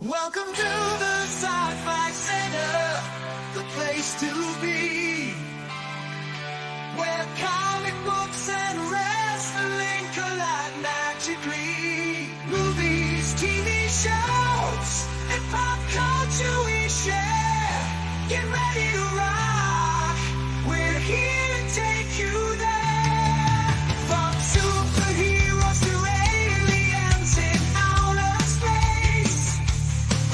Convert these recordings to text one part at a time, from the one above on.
Welcome to the Sci-Fi Center, the place to be, where comic books and wrestling collide magically. Movies, TV shows, and pop culture we share. Get ready to rock, we're here to take you there. From superheroes to aliens in outer space,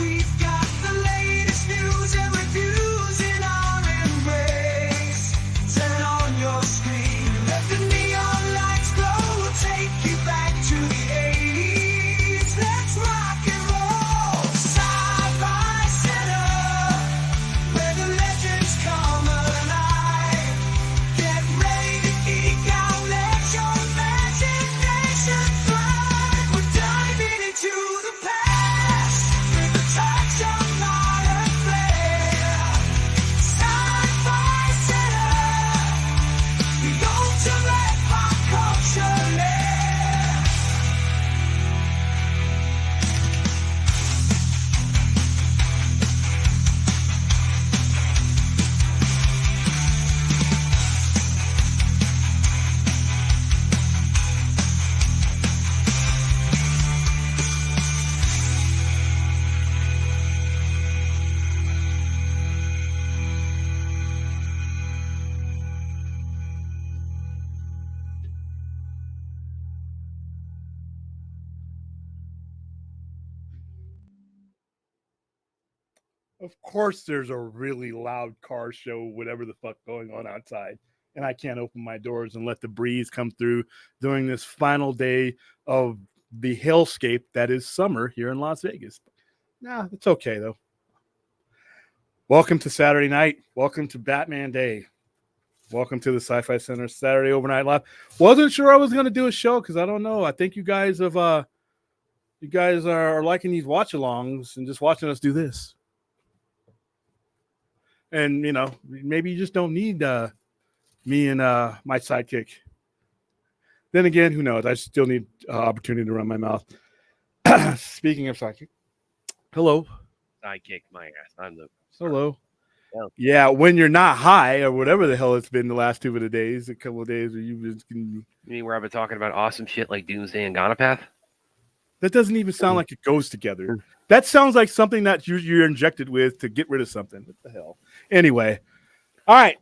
we've got the latest news and reviews in our embrace. Turn on your screen, let the neon lights glow. We'll take you back to the 80s. Let's rock and roll. Sci-Fi Center, where the legends come alive. Get ready to geek out, let your imagination thrive. We're diving into the past with a touch of modern flair. Sci-Fi Center, the ultimate pop culture lair. Of course, there's a really loud car show, whatever the fuck going on outside. And I can't open my doors and let the breeze come through during this final day of the hellscape that is summer here in Las Vegas. Nah, it's okay though. Welcome to Saturday night. Welcome to Batman Day. Welcome to the Sci-Fi Center Saturday Overnight Live. Wasn't sure I was going to do a show because I don't know. I think you guys are liking these watch-alongs and just watching us do this. And, you know, maybe you just don't need me and my sidekick. Then again, who knows? I still need opportunity to run my mouth. Speaking of sidekick, hello. Sidekick, my ass. I'm the Hello. Yeah. Yeah, when you're not high or whatever the hell it's been the last a couple of days where you've been. You mean where I've been talking about awesome shit like Doomsday and Gonapath? That doesn't even sound like it goes together. That sounds like something that you're injected with to get rid of something. What the hell? Anyway, all right.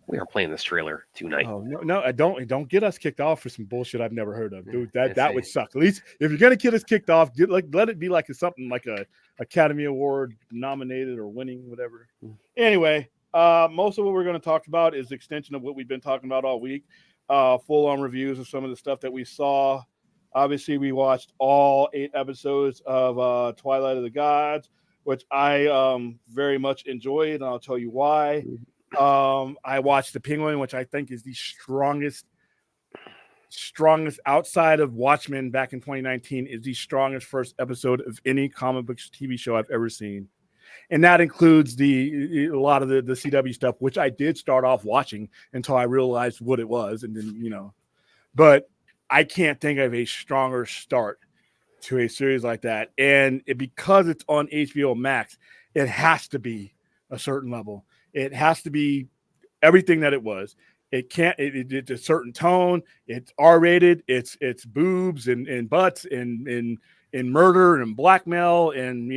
We are playing this trailer tonight. Oh no! Don't get us kicked off for some bullshit I've never heard of, dude. That Let's would see. suck. At least if you're gonna get us kicked off, let it be like something like a Academy Award nominated or winning, whatever. Anyway, most of what we're going to talk about is the extension of what we've been talking about all week. Full on reviews of some of the stuff that we saw. Obviously, we watched all 8 episodes of Twilight of the Gods, which I very much enjoyed, and I'll tell you why. I watched The Penguin, which I think is the strongest outside of Watchmen back in 2019, is the strongest first episode of any comic book TV show I've ever seen. And that includes a lot of the CW stuff, which I did start off watching until I realized what it was. And then, but I can't think of a stronger start to a series like that. And because it's on HBO Max, it has to be a certain level. It has to be everything that it was. It can't. It's a certain tone. It's R-rated. It's boobs and butts and murder and blackmail and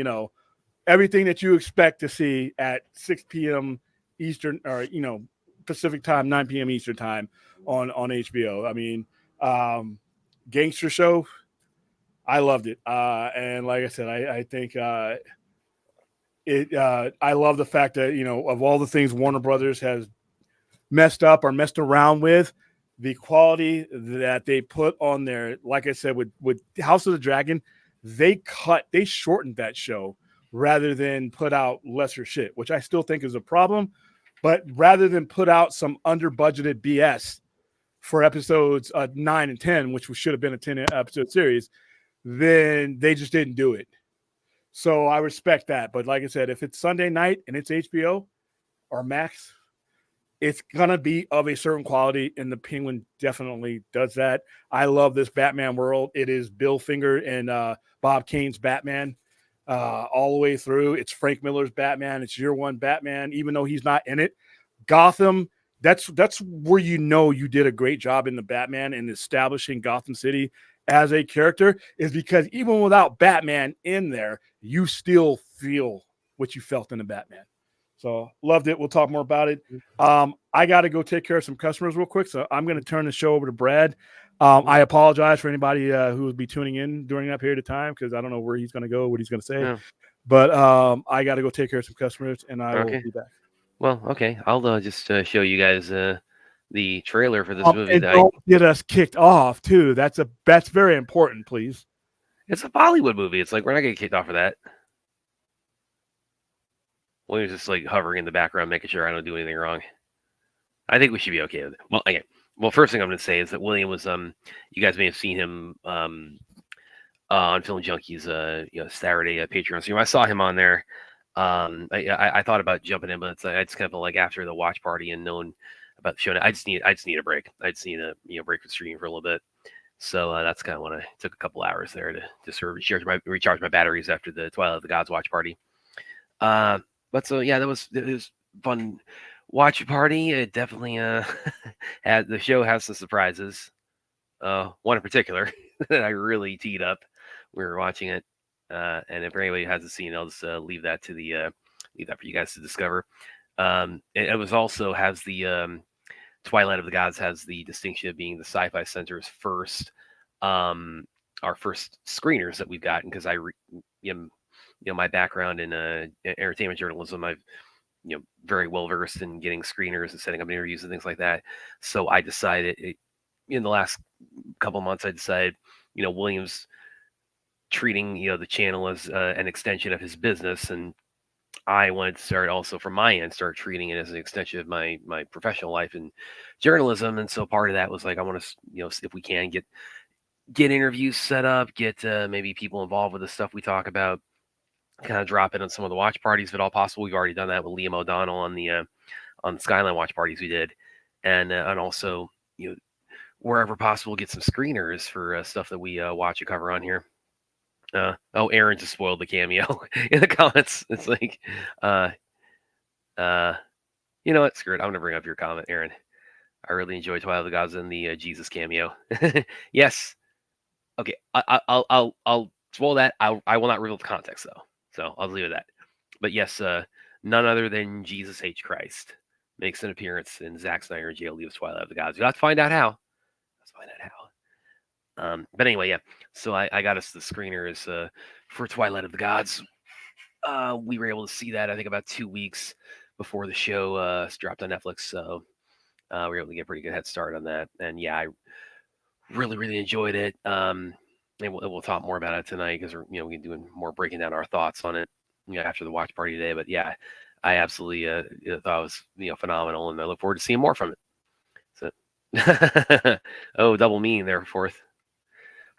everything that you expect to see at 6 p.m. Eastern or Pacific time, 9 p.m. Eastern time on HBO. I mean, gangster show. I loved it, and like I said, I think I love the fact that of all the things Warner Brothers has messed up or messed around with, the quality that they put on there, like I said, with House of the Dragon, they shortened that show rather than put out lesser shit, which I still think is a problem. But rather than put out some under-budgeted BS for episodes 9 and 10, which should have been a 10-episode series, then they just didn't do it. So I respect that. But like I said, if it's Sunday night and it's HBO or Max, it's going to be of a certain quality, and the Penguin definitely does that. I love this Batman world. It is Bill Finger and Bob Kane's Batman. all the way through. It's Frank Miller's Batman. It's year one Batman, even though he's not in it. Gotham, that's where you did a great job in the Batman and establishing Gotham City as a character, is because even without Batman in there, you still feel what you felt in the Batman. So loved it. We'll talk more about it. I got to go take care of some customers real quick, so I'm going to turn the show over to Brad. I apologize for anybody who will be tuning in during that period of time, because I don't know where he's going to go, what he's going to say. Yeah. But I got to go take care of some customers, and I will be back. Well, okay. I'll just show you guys the trailer for this movie. And don't get us kicked off, too. That's very important, please. It's a Bollywood movie. It's like we're not getting kicked off for that. William's just like hovering in the background, making sure I don't do anything wrong. I think we should be okay with it. Well, okay. Well, first thing I'm going to say is that William was you guys may have seen him on Film Junkies Saturday Patreon stream. I saw him on there. I thought about jumping in, but I just kind of like after the watch party and knowing about the show, I just need a break. I just need a break from streaming for a little bit. So that's kind of when I took a couple hours there to just sort of recharge my batteries after the Twilight of the Gods watch party. But so yeah, it was fun watch party. It definitely had the show has some surprises. One in particular that I really teed up. We were watching it, and if anybody hasn't seen, I'll just leave that for you guys to discover. It was also has the Twilight of the Gods has the distinction of being the Sci-Fi Center's first our first screeners that we've gotten, because my background in entertainment journalism, I've very well versed in getting screeners and setting up interviews and things like that. So I decided in the last couple of months, I decided William's treating the channel as an extension of his business, and I wanted to start also from my end start treating it as an extension of my professional life in journalism. And so part of that was like I want to if we can get interviews set up, get maybe people involved with the stuff we talk about, kind of drop in on some of the watch parties if at all possible. We've already done that with Liam O'Donnell on the Skyline watch parties we did, and also wherever possible get some screeners for stuff that we watch and cover on here. Aaron just spoiled the cameo in the comments. It's like, you know what? Screw it. I'm gonna bring up your comment, Aaron. I really enjoyed Twilight of the Gods and the Jesus cameo. Yes. Okay. I'll spoil that. I will not reveal the context though. So I'll leave it at that. But yes, none other than Jesus H. Christ makes an appearance in Zack Snyder and J.L. Lee's Twilight of the Gods. You'll have to find out how. Let's find out how. But anyway, yeah. So I got us the screeners for Twilight of the Gods. We were able to see that, I think, about 2 weeks before the show dropped on Netflix. So we were able to get a pretty good head start on that. And yeah, I really, really enjoyed it. And we'll talk more about it tonight because we're doing more breaking down our thoughts on it after the watch party today. But yeah, I absolutely thought it was phenomenal, and I look forward to seeing more from it. So, oh, double mean there, fourth.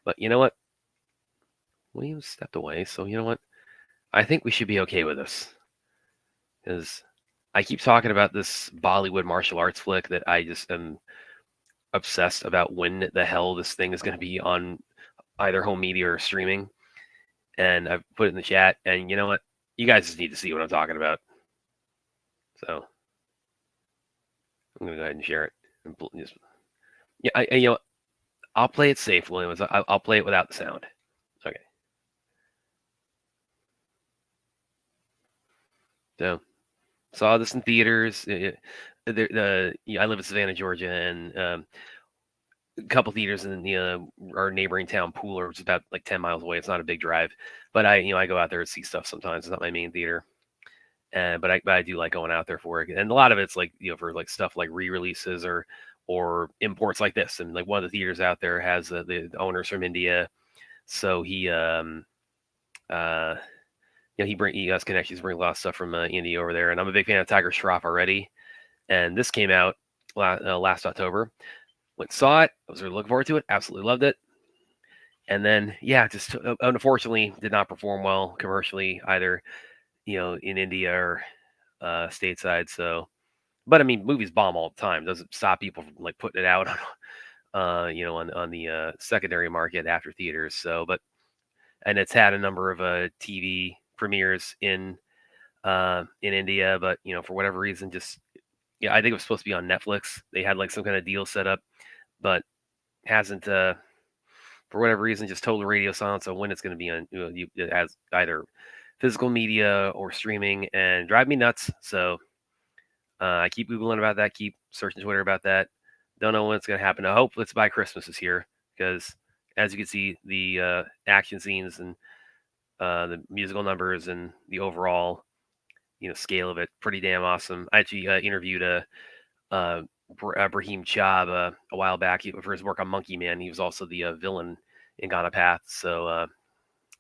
But you know what? William stepped away, so you know what? I think we should be okay with this, because I keep talking about this Bollywood martial arts flick that I just am obsessed about when the hell this thing is going to be on either home media or streaming. And I've put it in the chat, and you know what? You guys just need to see what I'm talking about. So I'm going to go ahead and share it. Yeah, I'll play it safe, Williams. I'll play it without the sound. Okay. So, saw this in theaters. I live in Savannah, Georgia, and a couple theaters in our neighboring town, Pooler, which is about like 10 miles away. It's not a big drive, but I go out there to see stuff sometimes. It's not my main theater, but I do like going out there for it. And a lot of it's like for like stuff like re-releases or imports like this. And like one of the theaters out there has the owners from India, so he he has connections, bring a lot of stuff from India over there. And I'm a big fan of Tiger Shroff already, and this came out last October. Went saw it. I was really looking forward to it. Absolutely loved it. And then, yeah, just unfortunately did not perform well commercially either, in India or stateside. So, but I mean, movies bomb all the time. Doesn't stop people from like putting it out on, on the secondary market after theaters. So, and it's had a number of TV premieres in India, but for whatever reason, just I think it was supposed to be on Netflix. They had like some kind of deal set up, but hasn't for whatever reason just total radio silence on when it's going to be on. It has either physical media or streaming, and drive me nuts. So I keep googling about that, keep searching Twitter about that. Don't know when it's going to happen. I hope it's by Christmas this year, because as you can see, the action scenes and the musical numbers and the overall scale of it, pretty damn awesome. I actually interviewed Brahim Chab a while back for his work on Monkey Man. He was also the villain in Ghana Path, so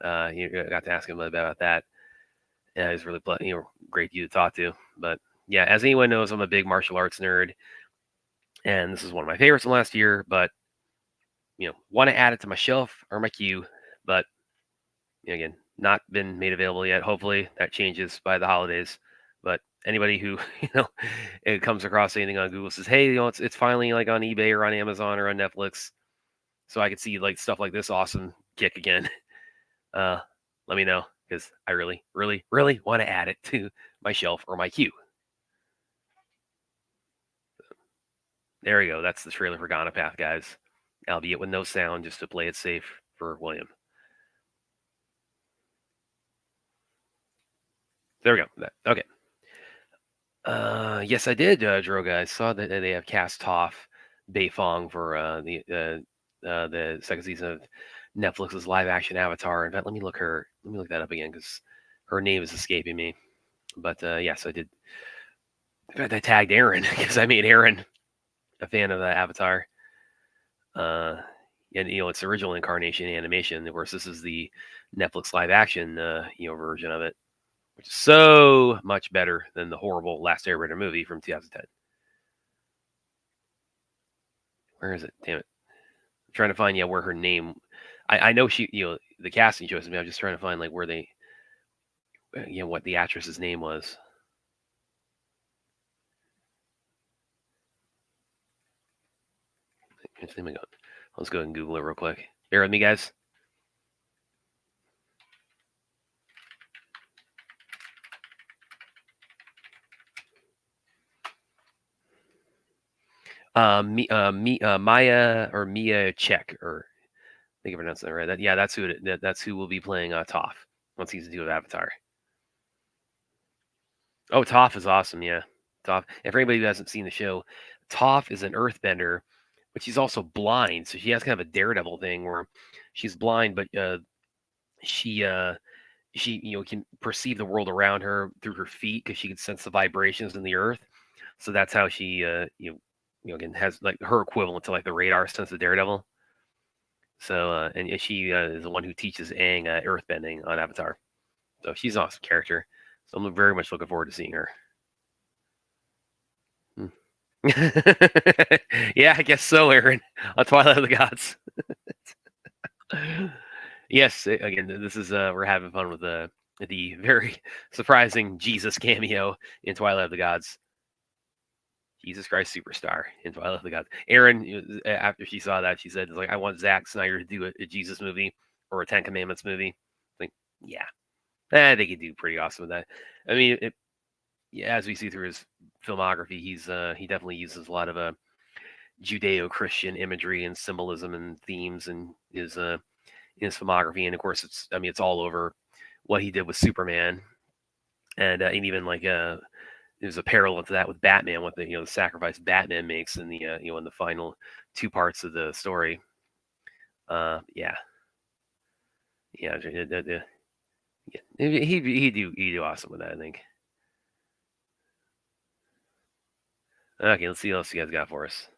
you got to ask him about that. Yeah, he's really great to talk to. But yeah, as anyone knows, I'm a big martial arts nerd, and this is one of my favorites from last year. But want to add it to my shelf or my queue, but again, not been made available yet. Hopefully that changes by the holidays. But anybody who it comes across anything on Google says, hey, it's finally like on eBay or on Amazon or on Netflix, so I could see like stuff like this awesome kick again. Let me know, because I really, really, really want to add it to my shelf or my queue. There we go. That's the trailer for Ghana Path, guys. Albeit with no sound, just to play it safe for William. There we go. Okay. Yes, I did, Droga. I saw that they have cast Toph Beifong for the second season of Netflix's live-action Avatar. In fact, let me look that up again, because her name is escaping me. But yes, I did. In fact, I tagged Aaron because I made Aaron a fan of Avatar. And its original incarnation animation. Of course, this is the Netflix live-action version of it, which is so much better than the horrible Last Airbender movie from 2010. Where is it? Damn it. I'm trying to find where her name. I know she the casting shows me. I'm just trying to find like where they what the actress's name was. Let's go ahead and Google it real quick. Bear with me, guys. Maya or Mia Check, or I think I pronounced that right. That's who will be playing Toph on season 2 of Avatar. Oh, Toph is awesome. Yeah, Toph. And for anybody who hasn't seen the show, Toph is an Earthbender, but she's also blind. So she has kind of a Daredevil thing where she's blind, but she can perceive the world around her through her feet, because she can sense the vibrations in the earth. So that's how she again has like her equivalent to like the radar sense of Daredevil. So and she is the one who teaches Aang earthbending on Avatar. So she's an awesome character. So I'm very much looking forward to seeing her. Yeah, I guess so, Aaron. On Twilight of the Gods. Yes, again, this is we're having fun with the very surprising Jesus cameo in Twilight of the Gods. Jesus Christ Superstar in Twilight of the Gods. Aaron, after she saw that, she said, like, I want Zack Snyder to do a Jesus movie or a Ten Commandments movie. Like, yeah. I think he'd do pretty awesome with that. I mean, as we see through his filmography, he definitely uses a lot of Judeo-Christian imagery and symbolism and themes in his filmography. And of course, it's all over what he did with Superman, and even like there's a parallel to that with Batman, with the sacrifice Batman makes in the in the final 2 parts of the story. Yeah, he'd do awesome with that, I think. Okay, let's see what else you guys got for us.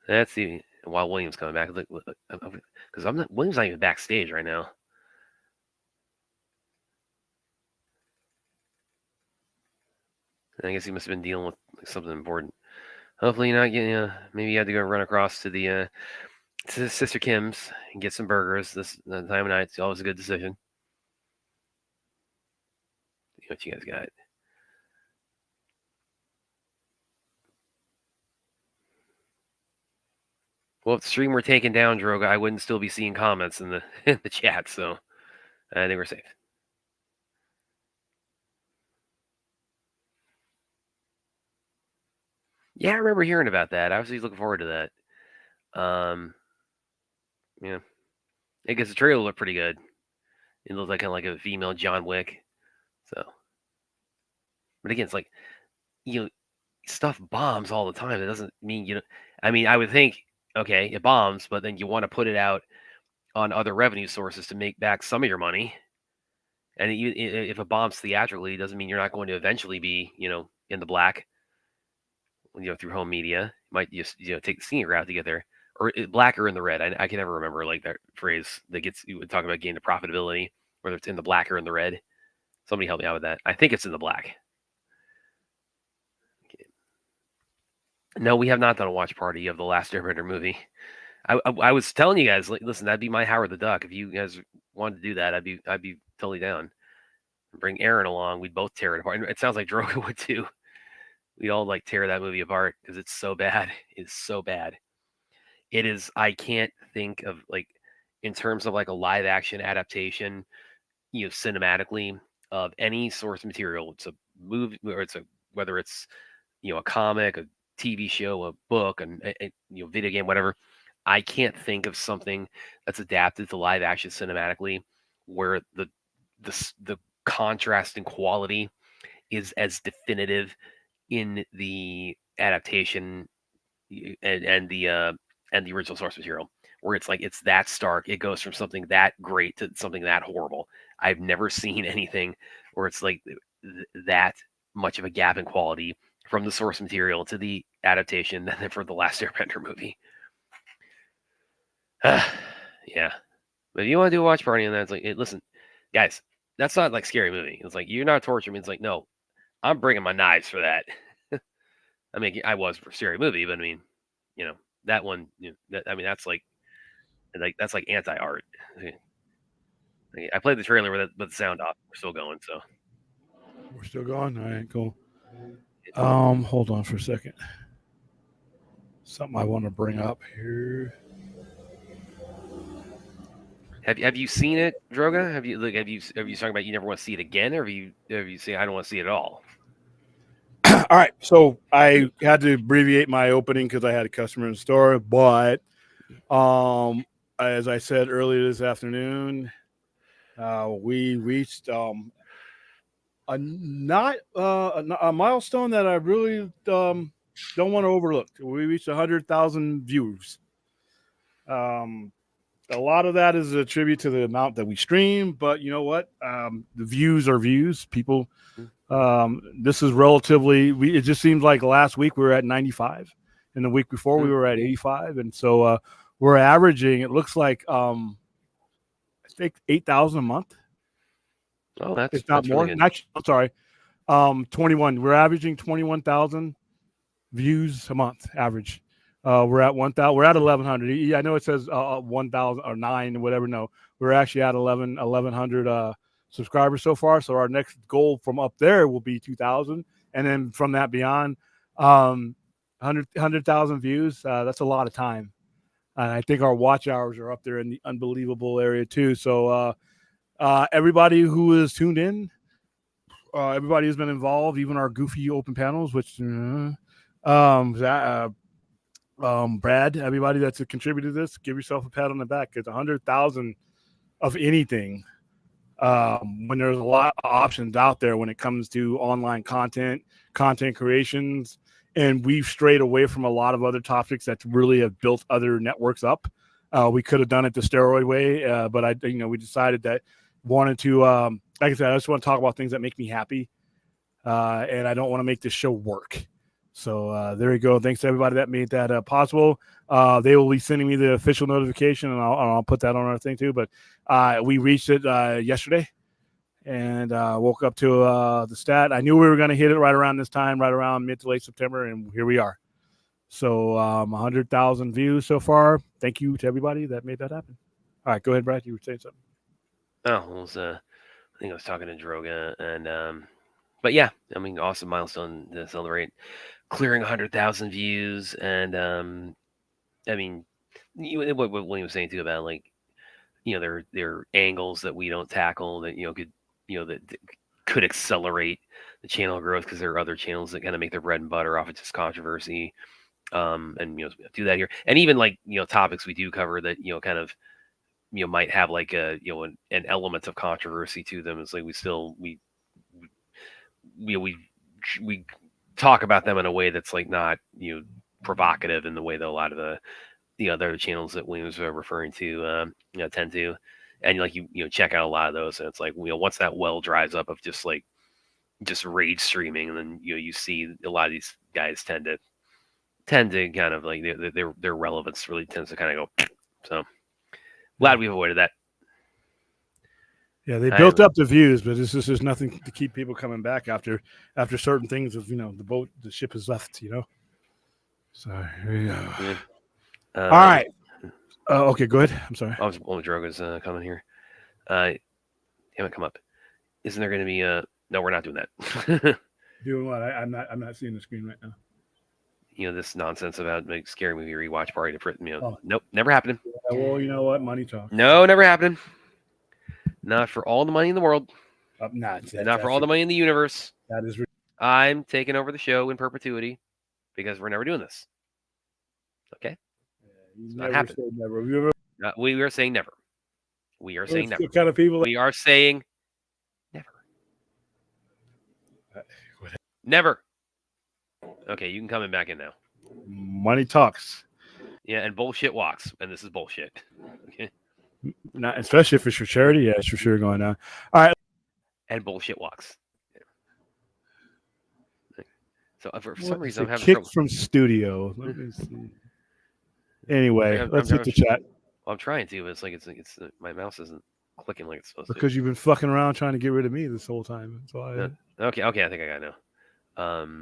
Let's see. While William's coming back, because William's not even backstage right now. I guess he must have been dealing with something important. Hopefully, you're not getting. Maybe you had to go run across to the to Sister Kim's and get some burgers this time of night. It's always a good decision. See what you guys got. Well, if the stream were taken down, Droga, I wouldn't still be seeing comments in the in the chat. So I think we're safe. Yeah, I remember hearing about that. I was looking forward to that. Yeah, I guess the trailer looked pretty good. It looked like kind of like a female John Wick. So, but again, it's like you know, stuff bombs all the time. That doesn't mean you know. I mean, I would think okay, it bombs, but then you want to put it out on other revenue sources to make back some of your money. And if it bombs theatrically, it doesn't mean you're not going to eventually be, in the black, through home media. You might just, take the senior route to get there, or black or in the red. I can never remember like that phrase that gets you would talk about getting to profitability, whether it's in the black or in the red. Somebody help me out with that. I think it's in the black. Okay. No, we have not done a watch party of the last Airbender movie. I was telling you guys, listen, that'd be my Howard the Duck. If you guys wanted to do that, I'd be totally down. Bring Aaron along. We'd both tear it apart. And it sounds like Droga would too. We'd all like tear that movie apart because it's so bad. It's so bad. It is. I can't think of like in terms of like a live action adaptation, cinematically of any source material. It's a movie or whether it's a comic, a TV show, a book, a video game, whatever. I can't think of something that's adapted to live action cinematically where the contrast and quality is as definitive in the adaptation and the original source material, where it's like it's that stark. It goes from something that great to something that horrible. I've never seen anything where it's like that much of a gap in quality from the source material to the adaptation than for the last Airbender movie. Yeah. But if you want to do a watch party on that, it's like, listen, guys, that's not like scary movie. It's like, you're not torturing me. It's like, no, I'm bringing my knives for that. I mean, I was for scary movie, but I mean, that one, that's like anti-art. I played the trailer with the sound off. We're still going, so. We're still going. All right, cool. Hold on for a second. Something I want to bring up here. Have you seen it, Droga? Have you talking about you never want to see it again, or have you seen I don't want to see it at all? All right, so I had to abbreviate my opening because I had a customer in the store, but as I said earlier this afternoon, we reached a milestone that I really don't want to overlook. We reached 100,000 views. A lot of that is a tribute to the amount that we stream, but you know what? The views are views. People, this is relatively. It just seems like last week we were at 95, and the week before we were at 85, and so we're averaging. It looks like I think 8,000 a month. Oh, that's not more. Really Actually, I'm sorry, 21. We're averaging 21,000 views a month average. We're at 1,000. We're at 1,100. Yeah, I know it says 1,000 or 9 or whatever. No, we're actually at 1,100 subscribers so far. So our next goal from up there will be 2,000, and then from that beyond, 100,000 views. That's a lot of time. And I think our watch hours are up there in the unbelievable area too. So everybody who is tuned in, everybody who's been involved, even our goofy open panels, which. Brad, everybody that's contributed to this, give yourself a pat on the back because 100,000 of anything, when there's a lot of options out there when it comes to online content creations, and we've strayed away from a lot of other topics that really have built other networks up. We could have done it the steroid way, but we decided that wanted to, like I said, I just want to talk about things that make me happy, and I don't want to make this show work. So there you go. Thanks to everybody that made that possible. They will be sending me the official notification, and I'll put that on our thing too. But we reached it yesterday, and woke up to the stat. I knew we were going to hit it right around this time, right around mid to late September, and here we are. So 100,000 views so far. Thank you to everybody that made that happen. All right, go ahead, Brad. You were saying something. Oh, well, I think I was talking to Droga, and but yeah, I mean, awesome milestone to celebrate. Clearing 100,000 views, and I mean, what William was saying too about like their angles that we don't tackle that that could accelerate the channel growth because there are other channels that kind of make their bread and butter off of just controversy. And do that here, and even like topics we do cover that kind of might have like an element of controversy to them. It's like we talk about them in a way that's like not provocative in the way that a lot of the other channels that Williams are referring to tend to, and like check out a lot of those, and it's like once that well dries up of just rage streaming, and then you see a lot of these guys tend to kind of like their relevance really tends to kind of go. So glad we've avoided that. Yeah, they built up the views, but it's just there's nothing to keep people coming back after certain things of the ship has left. So here you go. Yeah. All right. Okay, go ahead. I'm sorry. Only Drogo's coming here. Damn it, come up. Isn't there going to be No, we're not doing that. Doing what? I'm not seeing the screen right now. This nonsense about like scary movie rewatch party to Nope, never happening. Yeah, well, you know what? Money talks. No, never happening. Not for all the money in the world. Not for all the money in the universe. That is. I'm taking over the show in perpetuity because we're never doing this. Okay. It's not happening. Never. We are saying never. We are saying never. Kind of people. We are saying never. Never. Okay, you can come in back in now. Money talks. Yeah, and bullshit walks, and this is bullshit. Okay. Not especially if it's for charity. Yeah, it's for sure going down. All right. And bullshit walks. Yeah. So for some reason, I'm having kick trouble. From studio. Let me see. Anyway, let's hit the chat. Well, I'm trying to, but it's like it's my mouse isn't clicking like it's supposed to. Because you've been fucking around trying to get rid of me this whole time. So Okay, I think I got it now.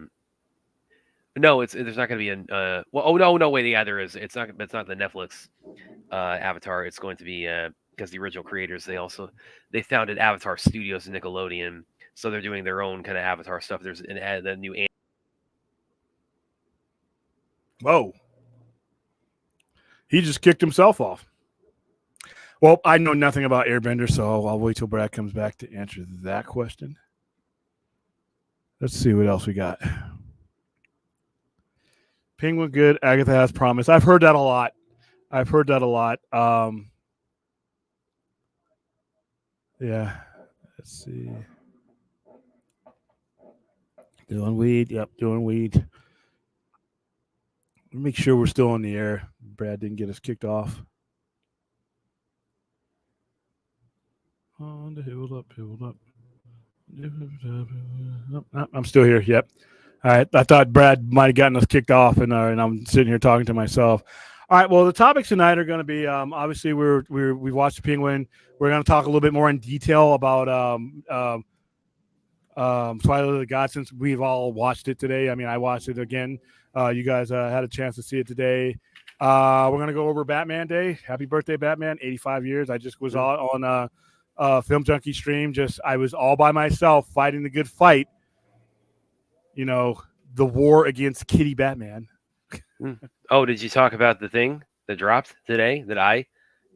No, there's not going to be an. No, wait, yeah, there is. It's not the Netflix Avatar. It's going to be because the original creators they founded Avatar Studios in Nickelodeon, so they're doing their own kind of Avatar stuff. There's the new. Whoa. He just kicked himself off. Well, I know nothing about Airbender, so I'll wait till Brad comes back to answer that question. Let's see what else we got. Penguin good. Agatha has promise. I've heard that a lot. Yeah. Let's see. Doing weed. Yep, doing weed. Make sure we're still on the air. Brad didn't get us kicked off. On the hill up. I'm still here. Yep. All right. I thought Brad might have gotten us kicked off, and I'm sitting here talking to myself. All right. Well, the topics tonight are going to be obviously we watched the Penguin. We're going to talk a little bit more in detail about Twilight of the Gods since we've all watched it today. I mean, I watched it again. You guys had a chance to see it today. We're going to go over Batman Day. Happy birthday, Batman. 85 years. I just was on Film Junkie stream. I was all by myself fighting the good fight. The war against Kitty Batman. Oh, did you talk about the thing that dropped today that I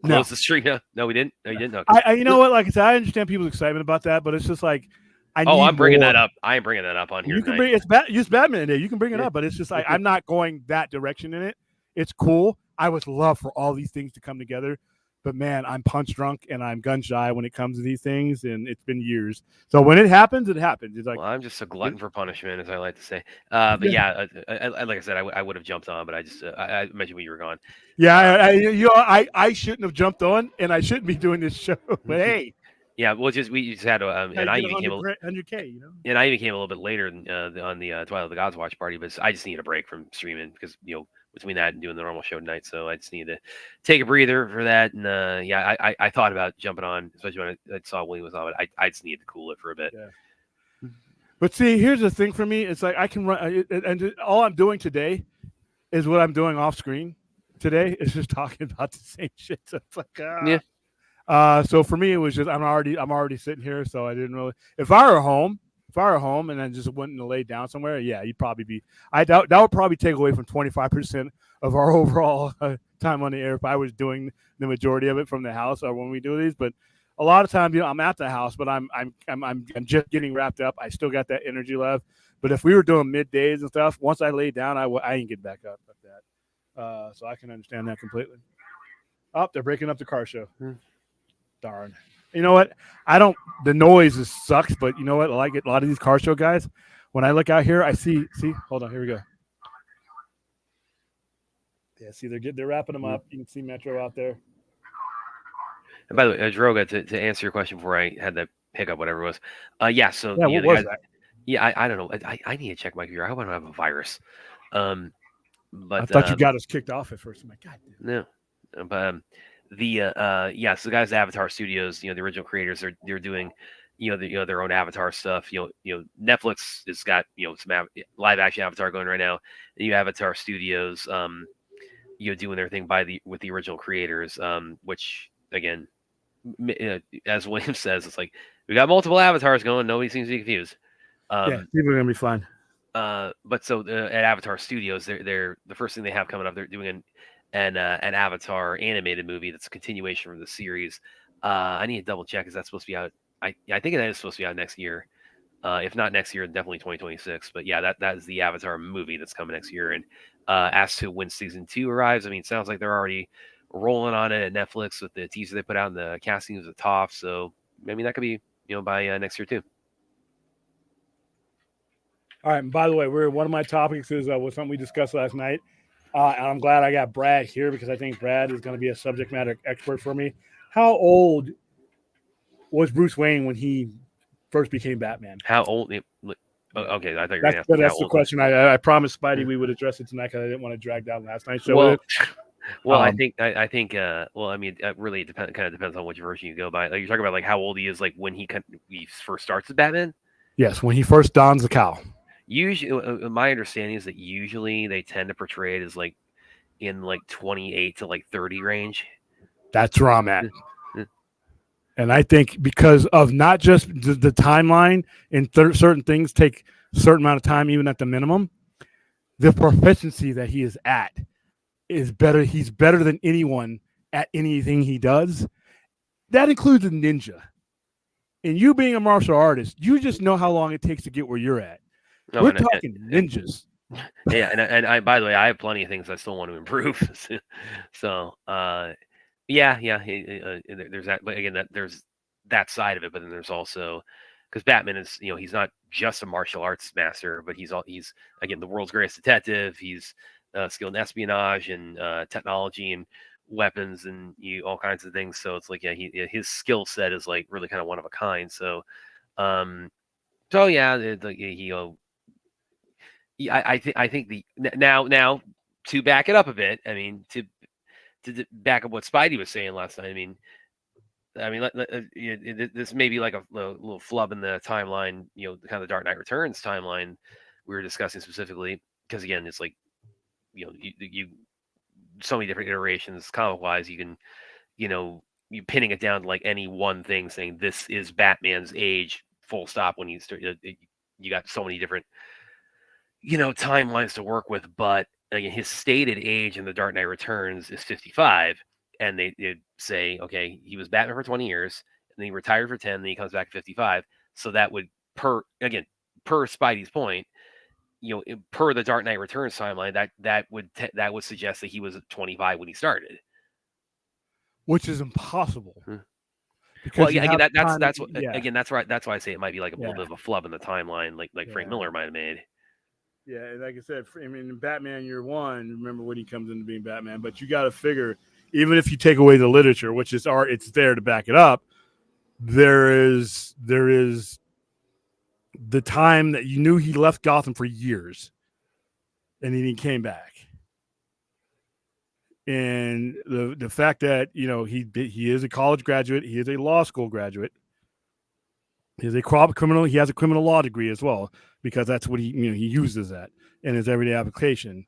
closed the stream? No, we didn't. No, you didn't. Okay. You know what? Like I said, I understand people's excitement about that, but it's just like, I'm bringing that up. I am bringing that up on here. You can bring it's Batman Day. You can bring it up, but it's just like I'm not going that direction in it. It's cool. I would love for all these things to come together, but man, I'm punch drunk and I'm gun shy when it comes to these things, and it's been years. So when it happens, it happens. It's like I'm just a glutton for punishment, as I like to say. But yeah, like I said, I would have jumped on, but I mentioned when you were gone. Yeah, I shouldn't have jumped on, and I shouldn't be doing this show. But hey. Yeah, we just had to, and I even came 100K, and I even came a little bit later on the Twilight of the Gods watch party, but I just needed a break from streaming because between that and doing the normal show tonight, so I just needed to take a breather for that. And I thought about jumping on, especially when I saw William was on, but I just needed to cool it for a bit. Yeah. But see, here's the thing for me: it's like I can run, and all I'm doing today is what I'm doing off screen. Today is just talking about the same shit. So it's like, yeah. So for me, it was just I'm already sitting here, so I didn't really. If I were home, If I were home and then just went and laid down somewhere, yeah, you'd probably be. I doubt that would probably take away from 25% of our overall time on the air if I was doing the majority of it from the house or when we do these. But a lot of times, I'm at the house, but I'm just getting wrapped up. I still got that energy left. But if we were doing middays and stuff, once I laid down, I ain't get back up like that. So I can understand that completely. Oh, they're breaking up the car show. Darn. You know what? The noise sucks, but you know what? I like it. A lot of these car show guys, when I look out here, I see, hold on, here we go. Yeah, see, they're wrapping them up. You can see Metro out there. And by the way, Droga, to answer your question before I had that hiccup, whatever it was. Yeah, so yeah, what was guys, that? Yeah, I don't know. I need to check my computer. I hope I don't have a virus. But I thought you got us kicked off at first. I'm like, God damn. No. But so the guys at Avatar Studios, the original creators, they're doing, their own Avatar stuff. Netflix has got some live action Avatar going right now. The Avatar Studios, doing their thing with the original creators, which again, as William says, it's like we got multiple avatars going. Nobody seems to be confused. Yeah, people are gonna be fine. But so at Avatar Studios, they're the first thing they have coming up. They're doing an Avatar animated movie that's a continuation from the series. I need to double check. Is that supposed to be out? I think that is supposed to be out next year. If not next year, definitely 2026. But yeah, that is the Avatar movie that's coming next year. And as to when season 2 arrives, I mean, it sounds like they're already rolling on it at Netflix with the teaser they put out and the casting of the top. So I mean, that could be by next year too. All right. And by the way, one of my topics was something we discussed last night. And I'm glad I got Brad here because I think Brad is going to be a subject matter expert for me. How old was Bruce Wayne when he first became Batman? How old? Okay, I thought you were that's the question. I promised Spidey we would address it tonight because I didn't want to drag down last night's show. I think. Well, I mean, it really kind of depends on which version you go by. Like you're talking about, like how old he is, like when he first starts as Batman. Yes, when he first dons the cowl. Usually, my understanding is that usually they tend to portray it as like in like 28 to like 30 range. That's where I'm at. And I think because of not just the timeline and certain things take a certain amount of time, even at the minimum, the proficiency that he is at is better. He's better than anyone at anything he does. That includes a ninja. And you being a martial artist, you just know how long it takes to get where you're at. We're talking ninjas. Yeah, and I, by the way, I have plenty of things I still want to improve. So, there's that. But again, there's that side of it. But then there's also because Batman is, he's not just a martial arts master, but he's again the world's greatest detective. He's skilled in espionage and technology and weapons and all kinds of things. So it's like his skill set is like really kind of one of a kind. So, I think now to back it up a bit. I mean, to back up what Spidey was saying last night. I mean, this may be like a little flub in the timeline. Kind of the Dark Knight Returns timeline we were discussing specifically because again, it's like you so many different iterations comic wise. You can you pinning it down to like any one thing, saying this is Batman's age, full stop. When you start, you got so many different timelines to work with, but again, his stated age in the Dark Knight Returns is 55, and they say, okay, he was Batman for 20 years, and then he retired for 10, then he comes back at 55. So that would, per Spidey's point, per the Dark Knight Returns timeline, that would suggest that he was 25 when he started, which is impossible. Well, again, that's why I say it might be like a little bit of a flub in the timeline, like Frank Miller might have made. Yeah, like I said, I mean, in Batman Year One, remember when he comes into being Batman, but you got to figure, even if you take away the literature, which is it's there to back it up, there is the time that you knew he left Gotham for years, and then he came back, and the fact that he is a college graduate, he is a law school graduate. He's a criminal. He has a criminal law degree as well, because that's what he uses that in his everyday application.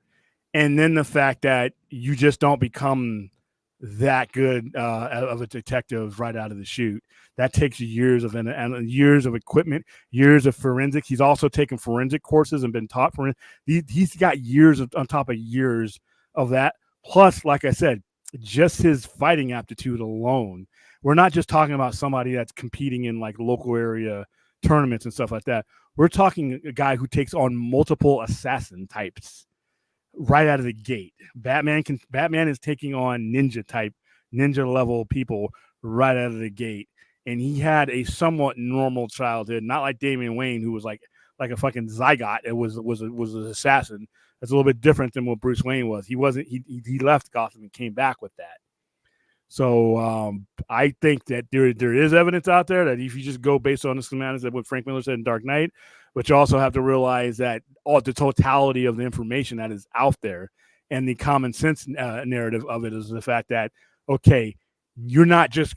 And then the fact that you just don't become that good of a detective right out of the chute. That takes years of and years of equipment, years of forensic. He's also taken forensic courses and been taught forensic. He's got years on top of years of that. Plus, like I said, just his fighting aptitude alone. We're not just talking about somebody that's competing in like local area tournaments and stuff like that. We're talking a guy who takes on multiple assassin types right out of the gate. Batman is taking on ninja level people right out of the gate. And he had a somewhat normal childhood, not like Damian Wayne, who was like a fucking zygote. It was an assassin. That's a little bit different than what Bruce Wayne was. He wasn't. He left Gotham and came back with that. So I think that there is evidence out there that if you just go based on the schematics of what Frank Miller said in Dark Knight, but you also have to realize that all the totality of the information that is out there and the common sense narrative of it is the fact that, okay, you just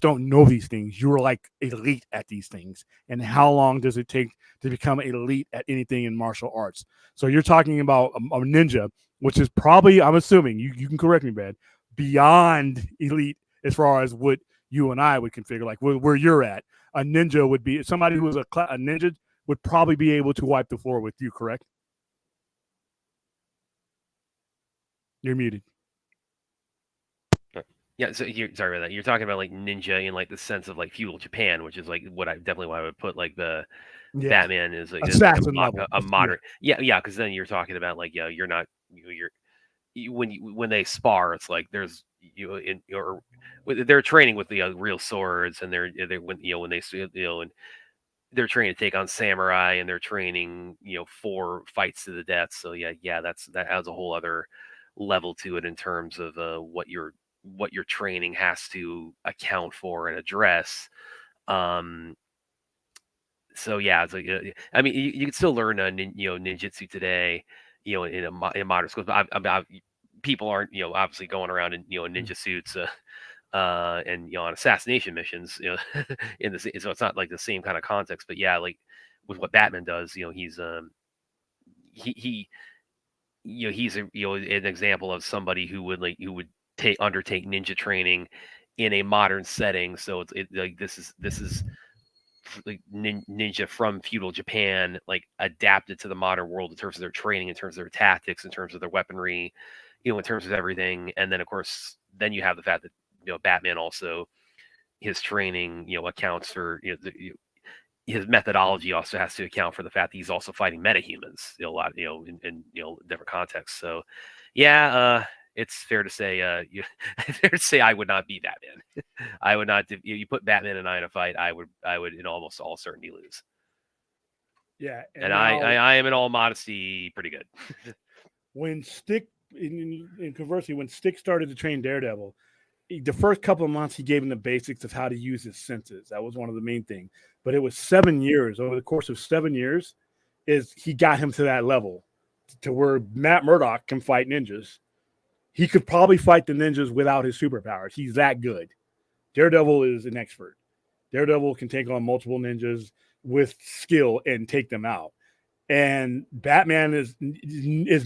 don't know these things. You're like elite at these things. And how long does it take to become elite at anything in martial arts? So you're talking about a ninja, which is probably, I'm assuming, you can correct me, Brad, beyond elite as far as what you and I would configure, like where you're at. A ninja would be somebody who was a ninja would probably be able to wipe the floor with you, correct? You're muted. Yeah, so sorry about that. You're talking about like ninja in like the sense of like feudal Japan, which is like what I definitely why I would put like the Batman is like, assassin level. A modern. Yeah, because then you're talking about like you're not when they spar, it's like there's they're training with the real swords, and they're when they and they're training to take on samurai, and they're training for fights to the death. So that adds a whole other level to it in terms of what your training has to account for and address. So yeah, it's like I mean, you can still learn ninjutsu today, in modern schools. But people aren't obviously going around in ninja suits and on assassination missions, in the so it's not like the same kind of context. But yeah, like with what Batman does, he's he he's an example of somebody who would undertake ninja training in a modern setting. So it's like this is like ninja from feudal Japan, like adapted to the modern world in terms of their training, in terms of their tactics, in terms of their weaponry, in terms of everything. And then of course, then you have the fact that Batman also, his training accounts for his methodology also has to account for the fact that he's also fighting metahumans a lot in different contexts. So yeah, it's fair to say fair to say I would not be Batman. I would not. You put Batman and I in a fight, I would in almost all certainty lose. Yeah, and I am in all modesty pretty good. When Stick, in conversely, when Stick started to train Daredevil, the first couple of months he gave him the basics of how to use his senses. That was one of the main things. But it was 7 years, over the course of 7 years, is he got him to that level, to where Matt Murdock can fight ninjas. He could probably fight the ninjas without his superpowers. He's that good. Daredevil is an expert. Daredevil can take on multiple ninjas with skill and take them out. And Batman is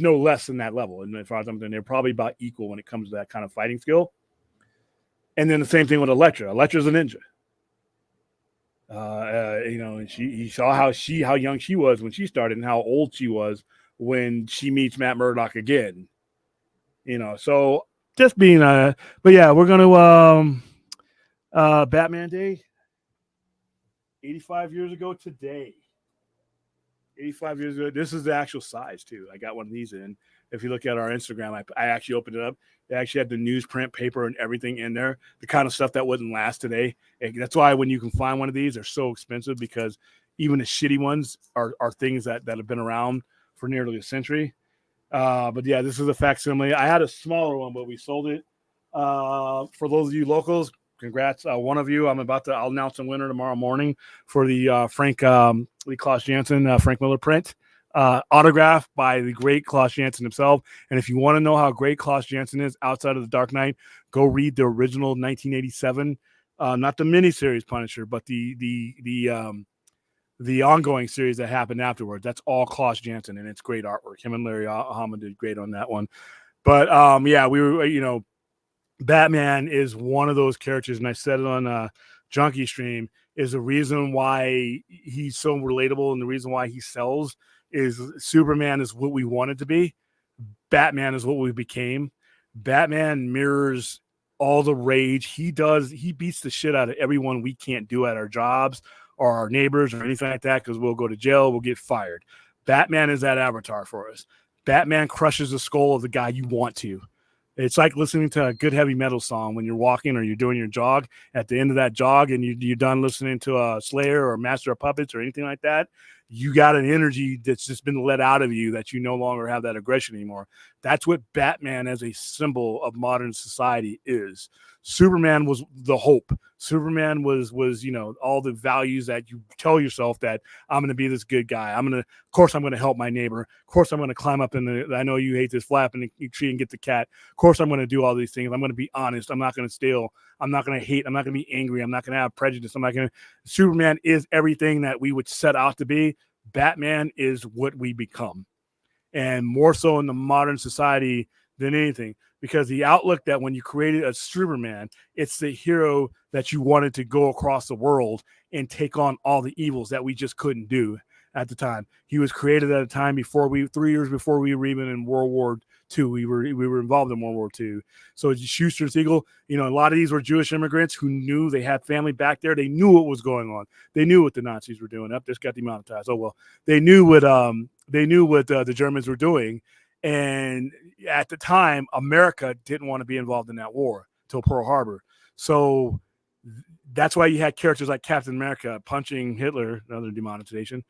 no less than that level. And as far as I'm concerned, they're probably about equal when it comes to that kind of fighting skill. And then the same thing with Elektra. Elektra's a ninja. And he saw how young she was when she started and how old she was when she meets Matt Murdock again. So just being but yeah, we're gonna Batman Day 85 years ago today. 85 years ago. This is the actual size too. I got one of these in. If you look at our Instagram, I actually opened it up. They actually had the newsprint paper and everything in there, the kind of stuff that wouldn't last today. And that's why when you can find one of these, they're so expensive, because even the shitty ones are things that have been around for nearly a century. But yeah, this is a facsimile. I had a smaller one, but we sold it. For those of you locals, congrats. One of you, I'll announce a winner tomorrow morning for the Frank Lee Klaus Janson, Frank Miller print, autographed by the great Klaus Janson himself. And if you want to know how great Klaus Janson is outside of the Dark Knight, go read the original 1987, not the miniseries Punisher, but the ongoing series that happened afterwards. That's all Klaus Janson, and it's great artwork. Him and Larry Hama did great on that one. But yeah, we were, Batman is one of those characters, and I said it on Junkie Stream, is the reason why he's so relatable and the reason why he sells is Superman is what we wanted to be. Batman is what we became. Batman mirrors all the rage. He beats the shit out of everyone we can't do at our jobs or our neighbors or anything like that because we'll go to jail, we'll get fired. Batman is that avatar for us. Batman crushes the skull of the guy you want to. It's like listening to a good heavy metal song when you're walking or you're doing your jog. At the end of that jog and you're done listening to a Slayer or Master of Puppets or anything like that, you got an energy that's just been let out of you that you no longer have that aggression anymore. That's what Batman as a symbol of modern society is. Superman was the hope. Superman was all the values that you tell yourself that I'm going to be this good guy. Of course I'm going to help my neighbor. Of course I'm going to climb up I know you hate this flap in the tree and get the cat. Of course I'm going to do all these things. I'm going to be honest. I'm not going to steal. I'm not going to hate. I'm not going to be angry. I'm not going to have prejudice. Superman is everything that we would set out to be. Batman is what we become. And more so in the modern society than anything, because the outlook that when you created a Superman, it's the hero that you wanted to go across the world and take on all the evils that we just couldn't do at the time. He was created at a time 3 years before we were even in World War II. We were involved in World War II. So Schuster and Siegel, a lot of these were Jewish immigrants who knew they had family back there. They knew what was going on. They knew what the Nazis were doing. Up, just got demonetized. Oh well, they knew what the Germans were doing. And at the time, America didn't want to be involved in that war till Pearl Harbor. So that's why you had characters like Captain America punching Hitler, another demonetization,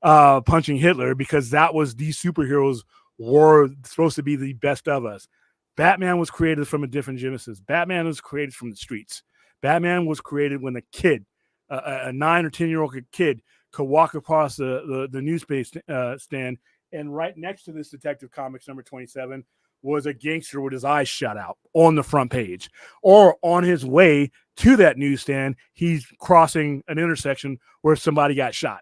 punching Hitler, because that was these superheroes were supposed to be the best of us. Batman was created from a different genesis. Batman was created from the streets. Batman was created when a kid, a 9 or 10-year-old kid, could walk across the newspaper stand, and right next to this Detective Comics number 27 was a gangster with his eyes shut out on the front page. Or on his way to that newsstand, he's crossing an intersection where somebody got shot.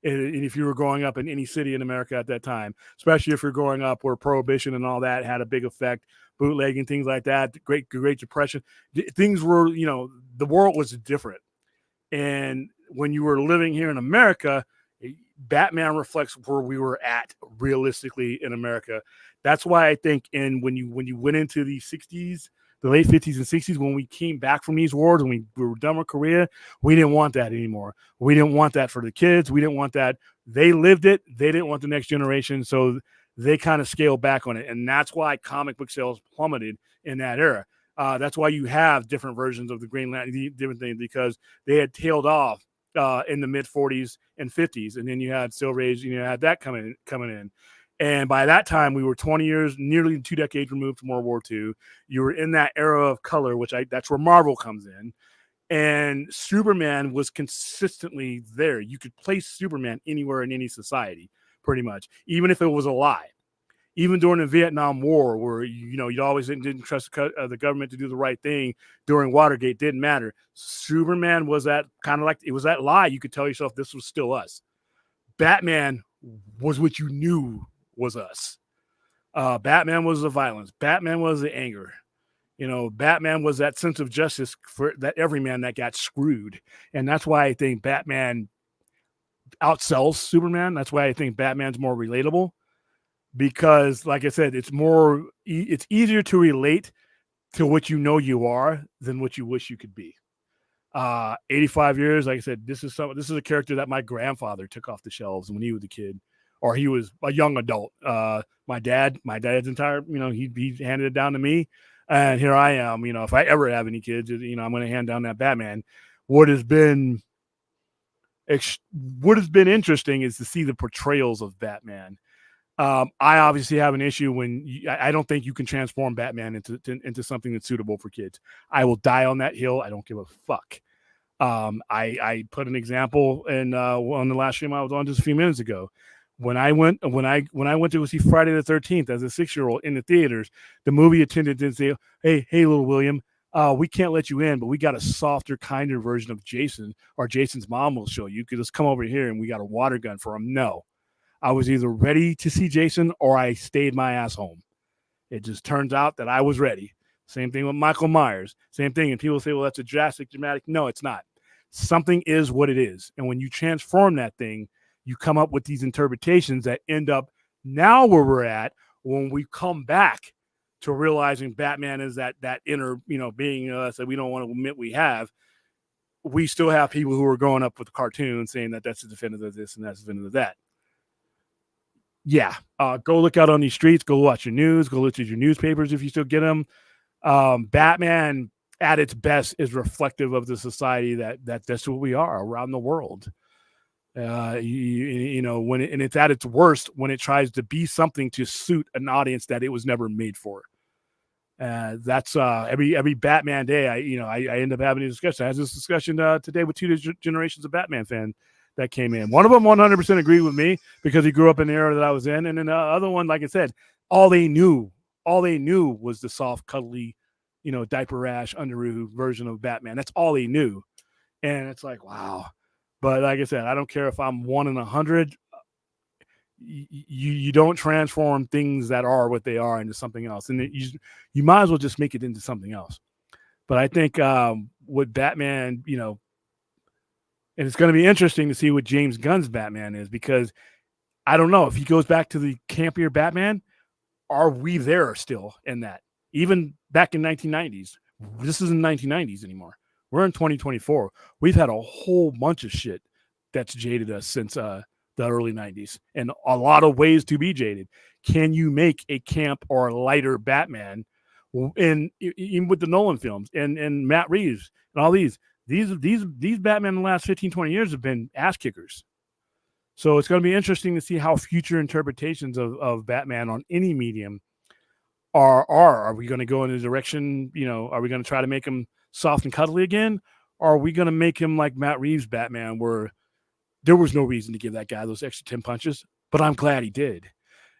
And if you were growing up in any city in America at that time, especially if you're growing up where Prohibition and all that had a big effect, bootlegging, things like that, the Great Depression, things were, the world was different. And when you were living here in America, Batman reflects where we were at realistically in America. That's why I think when you went into the 60s, the late 50s and 60s, when we came back from these wars and we were done with Korea, we didn't want that anymore. We didn't want that for the kids. We didn't want that. They lived it. They didn't want the next generation. So they kind of scaled back on it. And that's why comic book sales plummeted in that era. That's why you have different versions of the Green Lantern, different things, because they had tailed off in the mid 40s and 50s. And then you had Silver Age, you had that coming in. And by that time, we were 20 years, nearly 2 decades removed from World War II. You were in that era of color, that's where Marvel comes in. And Superman was consistently there. You could place Superman anywhere in any society, pretty much, even if it was a lie. Even during the Vietnam War, where you always didn't trust the government to do the right thing during Watergate, didn't matter. Superman was that kind of like, it was that lie. You could tell yourself this was still us. Batman was what you knew was us. Batman was the violence. Batman was the anger. Batman was that sense of justice for that everyman that got screwed. And that's why I think Batman outsells Superman. That's why I think Batman's more relatable. Because, like I said, it's easier to relate to what you are than what you wish you could be. 85 years, like I said, this is a character that my grandfather took off the shelves when he was a kid, or he was a young adult. My dad's entire, he handed it down to me, and here I am. If I ever have any kids, I'm going to hand down that Batman. What has been interesting is to see the portrayals of Batman. I obviously have an issue when I don't think you can transform Batman into something that's suitable for kids. I will die on that hill. I don't give a fuck. I put an example in on the last stream I was on just a few minutes ago. When I went to go see Friday the 13th as a 6-year-old in the theaters, the movie attendant didn't say, hey, little William, we can't let you in, but we got a softer, kinder version of Jason, or Jason's mom will show you. You could just come over here and we got a water gun for him. No. I was either ready to see Jason or I stayed my ass home. It just turns out that I was ready. Same thing with Michael Myers. Same thing. And people say, well, that's a dramatic. No, it's not. Something is what it is. And when you transform that thing, you come up with these interpretations that end up now where we're at when we come back to realizing Batman is that inner, being that we don't want to admit we have. We still have people who are growing up with the cartoon saying that that's the definitive of this and that's the definitive of that. Yeah, go look out on these streets. Go watch your news. Go look at your newspapers if you still get them. Batman at its best is reflective of the society that's what we are around the world. When it's at its worst when it tries to be something to suit an audience that it was never made for. That's every Batman day. I end up having a discussion. I had this discussion today with two generations of Batman fans that came in. One of them 100% agreed with me because he grew up in the era that I was in, and then the other one, like I said, all they knew was the soft, cuddly, diaper rash, underoos version of Batman. That's all they knew, and it's like, wow. But like I said, I don't care if I'm 1 in 100. You don't transform things that are what they are into something else, and you might as well just make it into something else. But I think with Batman, and it's going to be interesting to see what James Gunn's Batman is, because I don't know if he goes back to the campier Batman. Are we there still in that? Even back in 1990s, this isn't 1990s anymore. We're in 2024. We've had a whole bunch of shit that's jaded us since the early 90s, and a lot of ways to be jaded. Can you make a camp or a lighter Batman? And even with the Nolan films and Matt Reeves and all these Batman in the last 15, 20 years have been ass kickers. So it's going to be interesting to see how future interpretations of Batman on any medium are. Are we going to go in a direction, are we going to try to make him soft and cuddly again? Or are we going to make him like Matt Reeves' Batman, where there was no reason to give that guy those extra 10 punches, but I'm glad he did.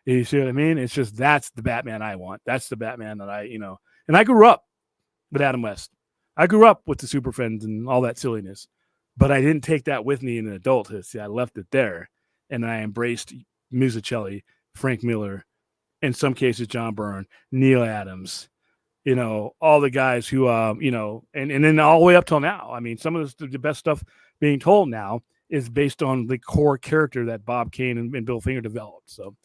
You see what I mean? It's just, that's the Batman I want. That's the Batman that and I grew up with Adam West. I grew up with the Super Friends and all that silliness, but I didn't take that with me in adulthood. See, I left it there, and I embraced Musichelli, Frank Miller, in some cases John Byrne, Neil Adams, all the guys who, and then all the way up till now. I mean, some of the best stuff being told now is based on the core character that Bob Kane and Bill Finger developed. So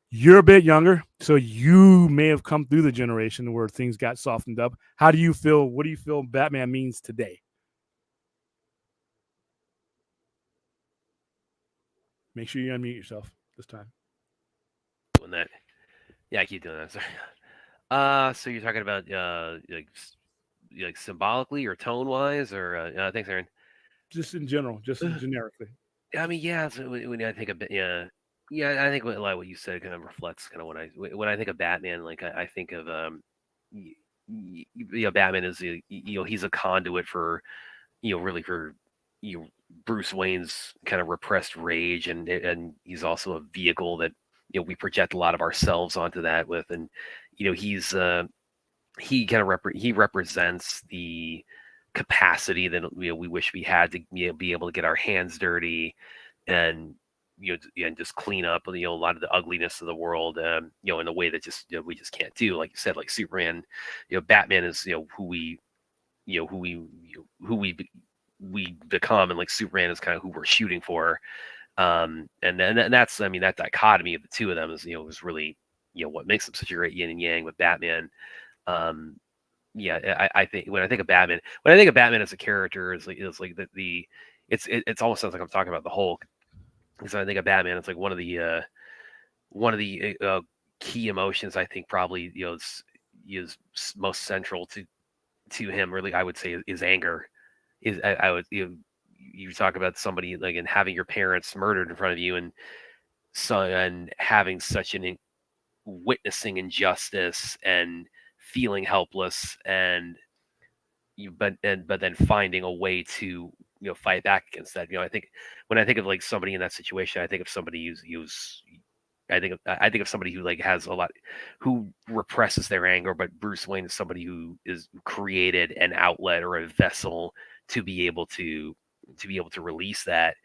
you're a bit younger, so you may have come through the generation where things got softened up. How do you feel? What do you feel Batman means today? Make sure you unmute yourself this time. Doing that. Yeah, I keep doing that. Sorry. So you're talking about like symbolically or tone wise, or thanks, Aaron. Just in general, just generically. I mean, yeah. So when I think of I think a lot of what you said kind of reflects kind of when I think of Batman. Like I think of Batman is he's a conduit for really for Bruce Wayne's kind of repressed rage, and he's also a vehicle that we project a lot of ourselves onto that with, and he's he kind of he represents the capacity that we wish we had to be able to get our hands dirty and and just clean up a lot of the ugliness of the world in a way that just we just can't do. Like you said, like Superman, Batman is who we become, and like Superman is kind of who we're shooting for. And that's, I mean, that dichotomy of the two of them is was really what makes them such a great yin and yang with Batman. I think when I think of Batman as a character, it's almost sounds like I'm talking about the Hulk. Because I think of Batman, it's like one of the key emotions I think probably is most central to him. Really, I would say is anger. I would you talk about somebody like and having your parents murdered in front of you, and having such an witnessing injustice and feeling helpless, and but then finding a way to fight back against that. I think when I think of like somebody in that situation, I think of somebody I think of somebody who like has a lot, who represses their anger, but Bruce Wayne is somebody who is created an outlet or a vessel to be able to release that.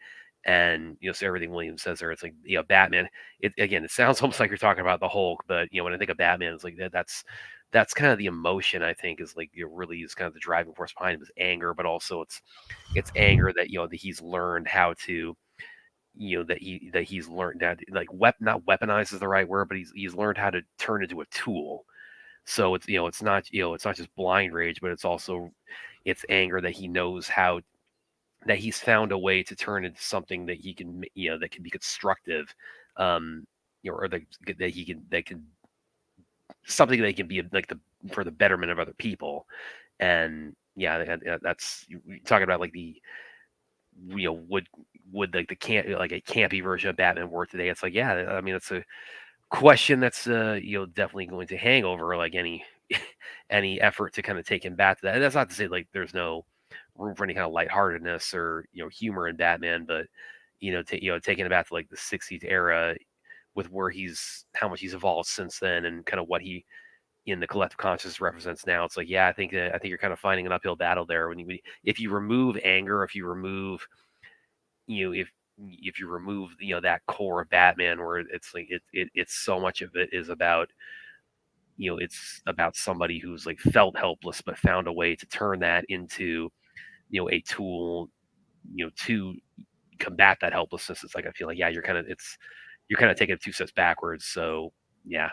And so everything William says there, it's like Batman. It sounds almost like you're talking about the Hulk, but when I think of Batman, it's like that's that's kind of the emotion, I think, is like, really is kind of the driving force behind him is anger, but also it's anger that, that he's learned how to, that he's learned that, like, not weaponize is the right word, but he's learned how to turn into a tool. So it's, it's not just blind rage, but it's anger that he knows how, that he's found a way to turn into something that he can, that can be constructive, um, or that he can, that can, something that can be like for the betterment of other people. And yeah, that's, you talking about like the, would like the camp, like a campy version of Batman work today? It's like, yeah, I mean, it's a question that's, definitely going to hang over like any any effort to kind of take him back to that. And that's not to say like there's no room for any kind of lightheartedness or, humor in Batman, but taking it back to like the '60s era with where how much he's evolved since then, and kind of what he in the collective consciousness represents now. It's like, yeah, I think you're kind of finding an uphill battle there when if you remove anger, if you remove, if you remove, that core of Batman, where it's like it's so much of it is about, it's about somebody who's like felt helpless but found a way to turn that into, a tool, to combat that helplessness. It's like, I feel like, yeah, you're kind of taking it two steps backwards. So yeah,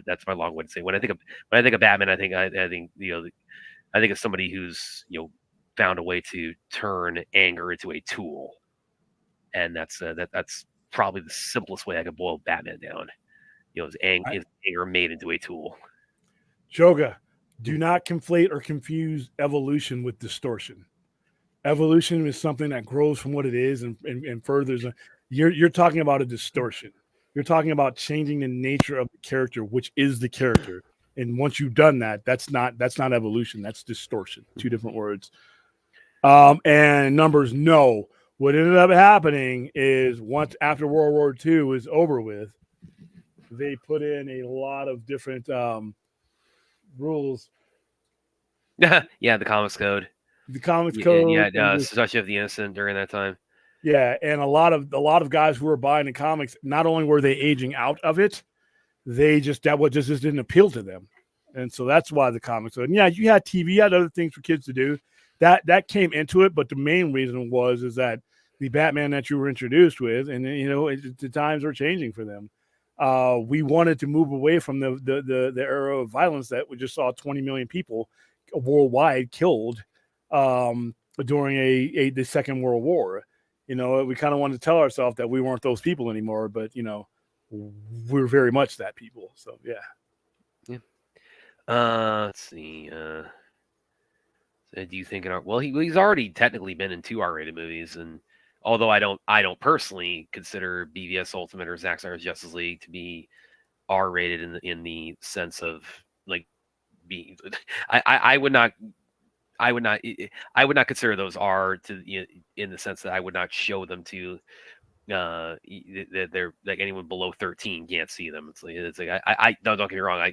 that's my long way to say. When I think of Batman, I think, I think of somebody who's, found a way to turn anger into a tool, and that's probably the simplest way I could boil Batman down. Is anger made into a tool. Joga, do not conflate or confuse evolution with distortion. Evolution is something that grows from what it is and furthers. You're talking about a distortion. You're talking about changing the nature of the character, which is the character. And once you've done that, that's not evolution. That's distortion. Two different words. And numbers, no. What ended up happening is once after World War II is over with, they put in a lot of different rules. Yeah, the comics code. The comics code. Yeah, Statue of the Innocent during that time. Yeah, and a lot of guys who were buying the comics, not only were they aging out of it, they just didn't appeal to them, and so that's why the comics. And yeah, you had TV, you had other things for kids to do. That came into it, but the main reason is that the Batman that you were introduced with, and the times are changing for them. We wanted to move away from the era of violence that we just saw 20 million people worldwide killed during the Second World War. We kind of wanted to tell ourselves that we weren't those people anymore, but we're very much that people. So yeah. Let's see. Do you think he's already technically been in 2 R-rated movies, and although I don't personally consider BVS Ultimate or Zack Snyder's Justice League to be R-rated in the sense of like being, I would not consider those R to, in the sense that I would not show them to, that they're like anyone below 13 can't see them. It's like I don't get me wrong.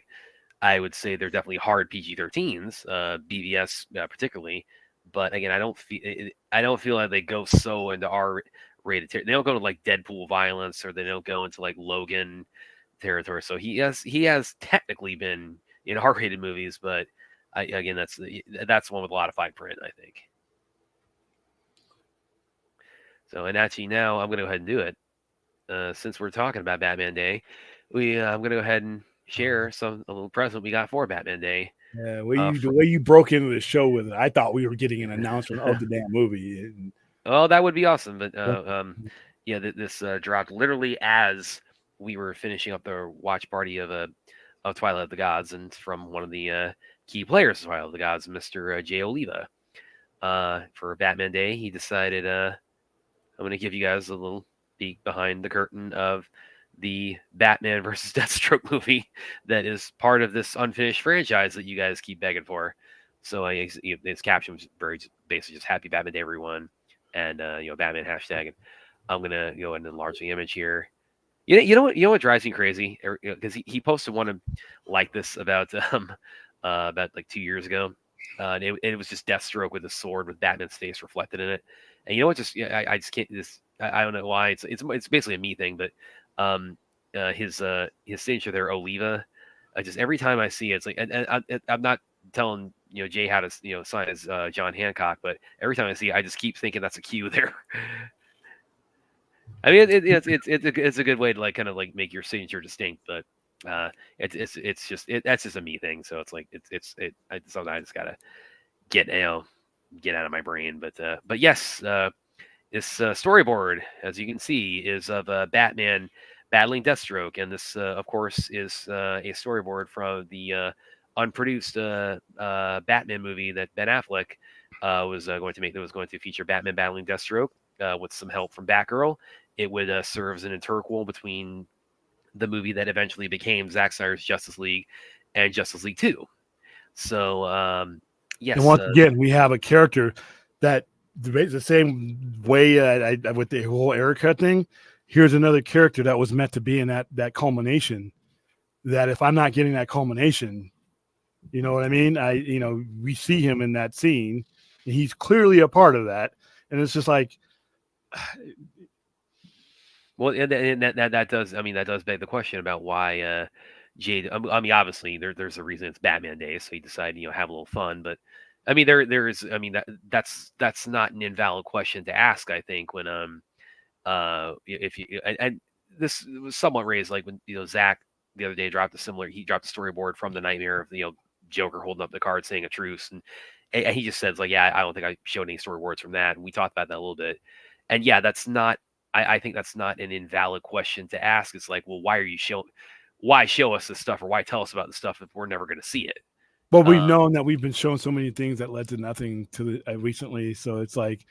I would say they're definitely hard PG-13s, BVS particularly. But again, I don't feel like they go so into R-rated territory. They don't go to like Deadpool violence, or they don't go into like Logan territory. So he has technically been in R-rated movies, but again, that's one with a lot of fine print, I think. So, and actually now I'm going to go ahead and do it. Since we're talking about Batman Day, I'm going to go ahead and share a little present we got for Batman Day. Yeah, the way you broke into the show with it, I thought we were getting an announcement of the damn movie. Oh, that would be awesome. But this dropped literally as we were finishing up the watch party of Twilight of the Gods, and from one of the key players of Twilight of the Gods, Mr. Jay Oliva. For Batman Day, he decided I'm going to give you guys a little peek behind the curtain of the Batman versus Deathstroke movie that is part of this unfinished franchise that you guys keep begging for. So his caption was very basically just "Happy Batman Day, everyone," and Batman hashtag. And I'm gonna go ahead and enlarge the image here. You know what drives me crazy? Because he posted one like this about like 2 years ago. And it was just Deathstroke with a sword with Batman's face reflected in it. And you know what? I just can't. I don't know why. It's basically a me thing, but his signature there, Oliva. I just every time I see it, it's like, and I'm not telling Jay how to sign as John Hancock, but every time I see it, I just keep thinking that's a cue there. I mean, it's a good way to like kind of like make your signature distinct, but it's just that's just a me thing. So it's like something I just gotta get get out of my brain. But yes, this storyboard, as you can see, is of Batman battling Deathstroke, and this, of course, is a storyboard from the unproduced Batman movie that Ben Affleck was going to make. That was going to feature Batman battling Deathstroke with some help from Batgirl. It would serve as an interquel between the movie that eventually became Zack Snyder's Justice League and Justice League 2. So, yes. And once again, we have a character that the same way with the whole Erica thing. Here's another character that was meant to be in that culmination. That if I'm not getting that culmination, you know what I mean? We see him in that scene, and he's clearly a part of that. And it's just like, well, and that does. I mean, that does beg the question about why Jade. I mean, obviously there's a reason it's Batman Day, so he decided have a little fun. But I mean, there is. I mean, that's not an invalid question to ask. I think when if you and this was somewhat raised like when Zach the other day dropped a storyboard from the Nightmare of Joker holding up the card saying a truce, and he just says like, yeah, I don't think I showed any storyboards from that. And we talked about that a little bit, and yeah, that's not. I think that's not an invalid question to ask. It's like, well, why show us this stuff, or why tell us about the stuff if we're never going to see it? Well, we've known that we've been shown so many things that led to nothing recently. So it's like,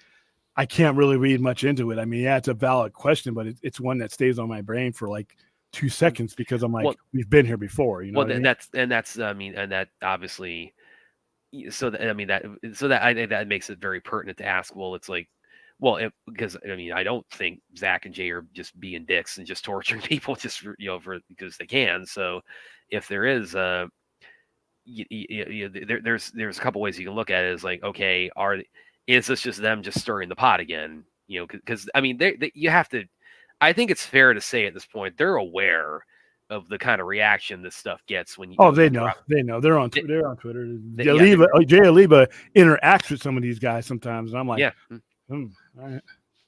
I can't really read much into it. I mean, yeah, it's a valid question, but it's one that stays on my brain for like 2 seconds because I'm like, we've been here before, Well, and that's I mean, and that obviously, so that, I mean that I think that makes it very pertinent to ask. Well, it's like, well, because I mean, I don't think Zach and Jay are just being dicks and just torturing people just because they can. So if there is there's a couple ways you can look at it. Is like, okay, is this just them just stirring the pot again? Because I mean, you have to. I think it's fair to say at this point they're aware of the kind of reaction this stuff gets when you. Oh, they know. They're on Twitter. Jay Oliva interacts with some of these guys sometimes, and I'm like, yeah. All right.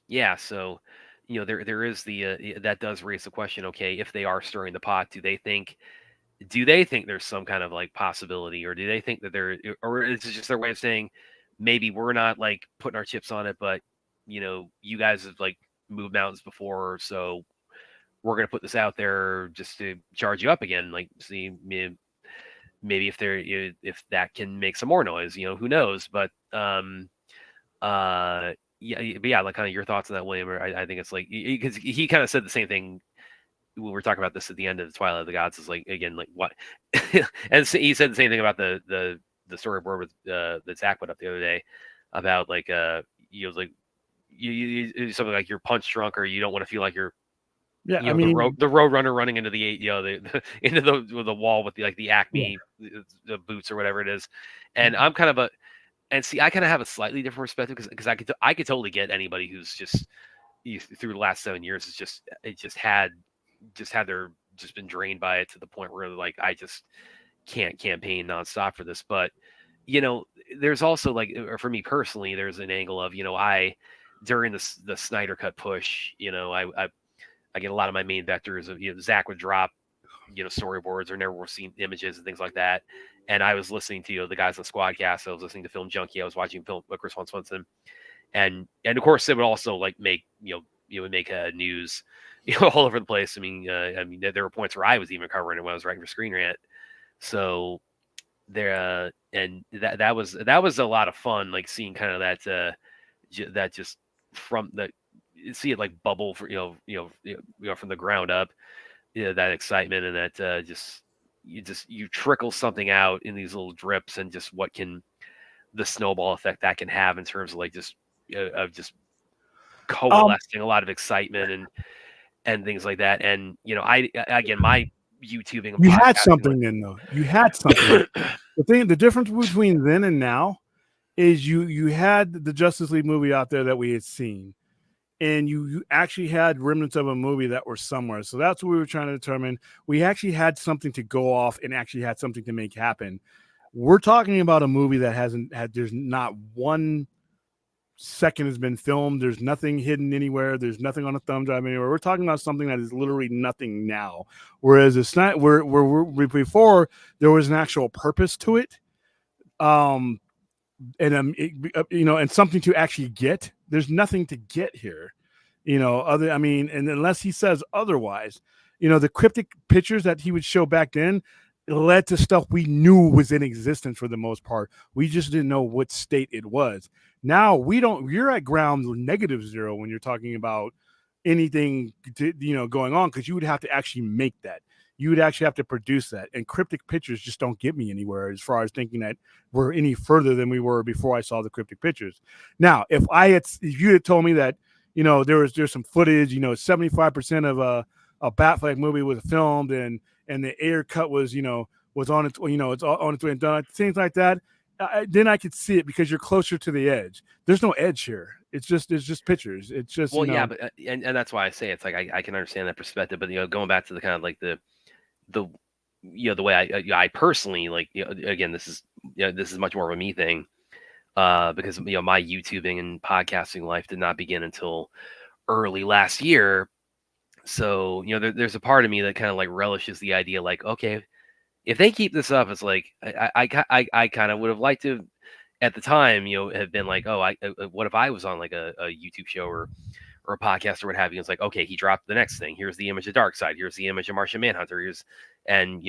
Yeah, so there is that does raise the question. Okay, if they are stirring the pot, do they think there's some kind of like possibility, or do they think that or is it just their way of saying maybe we're not like putting our chips on it, but you guys have like moved mountains before, so we're gonna put this out there just to charge you up again, like see maybe if that can make some more noise, who knows, but yeah, like kind of your thoughts on that, William. I think it's like because he kind of said the same thing when we were talking about this at the end of Twilight of the Gods. Is like again, like what, and he said the same thing about the storyboard with that Zach put up the other day about like like you something like you're punch drunk or you don't want to feel like you're I mean the road runner running into into the wall with the Acme the boots or whatever it is, and I'm kind of and see, I kind of have a slightly different perspective because I could totally get anybody who's just through the last 7 years has just been drained by it to the point where like I just can't campaign nonstop for this. But there's also like for me personally, there's an angle of I during the Snyder Cut push, I get a lot of my main vectors of Zach would drop storyboards or never were seen images and things like that. And I was listening to the guys on Squadcast. I was listening to Film Junkie. I was watching film Chris Von Swenson, and of course it would also like make would make news all over the place. I mean there were points where I was even covering it when I was writing for Screen Rant. So there and that was a lot of fun, like seeing kind of that just from the see it like bubble for from the ground up. That excitement and that you trickle something out in these little drips, and just what can the snowball effect that can have in terms of like just coalescing a lot of excitement and things like that. And I again my YouTubing. You had something then though. You had something. The difference between then and now is you had the Justice League movie out there that we had seen. and you actually had remnants of a movie that were somewhere. So that's what we were trying to determine. We actually had something to go off and actually had something to make happen. We're talking about a movie that hasn't had, there's not one second has been filmed. There's nothing hidden anywhere. There's nothing on a thumb drive anywhere. We're talking about something that is literally nothing now. Whereas it's not before there was an actual purpose to it. And and something to actually get. There's nothing to get here, and unless he says otherwise, the cryptic pictures that he would show back then led to stuff we knew was in existence for the most part. We just didn't know what state it was. Now we don't. You're at ground -0 when you're talking about anything, going on, because you would have to actually make that. You would actually have to produce that. And cryptic pictures just don't get me anywhere as far as thinking that we're any further than we were before I saw the cryptic pictures. Now, if you had told me that, there's some footage, 75% of a Batfleck movie was filmed and the air cut was, was on its, it's on its way and done, things like that, then I could see it because you're closer to the edge. There's no edge here. It's just pictures. It's just, Well, yeah, but and that's why I say it's like I can understand that perspective, but going back to the kind of like the the way I personally like, again, this is much more of a me thing, because my YouTubing and podcasting life did not begin until early last year. So there's a part of me that kind of like relishes the idea, like, okay, if they keep this up, it's like I kind of would have liked to at the time, have been like, oh, what if I was on like a YouTube show or a podcast or what have you? It's like, okay, he dropped the next thing. Here's the image of Darkseid. Here's the image of Martian Manhunter. And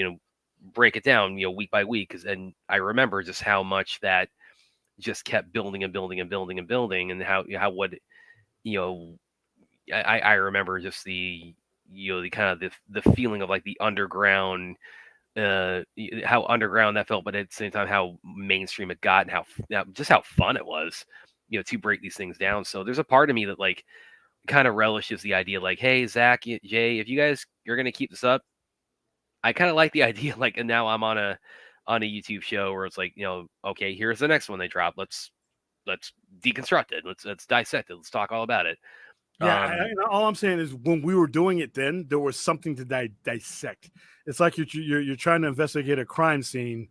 break it down, week by week. And I remember just how much that just kept building and building and building and building, and how I remember just the the kind of the feeling of like the underground, how underground that felt, but at the same time how mainstream it got, and how fun it was, to break these things down. So there's a part of me that like kind of relishes the idea, like, hey, Zach, Jay, if you guys you're gonna keep this up, I kind of like the idea, like, and now I'm on a YouTube show where it's like, okay, here's the next one they drop. Let's deconstruct it. Let's dissect it. Let's talk all about it. Yeah, all I'm saying is when we were doing it then, there was something to dissect. It's like you're trying to investigate a crime scene,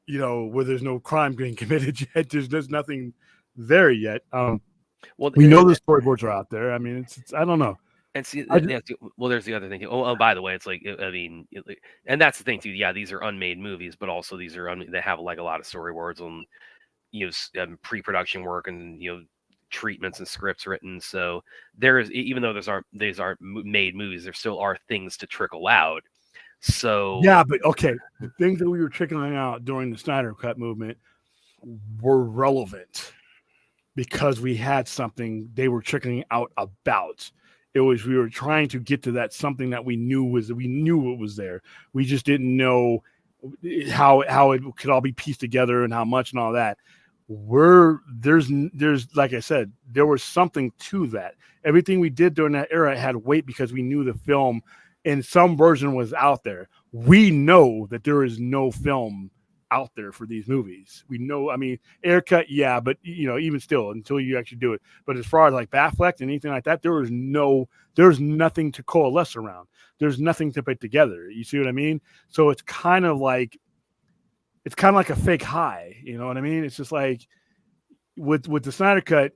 where there's no crime being committed yet. There's nothing there yet. Well, we know the storyboards are out there. I mean, it's I don't know. And see, there's the other thing too. Oh, by the way, it's like, I mean, and that's the thing too. Yeah, these are unmade movies, but also these are they have like a lot of storyboards and pre-production work and treatments and scripts written. So there is, even though these aren't made movies, there still are things to trickle out. So yeah, but okay, the things that we were trickling out during the Snyder Cut movement were relevant because we had something they were trickling out about. It was, we were trying to get to that something that we knew it was there. We just didn't know how it could all be pieced together and how much and all that. There's like I said, there was something to that. Everything we did during that era had weight because we knew the film in some version was out there. We know that there is no film out there for these movies. We know, I mean, air cut, yeah, but even still, until you actually do it. But as far as like Batfleck and anything like that, there's nothing to coalesce around. There's nothing to put together. You see what I mean? So it's kind of like a fake high. You know what I mean? It's just like with the Snyder Cut,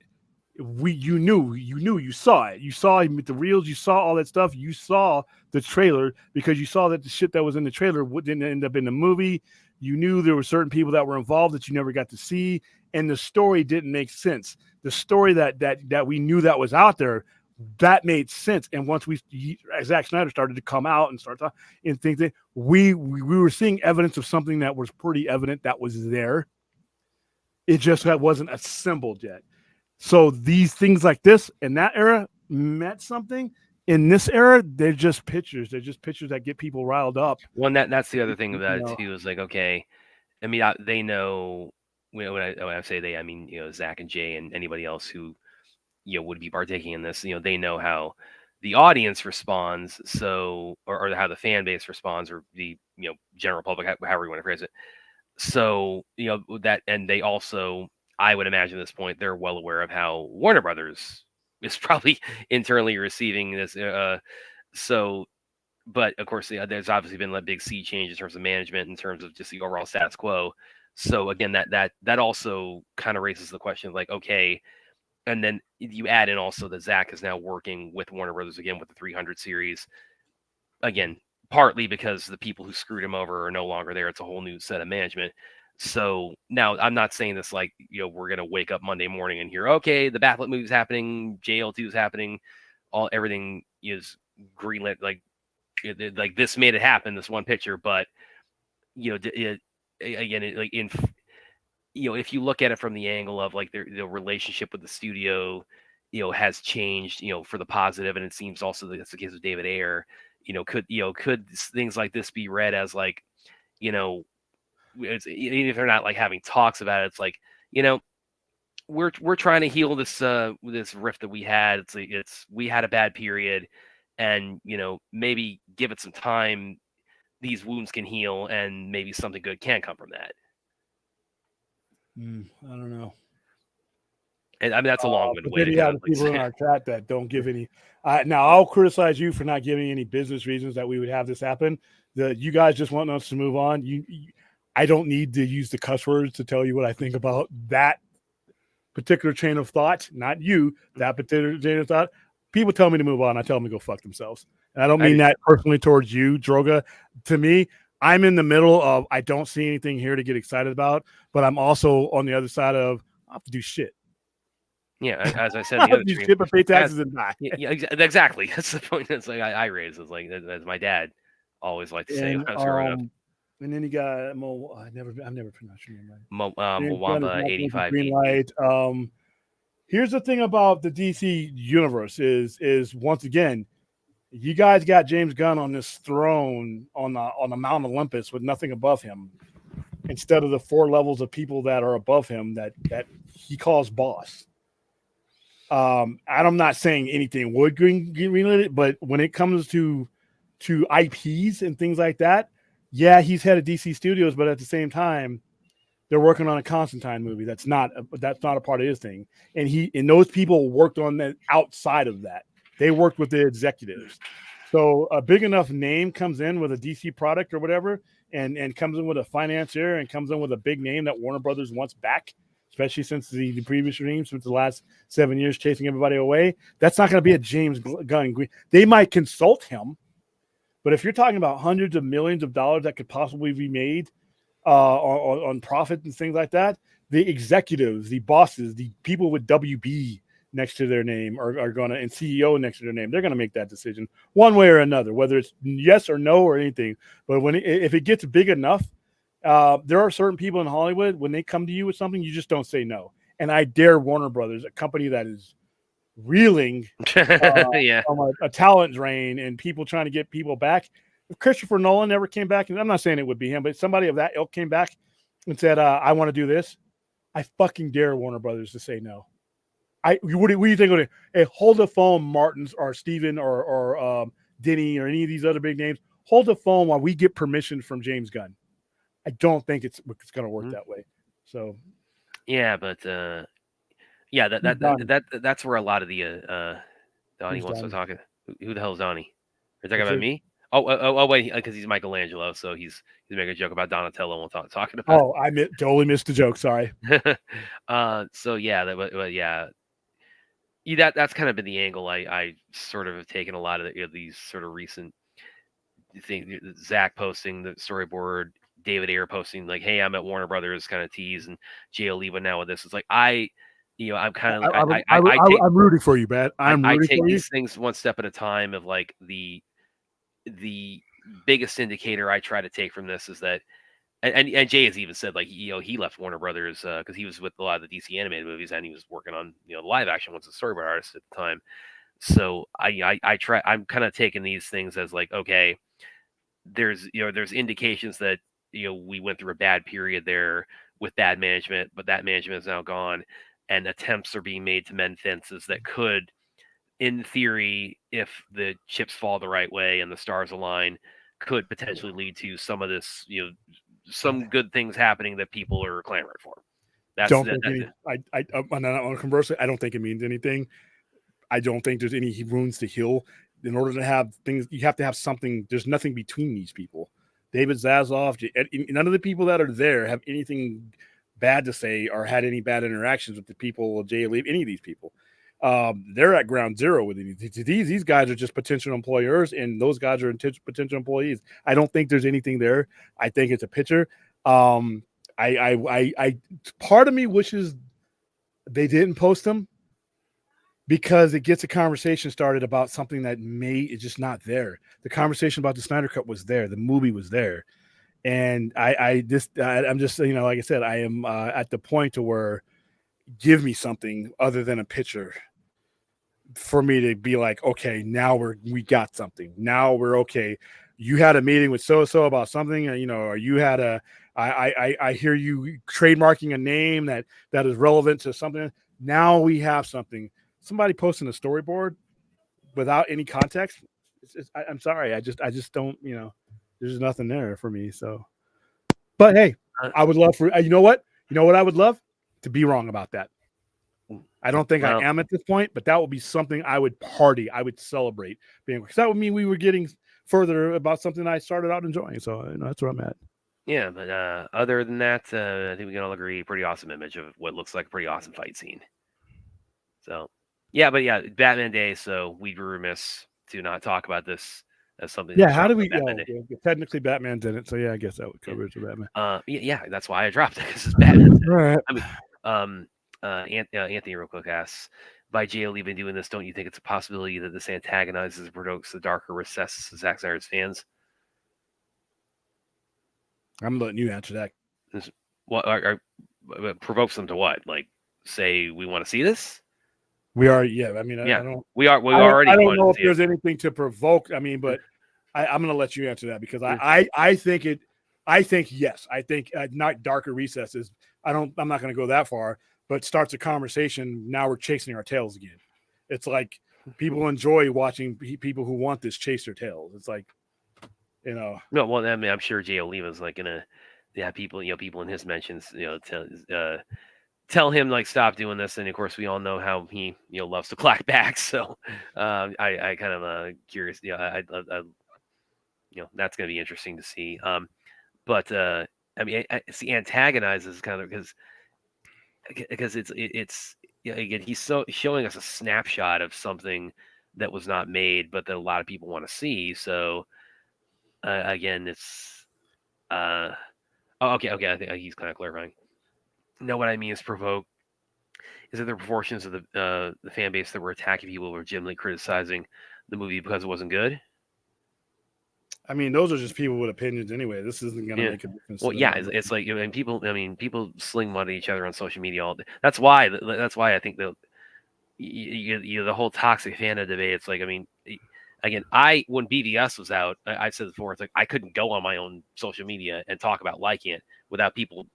you saw it. You saw with the reels, you saw all that stuff. You saw the trailer because you saw that the shit that was in the trailer didn't end up in the movie. You knew there were certain people that were involved that you never got to see, and the story didn't make sense. The story that we knew that was out there, that made sense. And once Zack Snyder started to come out and start talking and think that we were seeing evidence of something that was pretty evident that was there. It just wasn't assembled yet. So these things like this in that era meant something. In this era, they're just pictures. They're just pictures that get people riled up. Well, that's the other thing about it too. Is like, okay, I mean, they know when I say they, I mean, Zach and Jay and anybody else who would be partaking in this. They know how the audience responds, so or how the fan base responds, or the general public, however you want to phrase it. So that, and they also, I would imagine at this point, they're well aware of how Warner Brothers is probably internally receiving this. So, but of course, there's obviously been a big sea change in terms of management, in terms of just the overall status quo. So again, that also kind of raises the question of like, okay, and then you add in also that Zach is now working with Warner Brothers again with the 300 series. Again, partly because the people who screwed him over are no longer there. It's a whole new set of management. So now I'm not saying this like, we're going to wake up Monday morning and hear, okay, the Batfleck movie's happening, JL2 is happening, everything is greenlit. Like this made it happen, this one picture. But, again, if you look at it from the angle of like the relationship with the studio, has changed, for the positive, and it seems also that's the case with David Ayer. Could things like this be read as like, even if they're not like having talks about it, it's like, we're trying to heal this rift that we had. We had a bad period, and maybe give it some time. These wounds can heal, and maybe something good can come from that. I don't know. And I mean, that's a long-winded way to have kind of people in our chat that don't give any. Now, I'll criticize you for not giving any business reasons that we would have this happen. You guys just want us to move on. I don't need to use the cuss words to tell you what I think about that particular chain of thought. Not you, that particular chain of thought. People tell me to move on. I tell them to go fuck themselves. And I don't mean that personally towards you, Droga. To me, I'm in the middle of I don't see anything here to get excited about, but I'm also on the other side of I have to do shit. Yeah, as I said, the other stream, pay taxes and die. Yeah, exactly. That's the point. That's like I raise. It's like as my dad always liked to say when I was growing up. And then you got I've never pronounced your name right. Mwamba 85. Green Light. Here's the thing about the DC universe is once again, you guys got James Gunn on this throne on the Mount Olympus with nothing above him, instead of the 4 levels of people that are above him that he calls boss. I'm not saying anything would greenlit it, but when it comes to IPs and things like that, yeah, he's head of DC Studios, but at the same time, they're working on a Constantine movie. That's not a part of his thing. And those people worked on that outside of that. They worked with the executives. So a big enough name comes in with a DC product or whatever, and comes in with a financier and comes in with a big name that Warner Brothers wants back, especially since the previous regime, since the last 7 years chasing everybody away. That's not going to be a James Gunn. They might consult him, but if you're talking about hundreds of millions of dollars that could possibly be made on profit and things like that, the executives, the bosses, the people with WB next to their name are going to, and CEO next to their name, they're going to make that decision one way or another, whether it's yes or no or anything. But if it gets big enough, there are certain people in Hollywood, when they come to you with something, you just don't say no. And I dare Warner Brothers, a company that is reeling from a talent drain and people trying to get people back. If Christopher Nolan never came back, and I'm not saying it would be him, but somebody of that ilk came back and said, I want to do this, I fucking dare Warner Brothers to say no. What do you think? Hey, hold the phone, Martins or Steven or Denny or any of these other big names. Hold the phone while we get permission from James Gunn. I don't think it's going to work that way. So, yeah, but that's where a lot of the Donnie wants to talk. Who the hell is Donnie? Are you talking about me? Oh, wait, because he's Michelangelo, so he's making a joke about Donatello. We'll talking about. Oh, I totally missed the joke. Sorry. So that's kind of been the angle I sort of have taken a lot of these sort of recent things. Zach posting the storyboard, David Ayer posting like, "Hey, I'm at Warner Brothers," kind of tease, and J.L. Leva now with this. It's like I'm kind of I'm rooting for you, man. I take these things one step at a time. Of like the biggest indicator I try to take from this is that, and Jay has even said like he left Warner Brothers because he was with a lot of the DC animated movies and he was working on the live action ones as a storyboard artist at the time. So I'm kind of taking these things as like, okay, there's indications that we went through a bad period there with bad management, but that management is now gone, and attempts are being made to mend fences that could, in theory, if the chips fall the right way and the stars align, could potentially lead to some of this, some good things happening that people are clamoring for. Conversely, I don't think it means anything. I don't think there's any wounds to heal. In order to have things, you have to have something. There's nothing between these people. David Zaslav, none of the people that are there have anything bad to say or had any bad interactions with the people, Jay Lee, any of these people. They're at ground zero with these guys are just potential employers, and those guys are potential employees. I don't think there's anything there. I think it's a picture. I part of me wishes they didn't post them, because it gets a conversation started about something that is just not there. The conversation about the Snyder Cut was there. The movie was there. And I'm just, like I said, I am at the point to where give me something other than a picture for me to be like, okay, now we got something. Now we're okay. You had a meeting with so-so about something, or you had I hear you trademarking a name that is relevant to something. Now we have something. Somebody posting a storyboard without any context. I'm sorry. I just don't, there's nothing there for me. So, but hey, I would love for, you know what I would love to be wrong about that. I don't think I am at this point, but that would be something I would party. I would celebrate being, because that would mean we were getting further about something I started out enjoying. So that's where I'm at. Yeah, but other than that, I think we can all agree, pretty awesome image of what looks like a pretty awesome fight scene. So, Batman Day. So we'd be remiss to not talk about this as something. Yeah, how do we? Technically, Batman didn't. So I guess that would cover it for Batman. Yeah, that's why I dropped it, because it's Batman. All right. I mean, Anthony real quick asks, by J.L. even doing this, don't you think it's a possibility that this antagonizes and provokes the darker recesses of Zack Snyder's fans? I'm letting you answer that. What provokes them to what? Like, say we want to see this? We are, yeah. I mean, I don't. We already. I don't know if there's anything to provoke. I mean, but I'm going to let you answer that, because I think it. I think yes. I think not darker recesses. I'm not going to go that far, but starts a conversation. Now we're chasing our tails again. It's like people enjoy watching people who want this chase their tails. It's like, No, well, I mean, I'm sure Jay Oliva's like gonna have people, people in his mentions, tell him like stop doing this, and of course we all know how he loves to clack back. So I kind of curious. I that's gonna be interesting to see. But I mean, it's the antagonizes kind of because it's again he's showing us a snapshot of something that was not made, but that a lot of people want to see. So again, it's okay. I think he's kind of clarifying. No, what I mean is provoke. Is that the proportions of the fan base that were attacking people were legitimately criticizing the movie because it wasn't good? I mean, those are just people with opinions anyway. This isn't going to make a difference. Well, yeah, it's like, and people. I mean, people sling mud at each other on social media all day. That's why I think the whole toxic fandom debate. It's like, I mean, again, when BVS was out, I said before, it's like I couldn't go on my own social media and talk about liking it without people,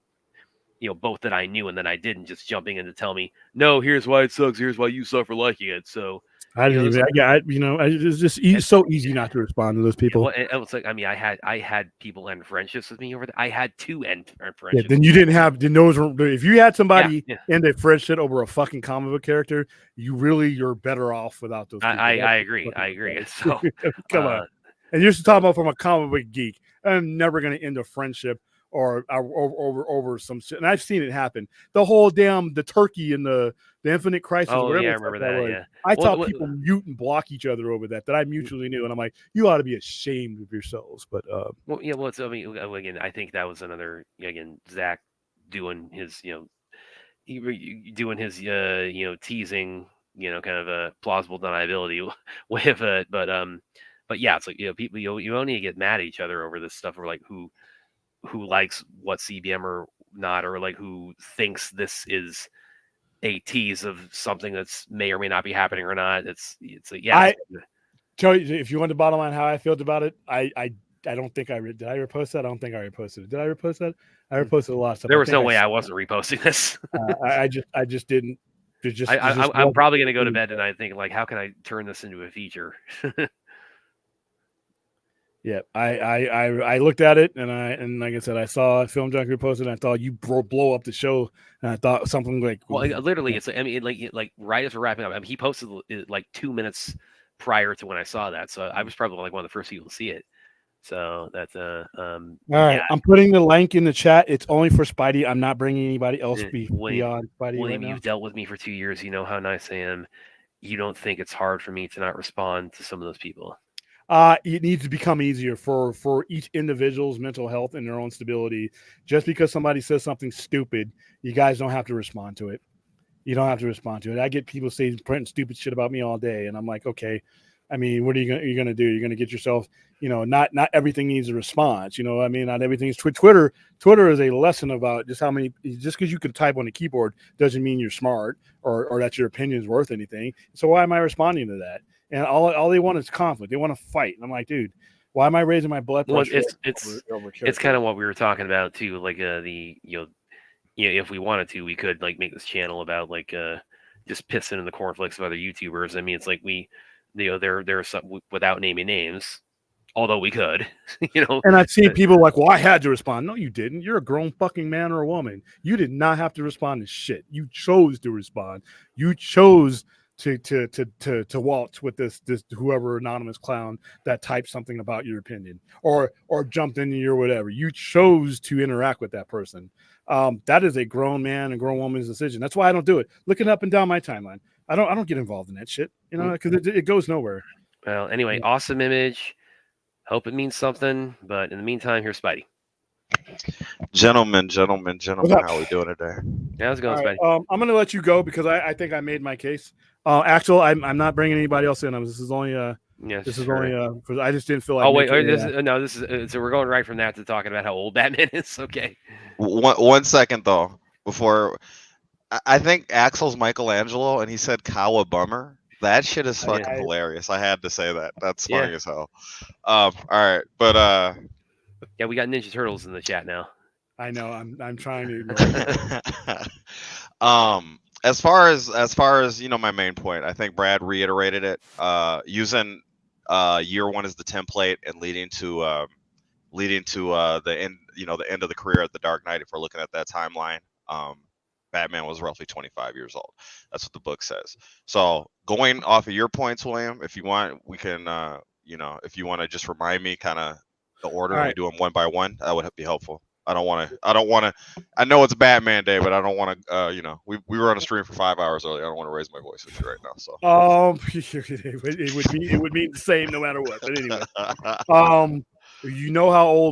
both that I knew and that I didn't, just jumping in to tell me, no, here's why it sucks, here's why you suffer liking it. So I didn't even. It's just so easy not to respond to those people. Well, it was like, I mean, I had people end friendships with me over there. I had two end friendships. Yeah, then you didn't have. Then those were, if you had somebody end a friendship over a fucking comic book character, you're better off without those people. I agree. So come on, and you're just talking about from a comic book geek. I'm never going to end a friendship or over some shit. And I've seen it happen. The whole the turkey and the Infinite Crisis. Oh yeah, I remember that. Yeah, I saw people mute and block each other over that I mutually knew, and I'm like, you ought to be ashamed of yourselves. But it's, I mean, again, I think that was another Zach doing his teasing kind of a plausible deniability way of it. But yeah, it's like people you only get mad at each other over this stuff, or like who likes what CBM or not, or like who thinks this is a tease of something that's may or may not be happening or not. It's like, yeah. Tell you, if you want the bottom line how I felt about it, I don't think did I repost that? I don't think I reposted it. Did I repost that? I reposted a lot of stuff. There was no way I wasn't reposting this. I just didn't. I'm probably going to go to bed tonight thinking, like, how can I turn this into a feature? Yeah, I looked at it and like I said, I saw Film Junkie posted. And I thought you blow up the show, and I thought something like Well, literally, it's I mean, like right as we're wrapping up, I mean, he posted it like 2 minutes prior to when I saw that, so I was probably like one of the first people to see it. So that's all right. yeah. I'm putting the link in the chat. It's only for Spidey. I'm not bringing anybody else William, beyond Spidey William, right now. you've dealt with me for 2 years. You know how nice I am. You don't think it's hard for me to not respond to some of those people? It needs to become easier for each individual's mental health and their own stability. Just because somebody says something stupid, you guys don't have to respond to it. You don't have to respond to it. I get people saying printing stupid shit about me all day, and I'm like, okay. I mean, what are you gonna do? You're gonna get yourself, not everything needs a response. I mean, not everything's Twitter. Twitter is a lesson about just because you can type on the keyboard doesn't mean you're smart or that your opinion is worth anything. So why am I responding to that? And all they want is conflict. They want to fight. And I'm like, dude, why am I raising my blood pressure? Well, it's kind of what we were talking about too. Like if we wanted to, we could like make this channel about like just pissing in the cornflakes of other YouTubers. I mean, it's like there are some without naming names, although we could, And I've seen people like, well, I had to respond. No, you didn't. You're a grown fucking man or a woman. You did not have to respond to shit. You chose to respond. You chose to waltz with this whoever anonymous clown that typed something about your opinion or jumped into your whatever. You chose to interact with that person. That is a grown man and grown woman's decision. That's why I don't do it. Looking up and down my timeline, I don't get involved in that shit, because it goes nowhere. Well, anyway, awesome image. Hope it means something. But in the meantime, here's Spidey. Gentlemen, how are we doing today? Yeah, how's it going, right, Spidey? I'm going to let you go because I think I made my case. Axel, I'm not bringing anybody else in. This is only because I just didn't feel like. Oh wait, this is so we're going right from that to talking about how old Batman is. Okay. One second though, before I think Axel's Michelangelo, and he said "Cowabummer." That shit is fucking hilarious. I had to say that. That's funny as hell. All right, but yeah, we got Ninja Turtles in the chat now. I know. I'm trying to ignore it. As far as my main point, I think Brad reiterated it. Using year one as the template and leading to the end, the end of the career of the Dark Knight. If we're looking at that timeline, Batman was roughly 25 years old. That's what the book says. So going off of your points, William, if you want, we can, if you want to just remind me kind of the order and we do them one by one, that would be helpful. I don't want to. I know it's Batman Day, but I don't want to. We were on a stream for 5 hours earlier. I don't want to raise my voice with you right now. So it would mean the same no matter what. But anyway,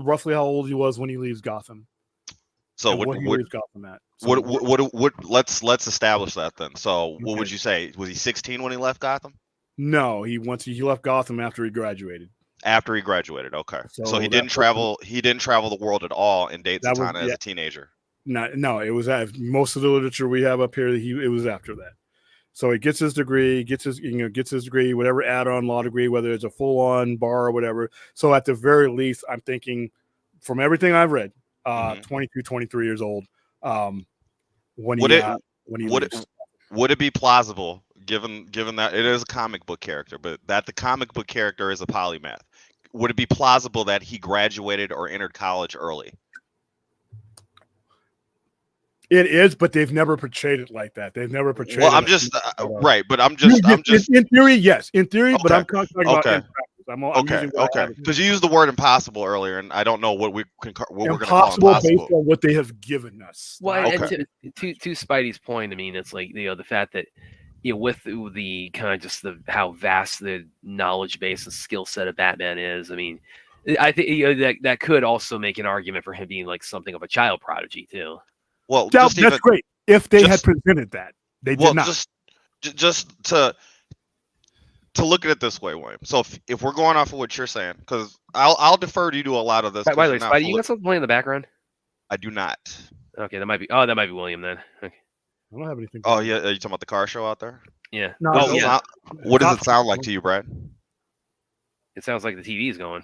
roughly how old he was when he leaves Gotham. So what he leaves Gotham at? So what? Let's establish that then. So what would you say? Was he 16 when he left Gotham? No, he left Gotham after he graduated. After he graduated, okay. So he didn't travel. He didn't travel the world at all in Dates of Time as a teenager. No, it was most of the literature we have up here. It was after that. So he gets his degree, gets his degree, whatever add-on law degree, whether it's a full-on bar or whatever. So at the very least, I'm thinking, from everything I've read, 22, 23 years old. Would it be plausible, given that it is a comic book character, but that the comic book character is a polymath? Would it be plausible that he graduated or entered college early? It is, but they've never portrayed it like that. They've never portrayed. Well, I'm just right, but I'm just in theory, yes, in theory, okay. But I'm talking about in practice. Okay. Because you used the word impossible earlier, and I don't know what we're going to call impossible based on what they have given us. Well, and to Spidey's point, I mean, it's like the fact that with the kind of just how vast the knowledge base and skill set of Batman is. I mean, I think that could also make an argument for him being like something of a child prodigy too. Well, that's great if they had presented that. They did not. Just to look at it this way, William. So if we're going off of what you're saying, because I'll defer to you to a lot of this. By the way, Spidey, you got something playing in the background? I do not. Okay, that might be William then. Okay. I don't have anything. Oh yeah, are you talking about the car show out there? Yeah. No, what does it sound like to you, Brad? It sounds like the TV is going.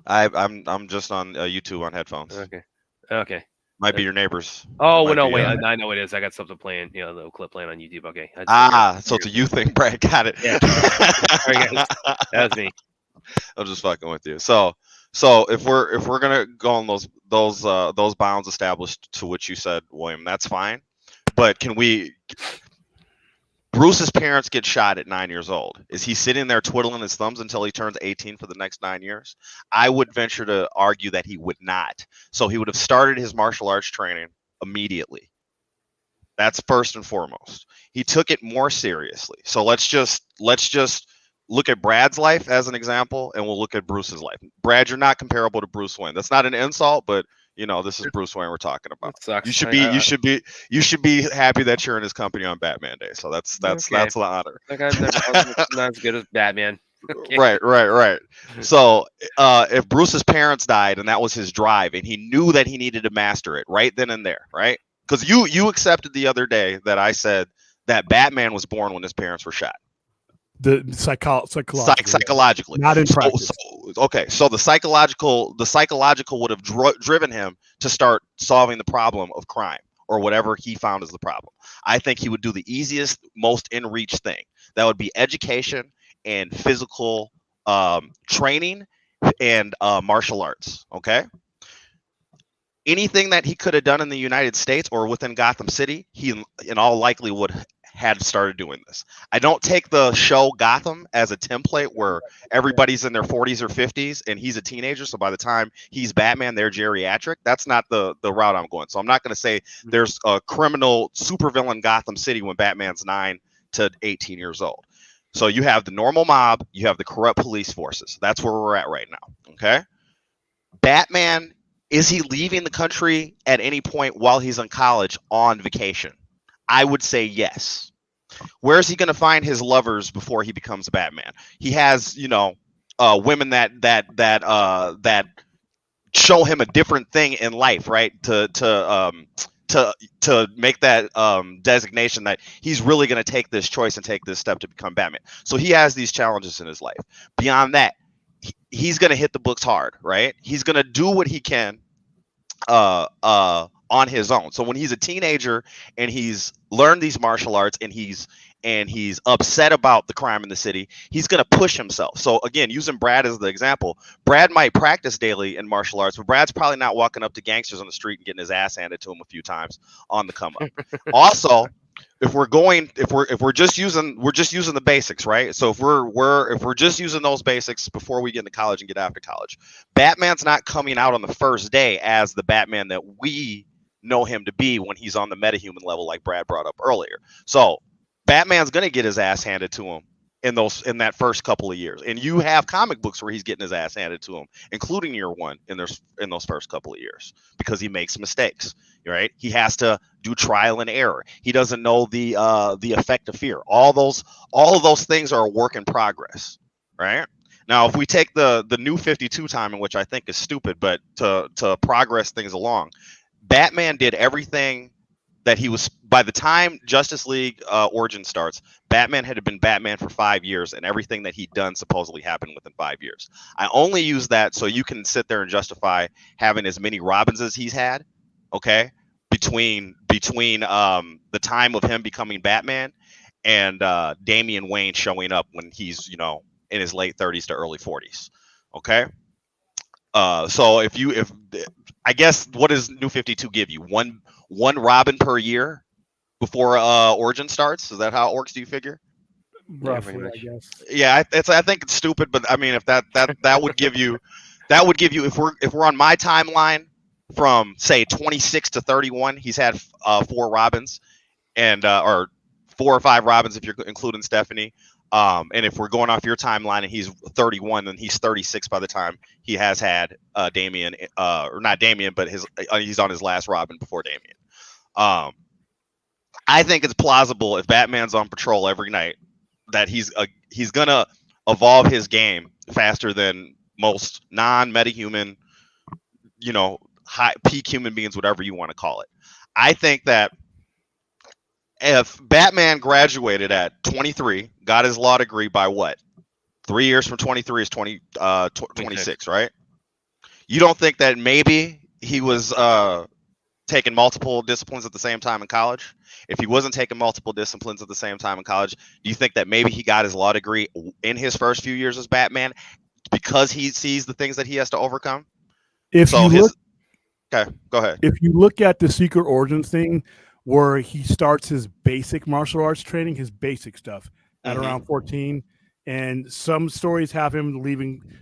I'm just on YouTube on headphones. Okay. Might be your neighbors. Oh, well, no, wait. I know it is. I got something playing, a little clip playing on YouTube. Okay. So it's a you thing, Brad. Got it. Yeah. Sorry, guys. That was me. I'm just fucking with you. So So if we're gonna go on those bounds established to which you said, William, that's fine. But can we? Bruce's parents get shot at 9 years old. Is he sitting there twiddling his thumbs until he turns 18 for the next 9 years? I would venture to argue that he would not. So he would have started his martial arts training immediately. That's first and foremost. He took it more seriously. So let's just look at Brad's life as an example, and we'll look at Bruce's life. Brad, you're not comparable to Bruce Wayne. That's not an insult, but this is Bruce Wayne we're talking about. That sucks. You should be happy that you're in his company on Batman Day. So that's Okay. the honor. Like I've never not as good as Batman. Okay. Right. So if Bruce's parents died and that was his drive, and he knew that he needed to master it right then and there, right? Because you accepted the other day that I said that Batman was born when his parents were shot. The psychologically, not in practice. So the psychological would have driven him to start solving the problem of crime or whatever he found as the problem. I think he would do the easiest, most in reach thing. That would be education and physical training and martial arts. Okay. Anything that he could have done in the United States or within Gotham City, he in all likelihood had started doing this. I don't take the show Gotham as a template where everybody's in their 40s or 50s and he's a teenager. So by the time he's Batman, they're geriatric. That's not the route I'm going. So I'm not going to say there's a criminal supervillain Gotham City when Batman's 9 to 18 years old. So you have the normal mob, you have the corrupt police forces. That's where we're at right now. Okay. Batman, is he leaving the country at any point while he's in college on vacation? I would say yes. Where is he going to find his lovers before he becomes Batman? He has, women that show him a different thing in life, right? To make that designation that he's really going to take this choice and take this step to become Batman. So he has these challenges in his life. Beyond that, he's going to hit the books hard, right? He's going to do what he can on his own. So when he's a teenager and he's learned these martial arts and he's upset about the crime in the city, he's going to push himself. So again, using Brad as the example, Brad might practice daily in martial arts, but Brad's probably not walking up to gangsters on the street and getting his ass handed to him a few times on the come up. Also, if we're just using the basics, right? So if we're just using those basics before we get into college and get after college, Batman's not coming out on the first day as the Batman that we know him to be when he's on the metahuman level, like Brad brought up earlier. So Batman's gonna get his ass handed to him in that first couple of years, and you have comic books where he's getting his ass handed to him, including year one in those first couple of years, because he makes mistakes. Right? He has to do trial and error. He doesn't know the effect of fear. All of those things are a work in progress. Right? Now, if we take the new 52 time, in which I think is stupid, but to progress things along, Batman did everything that he was. By the time Justice League Origin starts, Batman had been Batman for 5 years, and everything that he'd done supposedly happened within 5 years. I only use that so you can sit there and justify having as many Robins as he's had. Okay, between the time of him becoming Batman and Damian Wayne showing up when he's in his late 30s to early 40s. Okay, so if I guess, what does New 52 give you? One Robin per year before Origin starts? Is that how it works? Do you figure? Roughly, I guess. Yeah, I think it's stupid, but I mean, if that would give you if we're on my timeline from say 26 to 31, he's had 4 Robins, and or 4 or 5 Robins if you're including Stephanie. And if we're going off your timeline and he's 31, then he's 36 by the time he has had Damian, or not Damian, but he's on his last Robin before Damian. I think it's plausible if Batman's on patrol every night that he's gonna evolve his game faster than most non-metahuman, high peak human beings, whatever you want to call it. I think that if Batman graduated at 23, got his law degree by what? 3 years from 23 is 26, right? You don't think that maybe he was taking multiple disciplines at the same time in college? If he wasn't taking multiple disciplines at the same time in college, do you think that maybe he got his law degree in his first few years as Batman, because he sees the things that he has to overcome. If So you his look, okay, go ahead. if you look at the Secret Origins thing, where he starts his basic martial arts training, his basic stuff at Mhm. around 14, and some stories have him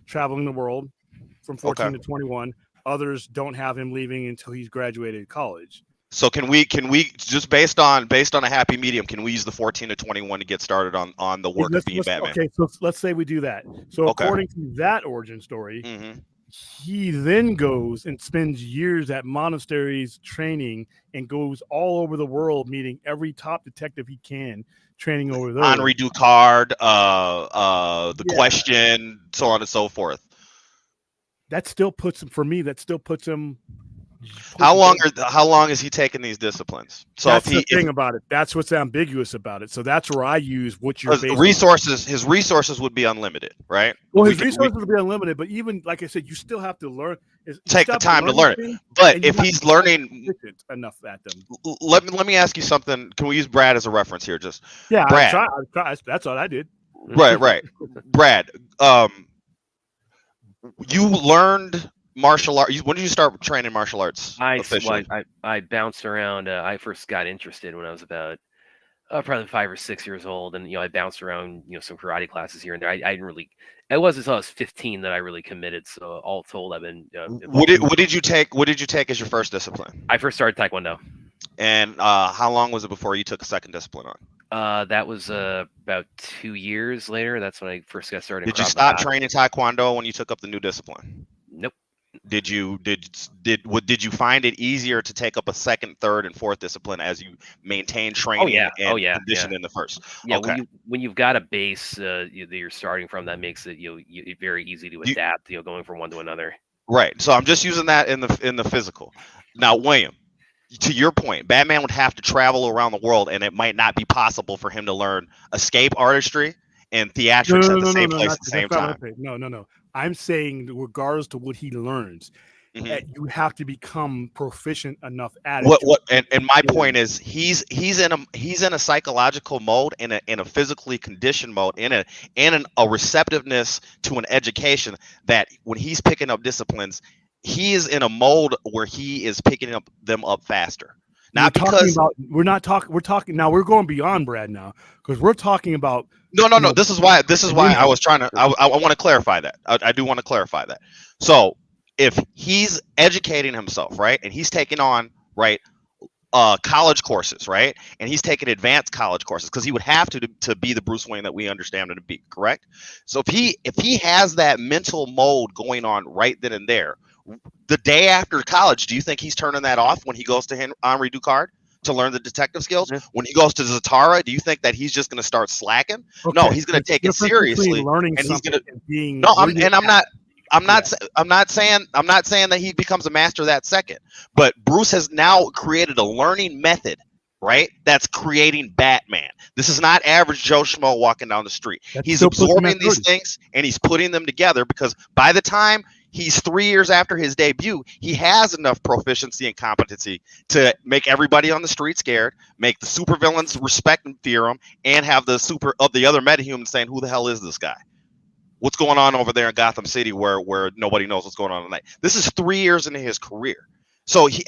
traveling the world from 14 Okay. to 21. Others don't have him leaving until he's graduated college. So can we just based on a happy medium, can we use the 14 to 21 to get started on the work of being Batman? Okay, so let's say we do that. So Okay. according to that origin story, Mhm. he then goes and spends years at monasteries training and goes all over the world meeting every top detective he can, training over those. Henri Ducard, the Yeah. Question, so on and so forth. That still puts him, for me, that still puts him. How long is he taking these disciplines? So That's the thing about it. That's what's ambiguous about it. So that's where I use what you're basing. his resources would be unlimited, right? Well, his resources would be unlimited, but even like I said, you still have to learn. Take the time to learn it. But if he's learning enough at them, let me ask you something. Can we use Brad as a reference here? Just yeah, Brad. I tried. That's all I did. Right. Brad, you learned martial arts. When did you start training martial arts officially? I bounced around. I first got interested when I was about probably 5 or 6 years old, and I bounced around some karate classes here and there. I didn't really. It wasn't until I was 15 that I really committed. So all told, I've been. What did you take? What did you take as your first discipline? I first started Taekwondo. And how long was it before you took a second discipline on? That was about 2 years later. That's when I first got started. Did you stop training Taekwondo when you took up the new discipline? Nope. Did you find it easier to take up a second, third, and fourth discipline as you maintain training and condition in the first? Yeah, okay. when you've got a base that you're starting from, that makes it very easy to adapt. Going from one to another. Right. So I'm just using that in the physical. Now, William, to your point, Batman would have to travel around the world, and it might not be possible for him to learn escape artistry and theatrics at the same place at the same time. No. I'm saying, regardless to what he learns, you have to become proficient enough at it. And my point is, he's in a psychological mode, in a physically conditioned mode, in a receptiveness to an education that when he's picking up disciplines, he is in a mode where he is picking them up faster. Not because we're talking now. We're going beyond Brad now, because we're talking about. No. This is why I was trying to. I want to clarify that. I do want to clarify that. So if he's educating himself, right, and he's taking on college courses, right, and he's taking advanced college courses, because he would have to be the Bruce Wayne that we understand him to be, correct? So if he has that mental mode going on right then and there, the day after college, do you think he's turning that off when he goes to Henri Ducard to learn the detective skills? Yeah. When he goes to Zatara, do you think that he's just going to start slacking? Okay. No, he's going to take it seriously, and he's going to. I'm not saying that he becomes a master that second, but Bruce has now created a learning method, right? That's creating Batman. This is not average Joe Schmo walking down the street. He's absorbing these things and he's putting them together, because by the time he's 3 years after his debut, he has enough proficiency and competency to make everybody on the street scared, make the supervillains respect and fear him, and have the other metahumans saying, "Who the hell is this guy? What's going on over there in Gotham City where nobody knows what's going on tonight?" This is 3 years into his career. So he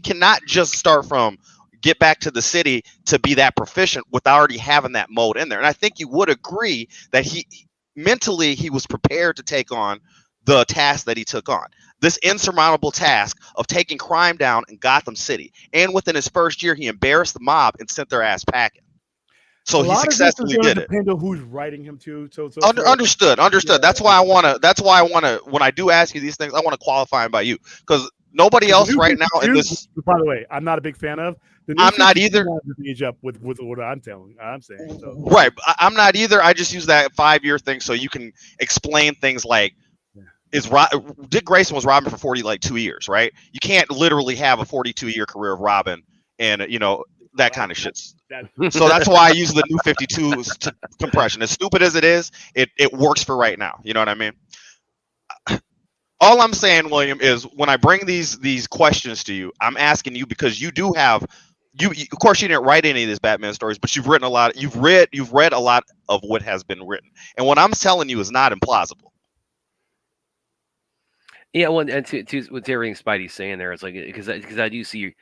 cannot just start from get back to the city to be that proficient without already having that mode in there. And I think you would agree that he mentally was prepared to take on the task that he took on, this insurmountable task of taking crime down in Gotham City. And within his first year, he embarrassed the mob and sent their ass packing. So he successfully did it. Depends on who's writing him to. Understood. Yeah. That's why I want to. When I do ask you these things, I want to qualify them by you, because nobody else right now in this. By the way, I'm not a big fan of. I'm not either. Age up with what I'm saying. So. Right. I'm not either. I just use that 5-year thing so you can explain things like. Dick Grayson was Robin for 42 years, right? You can't literally have a 42-year career of Robin and that kind of shit. So that's why I use the new 52 compression. As stupid as it is, it works for right now. You know what I mean? All I'm saying, William, is when I bring these questions to you, I'm asking you because you do have of course you didn't write any of these Batman stories, but you've written a lot. You've read a lot of what has been written, and what I'm telling you is not implausible. Yeah, well, and to with everything Spidey's saying there, it's like because I do see,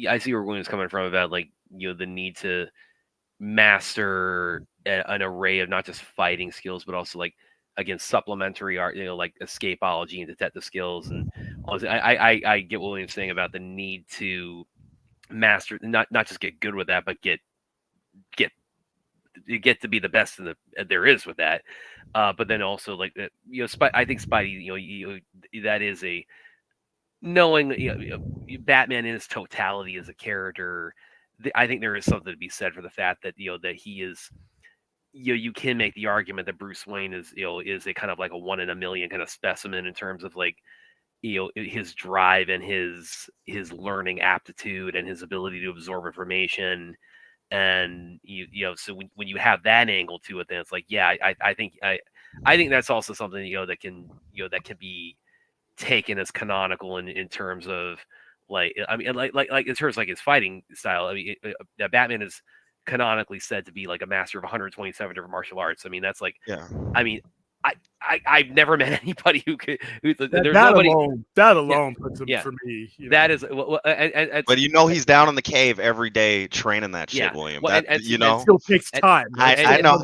I see where William's coming from about like the need to master an array of not just fighting skills, but also like again supplementary art, like escapology and detective skills, and all this. I get what William's saying about the need to master, not just get good with that, but get to be the best there is with that. But then also like I think Spidey, that is a knowing Batman in his totality as a character. I think there is something to be said for the fact that that he is. You can make the argument that Bruce Wayne is a kind of like a 1 in a million kind of specimen in terms of like his drive and his learning aptitude and his ability to absorb information. And so when you have that angle to it, then it's like, yeah, I think that's also something that can be taken as canonical in terms of like, I mean, like in terms of like his fighting style. I mean, Batman is canonically said to be like a master of 127 different martial arts. I mean, that's like, Yeah. I mean, I've never met anybody who could. There's that nobody. Alone puts him for me. That is, and But he's down in the cave every day training that shit, William. Well, it still takes time. I know.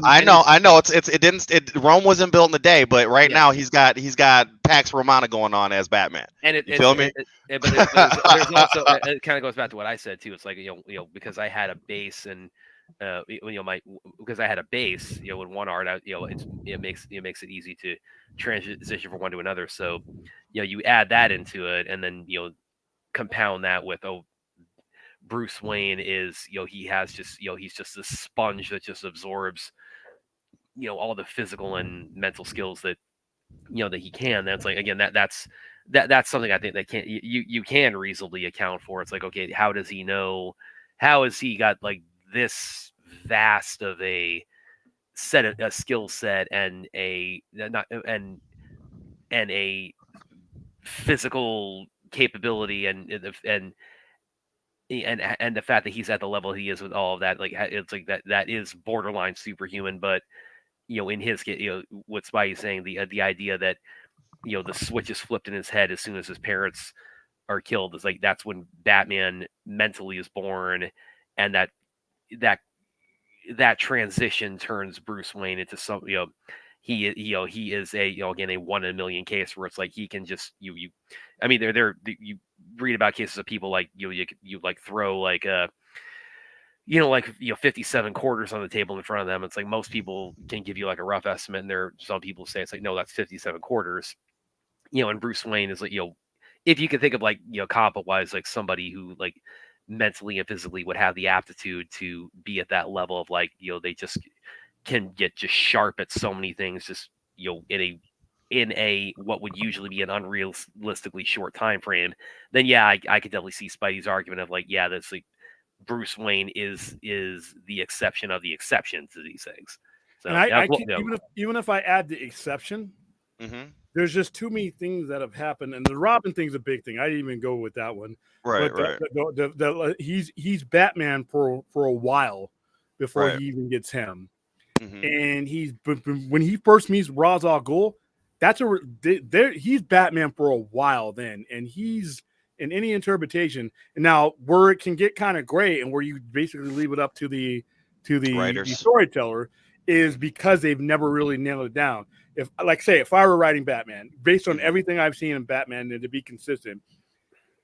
Rome wasn't built in a day, but right now he's got Pax Romana going on as Batman. And you feel me? But there's also it kind of goes back to what I said too. It's like because I had a base and because I had a base, in one art, it makes it easy to transition from one to another. So, you add that into it, and then compound that with Bruce Wayne is he has just he's just a sponge that just absorbs all the physical and mental skills that that he can. That's like again that's something I think that you can reasonably account for. It's like, okay, how does he know? How has he got like this vast of a skill set and a physical capability and the fact that he's at the level he is with all of that, like it's like that is borderline superhuman. But in his case, what Spidey's saying, the idea that the switch is flipped in his head as soon as his parents are killed is like that's when Batman mentally is born, and that transition turns Bruce Wayne into some he is a again a 1 in a million case where it's like he can just I mean you read about cases of people like you like throw like 57 quarters on the table in front of them. It's like most people can give you like a rough estimate, and there some people say it's like, no, that's 57 quarters. And Bruce Wayne is like, if you can think of like comic wise, like somebody who like mentally and physically would have the aptitude to be at that level of like they just can get just sharp at so many things, just in a what would usually be an unrealistically short time frame, then yeah, I could definitely see Spidey's argument of like, yeah, that's like Bruce Wayne is the exception of the exception to these things. So and even if I add the exception, there's just too many things that have happened, and the Robin thing's a big thing. I didn't even go with that one. Right. He's Batman for a while before he even gets him, and when he first meets Ra's al Ghul, he's Batman for a while then, and he's in any interpretation. And now where it can get kind of gray and where you basically leave it up to the storyteller is because they've never really nailed it down. If I were writing Batman, based on everything I've seen in Batman, and to be consistent,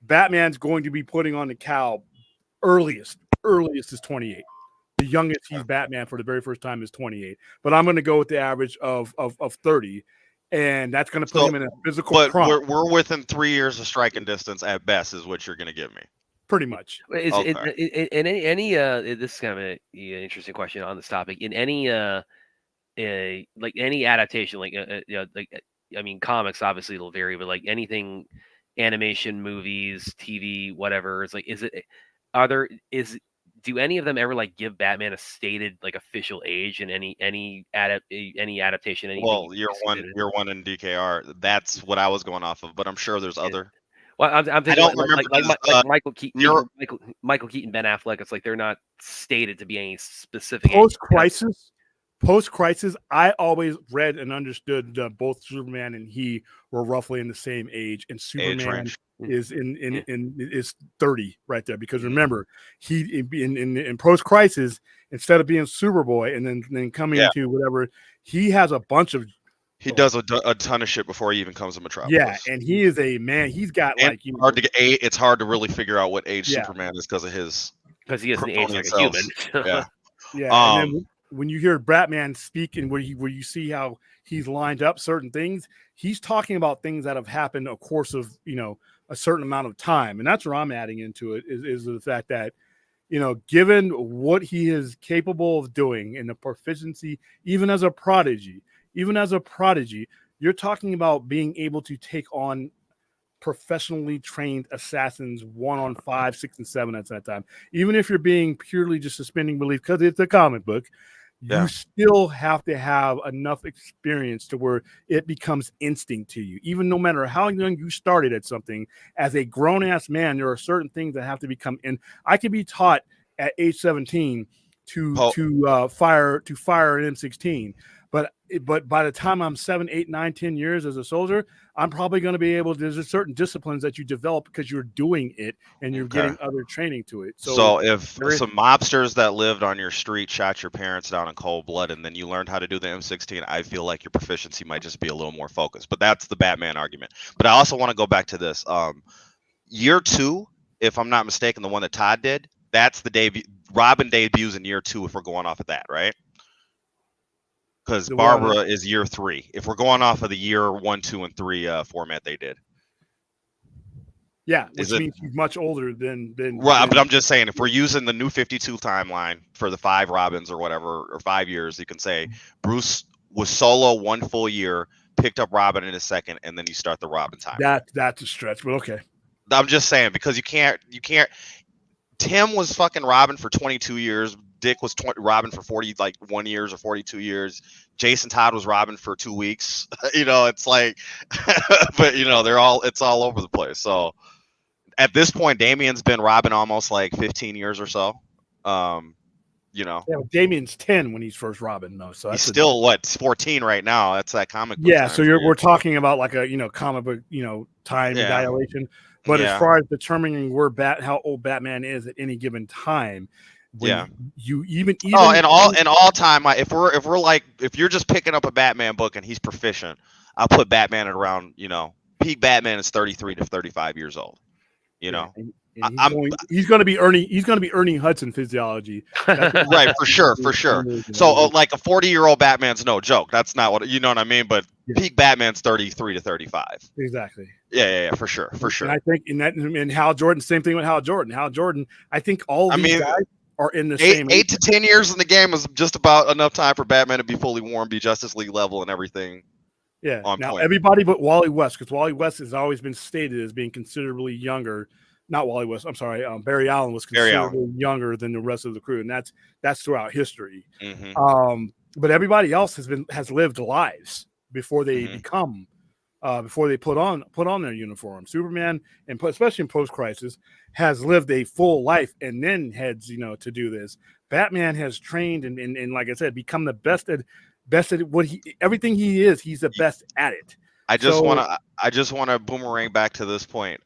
Batman's going to be putting on the cowl earliest is 28. The youngest he's Batman for the very first time is 28. But I'm going to go with the average of 30. And that's going to put him in a physical prime. But we're within 3 years of striking distance at best, is what you're going to give me. Pretty much. In any this is kind of an interesting question on this topic. In any like any adaptation, like I mean, comics obviously it'll vary, but like anything, animation, movies, TV, whatever. It's like, do any of them ever like give Batman a stated like official age in any adaptation? Well, year one in DKR. That's what I was going off of, but I'm sure there's other. Well, I'm thinking I don't remember like Michael Keaton, Michael Keaton, Ben Affleck. It's like they're not stated to be any specific post crisis. Post Crisis, I always read and understood that both Superman and he were roughly in the same age, and Superman range. is is 30 right there. Because remember, he in Post Crisis, instead of being Superboy and then coming into whatever, he has a bunch of. He does a ton of shit before he even comes to Metropolis. Yeah, and he is a man. He's got and it's hard to really figure out what age Superman is because of his. Because he doesn't age like a human. Yeah. Yeah. And then when you hear Batman speak and where you see how he's lined up certain things, he's talking about things that have happened a course of, a certain amount of time. And that's where I'm adding into it is the fact that, given what he is capable of doing and the proficiency, even as a prodigy, you're talking about being able to take on professionally trained assassins 1 on 5, 6, and 7 at that time. Even if you're being purely just suspending belief because it's a comic book, you still have to have enough experience to where it becomes instinct to you. Even no matter how young you started at something, as a grown-ass man, there are certain things that have to become in. I could be taught at age 17 to fire an M16. But by the time I'm 7, 8, 9, 10 years as a soldier, I'm probably going to be able to. There's certain disciplines that you develop because you're doing it and you're getting other training to it. So if some mobsters that lived on your street shot your parents down in cold blood and then you learned how to do the M16, I feel like your proficiency might just be a little more focused. But that's the Batman argument. But I also want to go back to this. Year 2, if I'm not mistaken, the one that Todd did, that's the debut. Robin debuts in year 2 if we're going off of that, right? Because Barbara is year 3. If we're going off of the year 1, 2, and 3 format they did. Yeah, which means he's much older than right. But I'm just saying, if we're using the new 52 timeline for the 5 Robins or whatever, or 5 years, you can say Bruce was solo 1 full year, picked up Robin in a second, and then you start the Robin time. That's a stretch, but okay. I'm just saying because you can't. Tim was fucking Robin for 22 years. Dick was Robin for 41 years or 42 years. Jason Todd was Robin for 2 weeks. It's like, but it's all over the place. So at this point, Damian's been Robin almost like 15 years or so. Yeah, Damian's 10 when he's first Robin, though. So he's still 14 right now. That's that comic book. Yeah, so we're talking about like a comic book time dilation. But as far as determining how old Batman is at any given time, you even in all time, if you're just picking up a Batman book and he's proficient, I'll put Batman at around peak Batman is 33 to 35 years old. He's going to be Ernie Hudson physiology. Right, for sure. So like a 40-year-old Batman's no joke. That's not what what I mean. But peak Batman's 33 to 35. Exactly. Yeah, for sure. And I think in Hal Jordan, same thing with Hal Jordan. Hal Jordan, I think all these guys are in the same 8 to 10 years in the game is just about enough time for Batman to be fully warm, be Justice League level, and everything. Yeah. Now everybody but Wally West, because Wally West has always been stated as being considerably younger. Not Wally West. I'm sorry. Barry Allen was considerably younger than the rest of the crew, and that's throughout history. Mm-hmm. But everybody else has lived lives before they become, before they put on their uniform. Superman, and especially in Post Crisis, has lived a full life and then heads to do this. Batman has trained and like I said, become the best at what everything he is. He's the best at it. I just want to boomerang back to this point.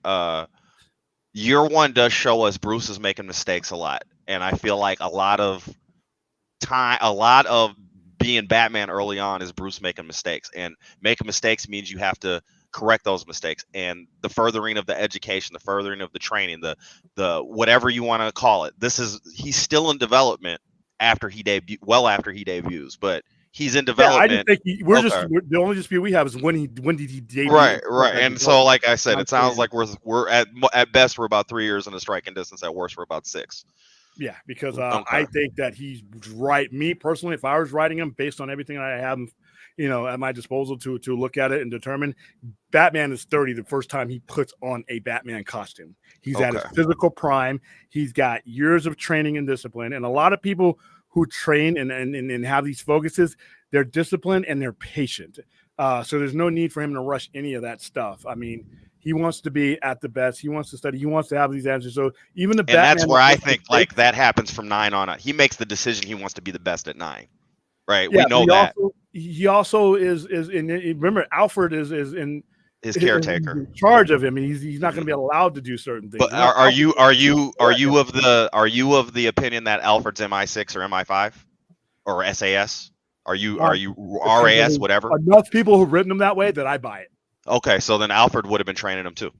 Year 1 does show us Bruce is making mistakes a lot, and I feel like a lot of being Batman early on is Bruce making mistakes, and making mistakes means you have to correct those mistakes. And the furthering of the education, the furthering of the training, the whatever you want to call it, he's still in development after he debuts, but he's in development. I just think the only dispute we have is when did he debut? Right. And so, like I said, it sounds like we're at best we're about 3 years in a striking distance. At worst, we're about 6. Yeah, because I think that he's right. Me personally, if I was writing him based on everything I have, at my disposal to look at it and determine, Batman is 30 the first time he puts on a Batman costume. He's at his physical prime. He's got years of training and discipline, and a lot of people who train and have these focuses, they're disciplined and they're patient. So there's no need for him to rush any of that stuff. I mean, he wants to be at the best. He wants to study. He wants to have these answers. So even Batman, that's where I think that happens from 9 on. He makes the decision he wants to be the best at 9, right? Yeah, We know he that also is in. Remember, Alfred is in his is caretaker. in charge of him, and he's not going to be allowed to do certain things. But are you of the opinion that Alfred's MI6 or MI5 or SAS? Are you RAS, whatever? Enough people who've written him that way that I buy it. Okay, so then Alfred would have been training him too.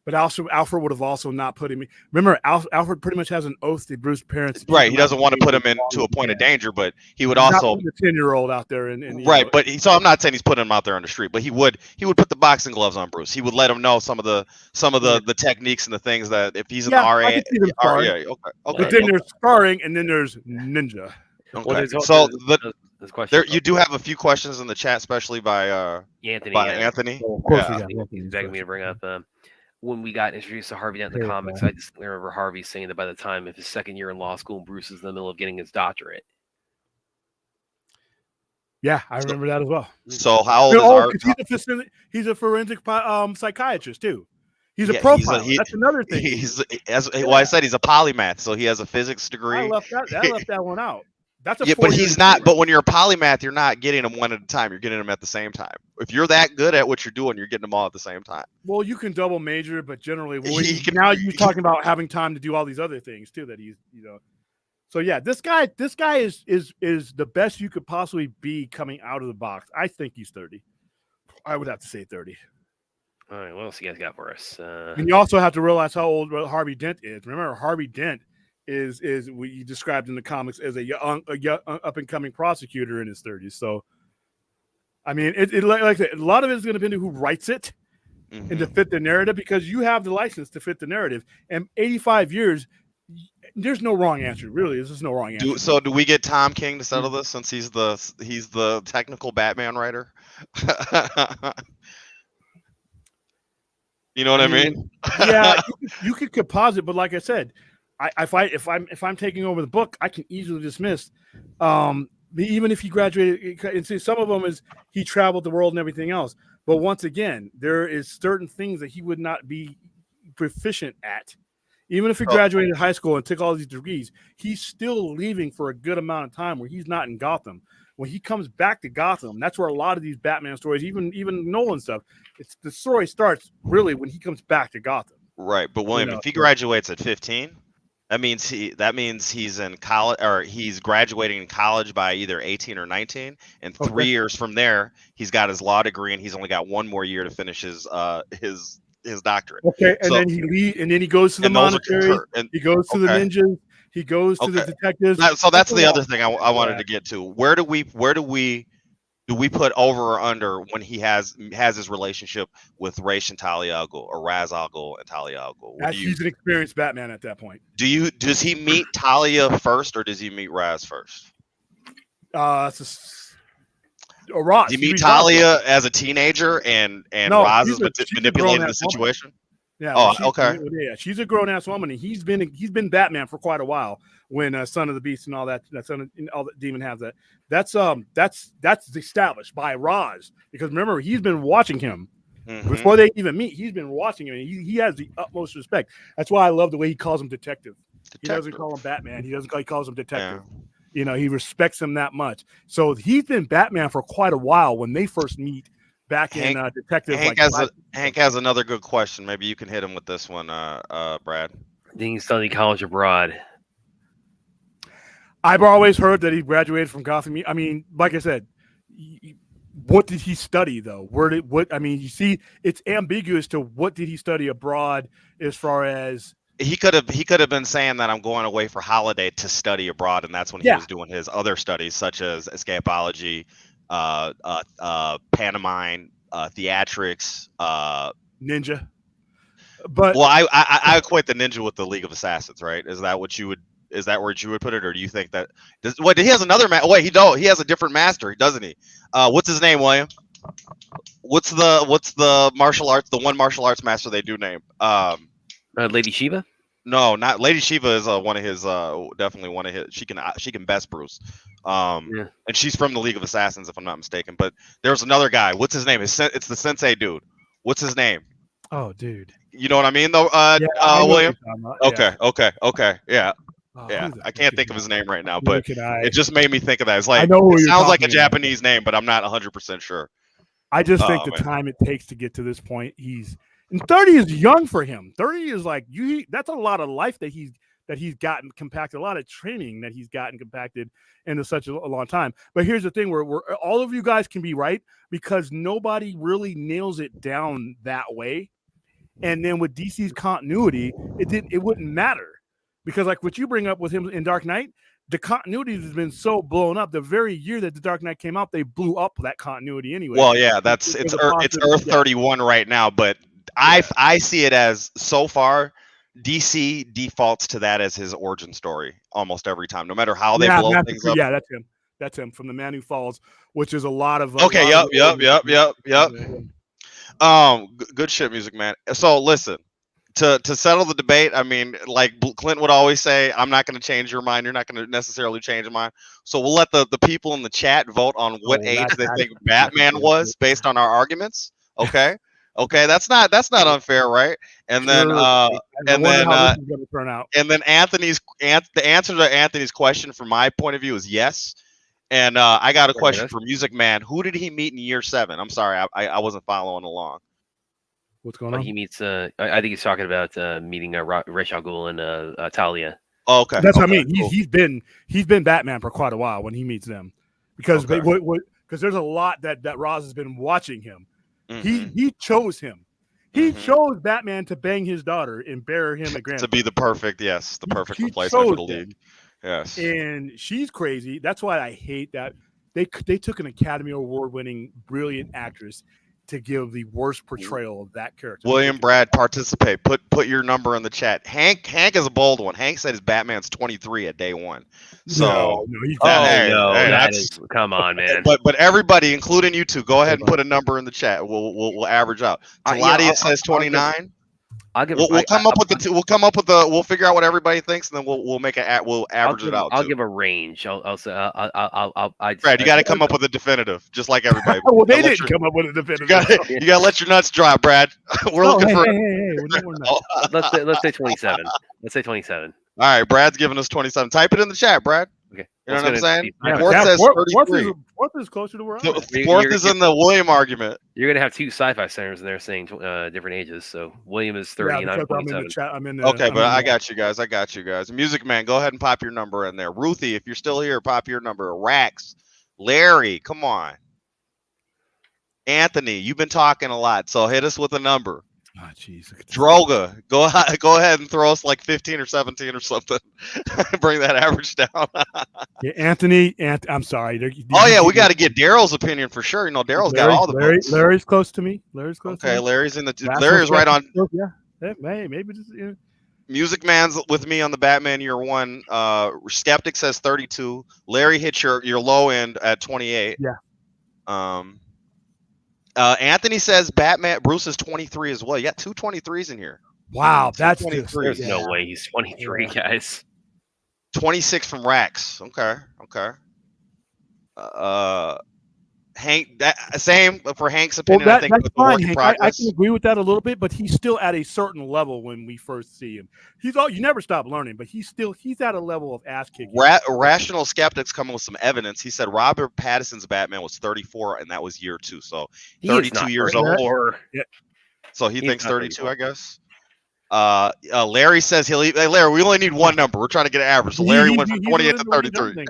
But also, Alfred would have also not put him. Remember, Alfred pretty much has an oath to Bruce's parents. Right, he doesn't want to put him into a point of danger, but he would He's also not the 10-year-old out there. right, but so I'm not saying he's putting him out there on the street, but he would put the boxing gloves on Bruce. He would let him know some of the techniques and the things that if he's an RA, I can see them sparring. okay. But then there's sparring, and then there's ninja. Okay. Well, So this question. there, you do have a few questions in the chat, especially by Anthony. Anthony. So of course, Yeah. we got He's begging me to bring up. When we got introduced to Harvey Dent in the comics, I just remember Harvey saying that by the time of his second year in law school, Bruce is in the middle of getting his doctorate. Yeah, I remember that as well. So how old is he's a forensic psychiatrist too. He's a Yeah, profiler. That's another thing. I said he's a polymath, so he has a physics degree. I left that one out. That's a but he's not. But when you're a polymath, you're not getting them one at a time. You're getting them at the same time. If you're that good at what you're doing, you're getting them all at the same time. Well, you can double major, but generally, Now you're talking about having time to do all these other things too. That he's, So yeah, this guy is the best you could possibly be coming out of the box. I think he's 30. I would have to say 30. All right, what else you guys got for us? And you also have to realize how old Harvey Dent is. Remember, Harvey Dent is what you described in the comics as a young up and coming prosecutor in his 30s. So, I mean, like I said, a lot of it is going to depend on who writes it and to fit the narrative, because you have the license to fit the narrative. And 85 years, there's no wrong answer. Really, there's just no wrong answer. So do we get Tom King to settle this since he's the technical Batman writer? You know what I mean? Yeah, you could composite, but like I said, if I'm taking over the book, I can easily dismiss. Even if he graduated, and see, some of them is he traveled the world and everything else. But once again, there is certain things that he would not be proficient at. Even if he graduated high school and took all these degrees, he's still leaving for a good amount of time where he's not in Gotham. When he comes back to Gotham, that's where a lot of these Batman stories, even Nolan stuff, the story starts really when he comes back to Gotham. Right, but William, if he graduates at 15, that means he's in college, or he's graduating in college by either 18 or 19, and 3 years from there, he's got his law degree, and he's only got 1 more year to finish his doctorate. Okay, and then he goes to the monastery, he goes to the ninjas, he goes to the detectives. So that's the other thing I wanted to get to. Where do we put over or under when he has his relationship with Ra's and Talia al Ghul, or Ra's al Ghul and Talia al Ghul? He's an experienced Batman at that point. Does he meet Talia first, or does he meet Ra's first? Ross. Do you meet Talia as a teenager, and Ra's is manipulating the situation? Yeah. Oh, okay. Yeah, she's a grown ass woman, and he's been Batman for quite a while. When Son of the Beast and all that Demon has that. That's established by Ra's, because remember, he's been watching him before they even meet. He's been watching him, and he has the utmost respect. That's why I love the way he calls him detective. He doesn't call him Batman. He calls him detective. Yeah. He respects him that much. So he's been Batman for quite a while when they first meet. Back in Detective. Hank has another good question. Maybe you can hit him with this one, Brad. Did he study college abroad? I've always heard that he graduated from Gotham. I mean, like I said, what did he study though? You see, it's ambiguous to what did he study abroad as far as. He could have been saying that I'm going away for holiday to study abroad, and that's when he was doing his other studies, such as escapology, pantomime, theatrics, ninja. But I equate the ninja with the League of Assassins, right? Is that where you would put it, or do you think that? He has another he has a different master, doesn't he? What's his name, William? What's the martial arts? The one martial arts master they do name? Lady Shiva. No, not Lady Shiva is one of his. Definitely one of his. She can best Bruce. And she's from the League of Assassins, if I'm not mistaken. But there's another guy. What's his name? It's the Sensei dude. What's his name? Oh, dude. You know what I mean, though, William? Okay. Yeah. Yeah, who's the I can't freaking think of his guy? name right now, Neither but can I. it just made me think of that. It's I like know who it you're sounds like a talking about. Japanese name, but I'm not 100% sure. I just think Oh, the man. time it takes to get to this point, and 30 is young for him. 30 is like that's a lot of life that he's gotten compacted, a lot of training that he's gotten compacted into such a long time. But here's the thing: where all of you guys can be right because nobody really nails it down that way. And then with DC's continuity, it wouldn't matter because like what you bring up with him in Dark Knight, the continuity has been so blown up. The very year that the Dark Knight came out, they blew up that continuity anyway. Well, yeah, it's Earth 31 right now, but I see it as so far DC defaults to that as his origin story almost every time, no matter how they blow things up. Yeah, that's him. That's him from The Man Who Falls, which is a lot of okay. Yep. Good shit, Music Man. So listen, to settle the debate, I mean, like Clint would always say, I'm not going to change your mind. You're not going to necessarily change mine. So we'll let the people in the chat vote on what age they think Batman was based on our arguments. Okay. Okay, that's not unfair, right? And then and then the answer to Anthony's question from my point of view is yes. And I got a question for Music Man. Who did he meet in year 7? I'm sorry, I wasn't following along. What's going on? He meets. I think he's talking about meeting Ra's al Ghul and Talia. Oh, okay, that's what I mean. He's been Batman for quite a while when he meets them, because because there's a lot that Ra's has been watching him. Mm-hmm. He chose him. He chose Batman to bang his daughter and bear him a grandson. To be the perfect replacement for the League. Yes. And she's crazy. That's why I hate that they took an Academy Award-winning brilliant actress to give the worst portrayal of that character. William Brad, participate. Put your number in the chat. Hank is a bold one. Hank said his Batman's 23 at day 1. So come on, man. But everybody, including you two, go ahead and put a number in the chat. We'll average out. Claudia says 29. We'll come up with we'll figure out what everybody thinks, and then we'll average it out. I'll give a range. I'll say Brad, you got to come up with a definitive, just like everybody. Well, they didn't come up with a definitive. You got to let your nuts drop, Brad. We're looking for. Let's say 27. Let's say 27. All right, Brad's giving us 27. Type it in the chat, Brad. Okay. You know what I'm saying? Fourth says 33. Fourth is closer to where I'm at. Fourth is in the William argument. You're going to have 2 sci-fi centers in there saying different ages. So William is 30 and I'm 27. Okay, but I got you guys. Music Man, go ahead and pop your number in there. Ruthie, if you're still here, pop your number. Rax, Larry, come on. Anthony, you've been talking a lot, so hit us with a number. Oh, jeez. Droga, go ahead and throw us like 15 or 17 or something. Bring that average down. Yeah, Anthony, I'm sorry. We got to get Daryl's opinion for sure. You know, Daryl's got all the votes. Larry's close to me. Larry's right on. Yeah, maybe just. Yeah. Music Man's with me on the Batman year 1. Skeptic says 32. Larry hits your low end at 28. Yeah. Anthony says Bruce is 23 as well. You got 2 23s in here. Wow, that's 23. There's no way he's 23, guys. 26 from Rax. Okay. Hank, same for Hank's opinion. Well, I think that's fine, Hank. I can agree with that a little bit, but he's still at a certain level when we first see him. You never stop learning, but he's at a level of ass kicking. Rational Skeptics coming with some evidence. He said Robert Pattinson's Batman was 34, and that was year 2, so 32 years old. Yeah. So he thinks 32, I guess. Larry says he'll eat. Hey, Larry, we only need one number. We're trying to get an average. So Larry went from 28 to 33.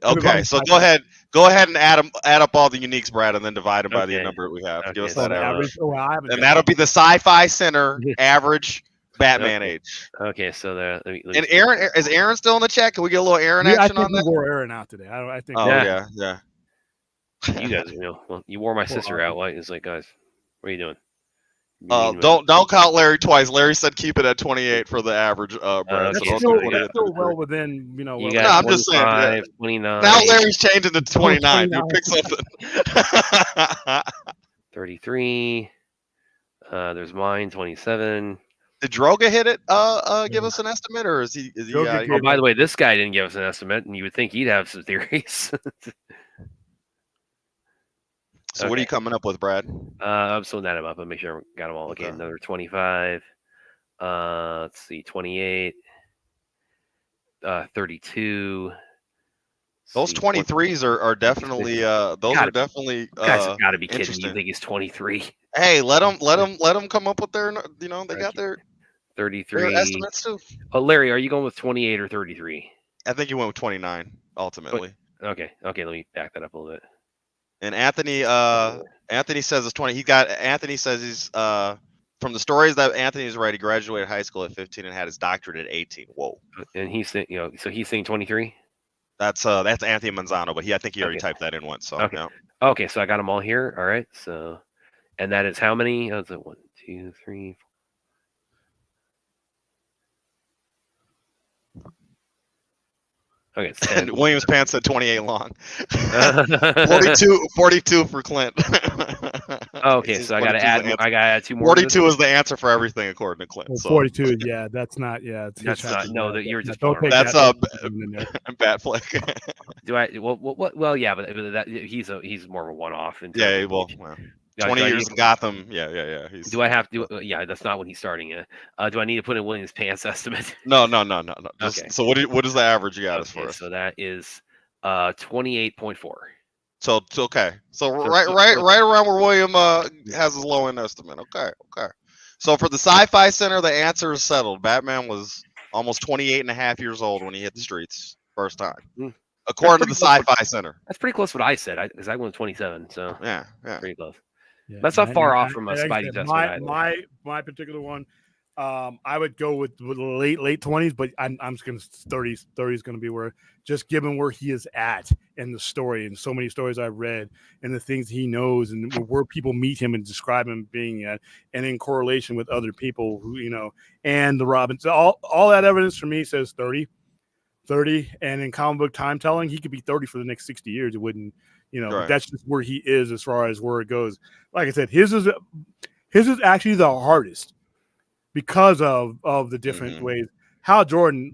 Okay, so go ahead and add up all the uniques, Brad, and then divide them by the number we have. Give us that average. And that'll be the Sci-Fi Center average Batman age. Okay, so there. And Aaron, is Aaron still in the chat? Can we get a little Aaron action on that? I think we wore Aaron out today. I think. Oh yeah. You guys, you wore my sister out. Like, it's like, guys, what are you doing? Don't count Larry twice. Larry said keep it at 28 for the average. Brad, that's still well within, You no, I'm just saying. 29. Now Larry's changing to 29. You pick something. 33. There's mine. 27. Did Droga hit it? Give us an estimate, or is he? Oh, by the way, this guy didn't give us an estimate, and you would think he'd have some theories. So what are you coming up with, Brad? I'm still adding them up and make sure I got them all. Okay, another 25. Let's see, 28, 32. Those 23s are definitely those are definitely Guys have got to be kidding me. interesting. You think he's 23? Hey, let them come up with their, you know, they got their 33 estimates too. Oh, Larry, are you going with 28 or 33? I think you went with 29 ultimately. Okay, let me back that up a little bit. And Anthony says it's 20. Anthony says he's from the stories that Anthony's read, he graduated high school at 15 and had his doctorate at 18. Whoa. And he's saying, so he's saying 23. That's Anthony Manzano, but I think he already typed that in once. So okay. Yeah. Okay, so I got them all here. All right, so and that is how many? Oh, so 1, 2, 3. Okay, it's 10. And Williams Pants said 28 long. 42 for Clint. Okay, so I got to add 2 more. 42 is the answer for everything according to Clint. Well, so. 42, yeah, that's not, yeah. That's not. No, that you're just. That's a bat flick. Do I? Well, yeah, but that he's more of a one-off. Yeah, well, 20 years in Gotham. Yeah. Do I have to? Yeah, that's not when he's starting it. Do I need to put in Williams Pants estimate? No. Okay. So what is the average you got as for us? So that is 28.4. So okay. So right around where William has his low end estimate. Okay. So for the Sci-Fi Center, the answer is settled. Batman was almost 28 and a half years old when he hit the streets first time. According to the Sci-Fi Center. That's pretty close to what I said, because I went 27. So yeah. Pretty close. Yeah, that's not far off from Spidey's estimate. My particular one, I would go with the late 20s, but I'm just going to 30s. 30 is going to be where, just given where he is at in the story and so many stories I've read and the things he knows and where people meet him and describe him being at, and in correlation with other people who, and the Robins, all that evidence for me says 30, and in comic book time telling, he could be 30 for the next 60 years. It wouldn't, right. That's just where he is as far as where it goes. Like I said, his is actually the hardest because of the different ways. Hal Jordan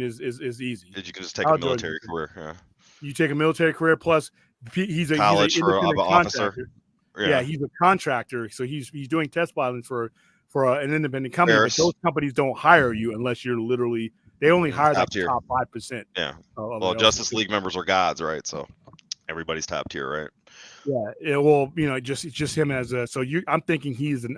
is easy. You can just take a military career. Yeah. You take a military career plus he's an independent officer. Yeah, he's a contractor, so he's doing test piloting for an independent company. But those companies don't hire you unless you're literally. They only hire the top 5%. Yeah. Well, Justice League members are gods, right? So everybody's top tier, right? Yeah. Well, just him as a. So I'm thinking he's an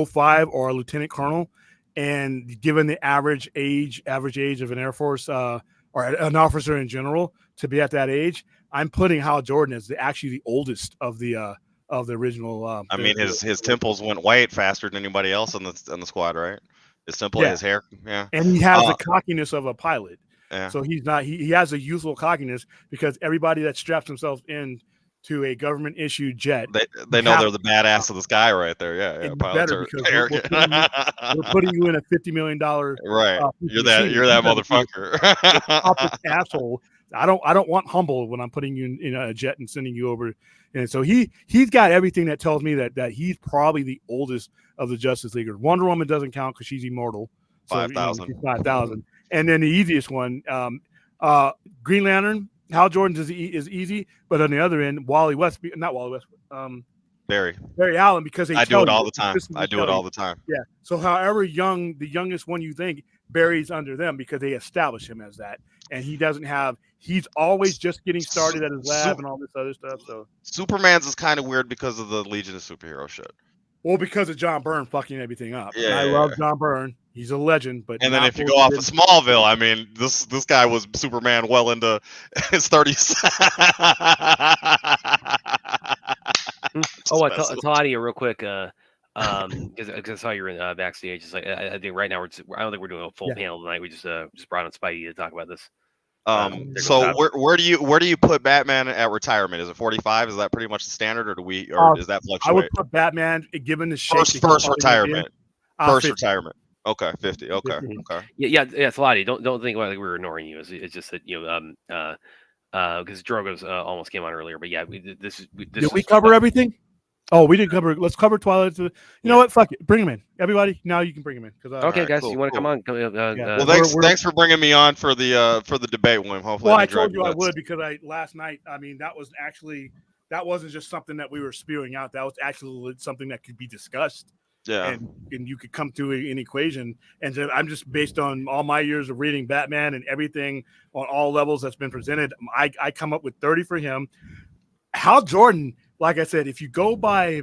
05 or a lieutenant colonel, and given the average age of an Air Force or an officer in general to be at that age, I'm putting Hal Jordan as actually the oldest of the original. I mean, his temples went white faster than anybody else on the squad, right? His temple, his hair, and he has the cockiness of a pilot. Yeah. So he's not. He has a youthful cockiness because everybody that straps themselves in to a government issued jet, they know they're the badass of the sky right there. Yeah. Pilots are we're putting you in a $50 million. Right. You're that motherfucker. Asshole. I don't want humble when I'm putting you in a jet and sending you over. And so he's got everything that tells me that he's probably the oldest of the Justice Leaguers. Wonder Woman doesn't count because she's immortal. So, 5,000. 5,000. And then the easiest one, Green Lantern, Hal Jordan is easy, but on the other end, Barry Allen, because I do it all the time. Yeah. So however young, the youngest one you think, Barry's under them because they establish him as that. And he's always just getting started at his lab and all this other stuff. So Superman's is kind of weird because of the Legion of Superhero shit. Well, because of John Byrne fucking everything up. Yeah, I love John Byrne. He's a legend. But and then if you go off of Smallville, I mean, this guy was Superman well into his 30s. Tell Audio real quick. Because I saw you were in backstage. It's like I think right now I don't think we're doing a full panel tonight. We just brought on Spidey to talk about this. So where do you put Batman at retirement? Is it 45? Is that pretty much the standard, or does that fluctuate? I would put Batman given the shape first retirement. First retirement. Okay, 50. Okay. Yeah. Salati, don't think like we were ignoring you. It's just that because Drogo's almost came on earlier, but yeah, did we cover everything? Oh, we did cover. Let's cover Twilight. You know what? Fuck it. Bring him in, everybody. Now you can bring him in. Okay, right, guys, you want to come on? Well, thanks for bringing me on for the debate, William. Hopefully, I told you I would because last night. I mean, that wasn't just something that we were spewing out. That was actually something that could be discussed. Yeah. and you could come to an equation. And so I'm just based on all my years of reading Batman and everything on all levels that's been presented. I come up with 30 for him. Hal Jordan, like I said, if you go by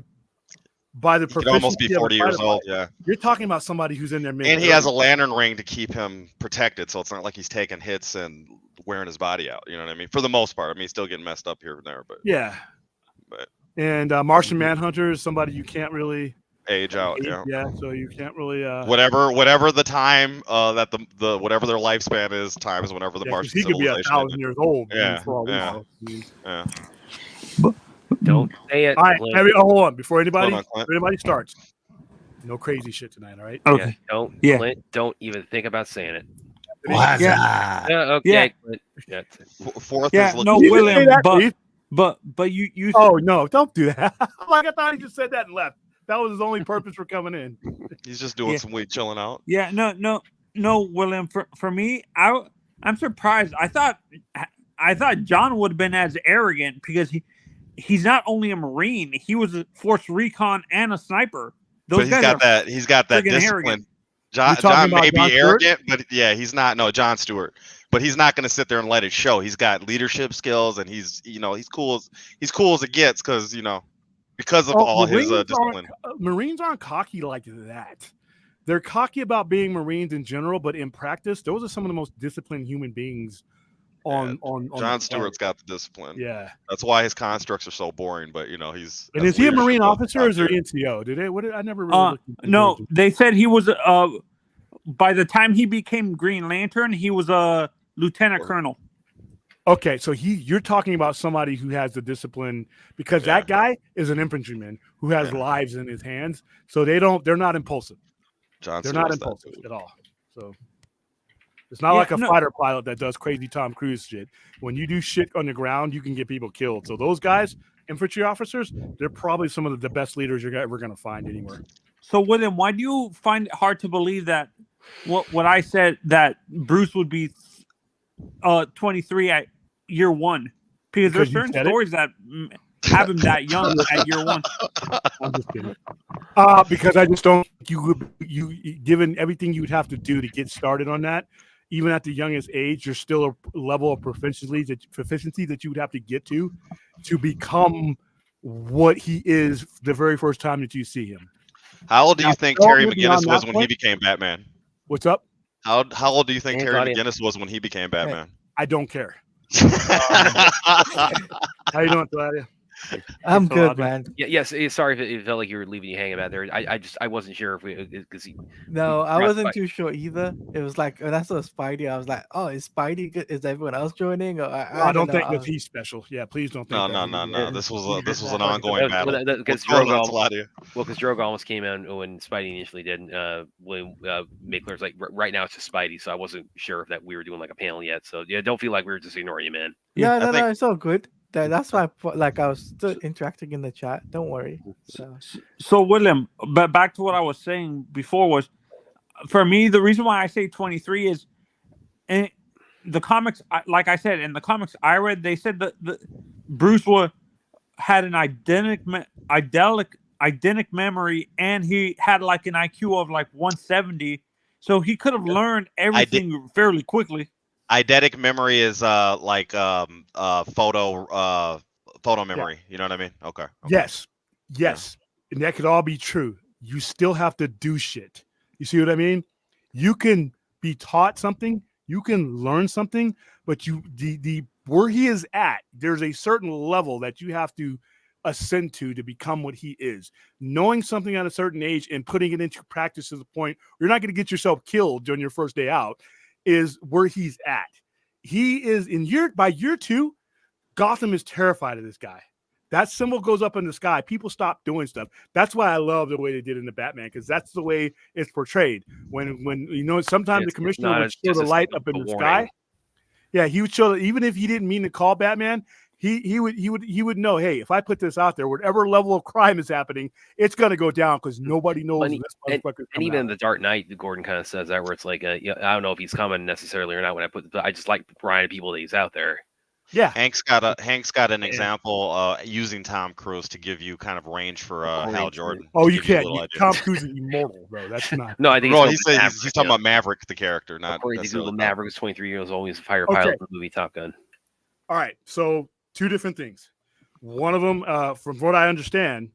the He could almost be proficiency of 40 the years fighter old. pilot, Yeah. you're talking about somebody who's in their mid. And he has a lantern ring to keep him protected, so it's not like he's taking hits and wearing his body out. You know what I mean? For the most part. I mean, he's still getting messed up here and there, but yeah. But And Martian Manhunter is somebody you can't really age out. Yeah. Yeah, so you can't really Whatever the time that the whatever their lifespan is times whenever the Martian he could be civilization 1,000 ended. years old. Yeah, For all we yeah. know. I mean, Yeah. Don't say it. all right, Clint. hold on before anybody Hold on, Clint. starts. No crazy shit tonight, all right? Okay. Clint, don't even think about saying it. Yeah. Okay. Yeah. Clint. Yeah. Fourth Yeah, is looking no, Did you William, say that, Keith? but you Oh no, don't do that. Like I thought he just said that and left. That was his only purpose for coming in. He's just doing Yeah. some weed, chilling out. Yeah, no, William. For me, I'm surprised. I thought John would have been as arrogant because he's not only a Marine, he was a Force Recon and a sniper. But Those he's guys got are that. He's got that friggin' discipline. arrogant. John talking about may John be Stewart? arrogant, but yeah, he's not. No, John Stewart. But he's not going to sit there and let it show. He's got leadership skills, and he's cool as it gets because of all his discipline. Marines aren't cocky like that. They're cocky about being Marines in general, but in practice, those are some of the most disciplined human beings on John the Stewart's planet. got the discipline. Yeah. That's why his constructs are so boring. But he's. And as is he a leadership Marine goes, officer or is he top tier. NCO? Did they? What? I never really looked into No, those. they said he was by the time he became Green Lantern, he was a lieutenant colonel. Okay, so you're talking about somebody who has the discipline because that guy is an infantryman who has lives in his hands. So they're not impulsive. John They're not Stewart's that impulsive dude. at all. So it's not like a fighter pilot that does crazy Tom Cruise shit. When you do shit on the ground, you can get people killed. So those guys, infantry officers, they're probably some of the best leaders you're ever going to find anywhere. So, William, why do you find it hard to believe that what I said that Bruce would be 23 at year one? Because there's certain stories that have him that young at year one. I'm just kidding. Because I just don't think you given everything you'd have to do to get started on that, even at the youngest age, there's still a level of proficiency that you would have to get to become what he is the very first time that you see him. How old do you think Terry McGinnis was when he became Batman? What's up? How old do you think Hey, Terry Claudia. McGinnis was when he became Batman? I don't care. How you doing, Claudia? I'm good, man. Yeah, yes. Sorry if it felt like you were leaving you hanging about there. I wasn't sure if we because No, I Right, wasn't right. too sure either. It was like when I saw Spidey, I was like, "Oh, is Spidey good? Is everyone else joining?" Or I don't know. think that he's special. Yeah, please don't think. No. This was an Yeah. ongoing battle. Because What's going on, Claudia? Drogo almost came out when Spidey initially did. When Makeler's like right now it's just Spidey, so I wasn't sure if that we were doing like a panel yet. So yeah, don't feel like we were just ignoring you, man. Yeah, I no, think- it's all good. That's why I was still interacting in the chat. Don't worry. So, William, but back to what I was saying before was, for me, the reason why I say 23 is, in the comics, like I said, in the comics I read, they said that Bruce had an identical memory, and he had like an IQ of like 170, so he could have learned everything fairly quickly. Eidetic memory is photo memory. You know what I mean? Okay. Yes, and that could all be true. You still have to do shit. You see what I mean? You can be taught something, you can learn something, but the where he is at, there's a certain level that you have to ascend to become what he is. Knowing something at a certain age and putting it into practice to the point where you're not going to get yourself killed on your first day out is where he's at. He is by year 2, Gotham is terrified of this guy. That symbol goes up in the sky. People stop doing stuff. That's why I love the way they did in the Batman, because that's the way it's portrayed. When sometimes the commissioner would show the light up in the sky. Yeah, he would show that even if he didn't mean to call Batman, he would know, hey, if I put this out there, whatever level of crime is happening, it's gonna go down because nobody knows this motherfucker's And even in out. the Dark Knight, Gordon kind of says that where it's like, I don't know if he's coming necessarily or not. I just like reminding people that he's out there. Yeah, Hank's got an example using Tom Cruise to give you kind of range for Hal Jordan. Oh, to you give you a can't. little idea. Tom Cruise is immortal, bro. That's not. No, I think Well, it's he said Maverick, he's talking about Maverick, the character, not according to necessarily Google. Tom. Maverick is 23 years old. He's a fighter Okay. pilot in the movie Top Gun. All right, so two different things. One of them, from what I understand,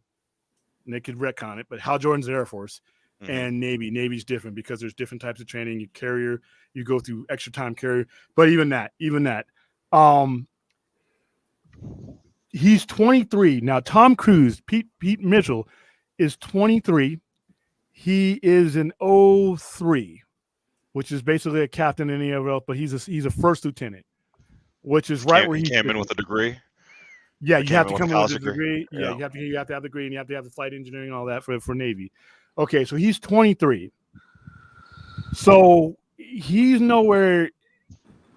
and they could retcon it, but Hal Jordan's Air Force and Navy. Navy's different because there's different types of training. You carrier, you go through extra time carrier, but even that, he's 23 now. Tom Cruise, Pete Mitchell, is 23. He is an 03, which is basically a captain anywhere else, but he's a first lieutenant, which is right where he he came in with a degree. Yeah, Or you came have in to with a come in with college a degree. Yeah, Yeah. you have to have the degree, and you have to have the flight engineering and all that for Navy. Okay, so he's 23. So he's nowhere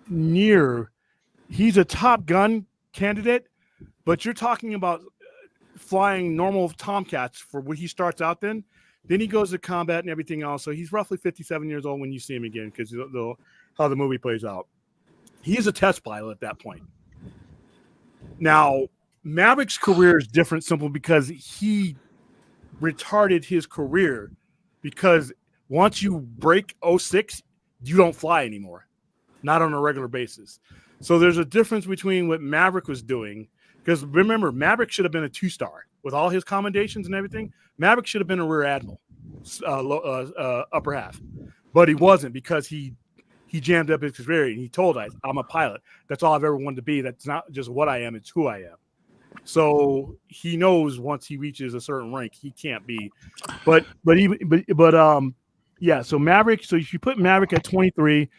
near. He's a Top Gun candidate, but you're talking about flying normal Tomcats for when he starts out. Then he goes to combat and everything else. So he's roughly 57 years old when you see him again, because how the movie plays out. He's a test pilot at that point. Now, Maverick's career is different simply because he retarded his career, because once you break 06, you don't fly anymore, not on a regular basis. So there's a difference between what Maverick was doing, because remember, Maverick should have been a 2-star with all his commendations and everything. Maverick should have been a rear admiral, upper half, but he wasn't, because he jammed up his career and he told us, I'm a pilot. That's all I've ever wanted to be. That's not just what I am, it's who I am. So he knows once he reaches a certain rank, he can't be. So Maverick, so if you put Maverick at 23,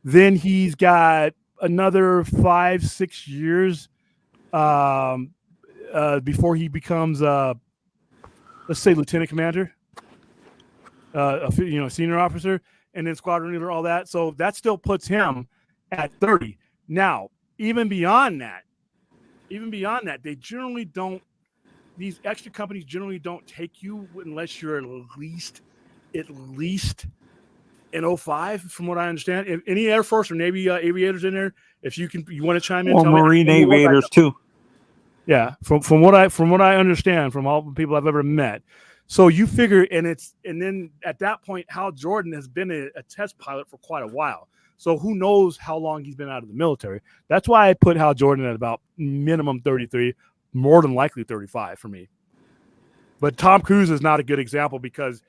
then he's got another 5-6 years before he becomes let's say lieutenant commander, senior officer, and then squadron leader, all that. So that still puts him at 30. Now, even beyond that, they generally don't, these extra companies generally don't take you unless you're at least in 05, from what I understand. If any Air Force or Navy aviators in there, if you want to chime in, or Marine aviators too. Yeah, from what I understand from all the people I've ever met. So you figure, and then at that point, Hal Jordan has been a test pilot for quite a while. So who knows how long he's been out of the military? That's why I put Hal Jordan at about minimum 33, more than likely 35 for me. But Tom Cruise is not a good example because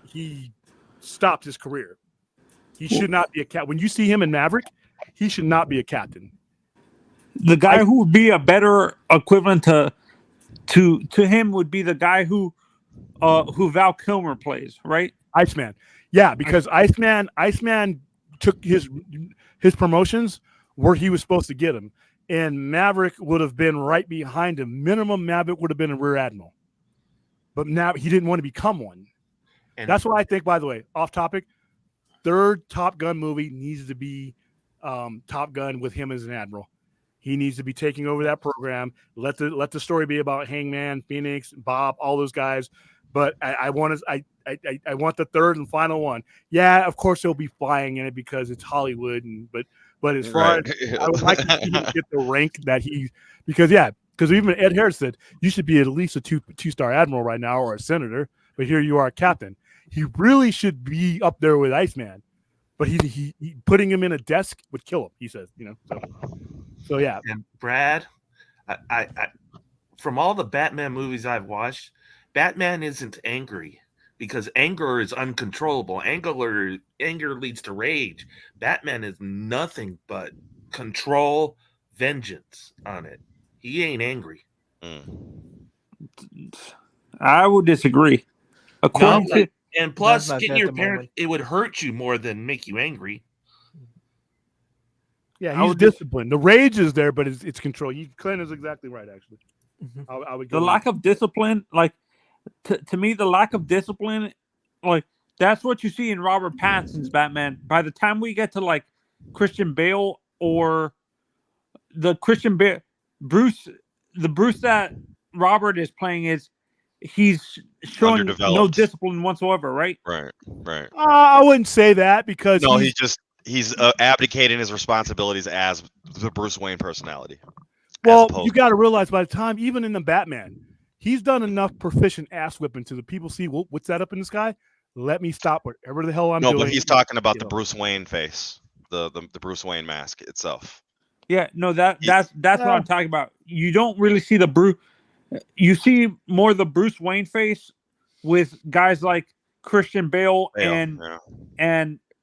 he stopped his career. He should not be a captain. When you see him in Maverick, he should not be a captain. The guy who would be a better equivalent to him would be the guy who Val Kilmer plays, right? Iceman. Yeah, because Iceman took his promotions where he was supposed to get him, and Maverick would have been right behind him. Minimum Maverick would have been a rear admiral, but now he didn't want to become one. And that's what I think. By the way, off topic, third Top Gun movie needs to be Top Gun with him as an admiral. He needs to be taking over that program. Let the story be about Hangman, Phoenix, Bob, all those guys. But I want the third and final one. Yeah, of course he'll be flying in it because it's Hollywood, but as far as I would like to see him get the rank that because even Ed Harris said you should be at least a two-star admiral right now or a senator, but here you are a captain. He really should be up there with Iceman, but he putting him in a desk would kill him. He says, So yeah. And Brad, I from all the Batman movies I've watched, Batman isn't angry because anger is uncontrollable. Anger leads to rage. Batman is nothing but control, vengeance on it. He ain't angry. I would disagree. And plus, getting your parents, it would hurt you more than make you angry. Yeah, he's disciplined. The rage is there, but it's control. Clint is exactly right, actually. Mm-hmm. I would go the lack of discipline, like to me, the lack of discipline, like that's what you see in Robert Pattinson's Batman. By the time we get to like Christian Bale or the Bruce that Robert is playing he's showing no discipline whatsoever, right? Right. I wouldn't say that because he just he's abdicating his responsibilities as the Bruce Wayne personality. Well, you got to realize by the time, even in the Batman, he's done enough proficient ass whipping to the people see what's that up in the sky. Let me stop whatever the hell I'm doing. No, but he's talking about the Bruce Wayne face, the Bruce Wayne mask itself. Yeah, no, that's what I'm talking about. You don't really see the Bruce. You see more the Bruce Wayne face with guys like Christian Bale and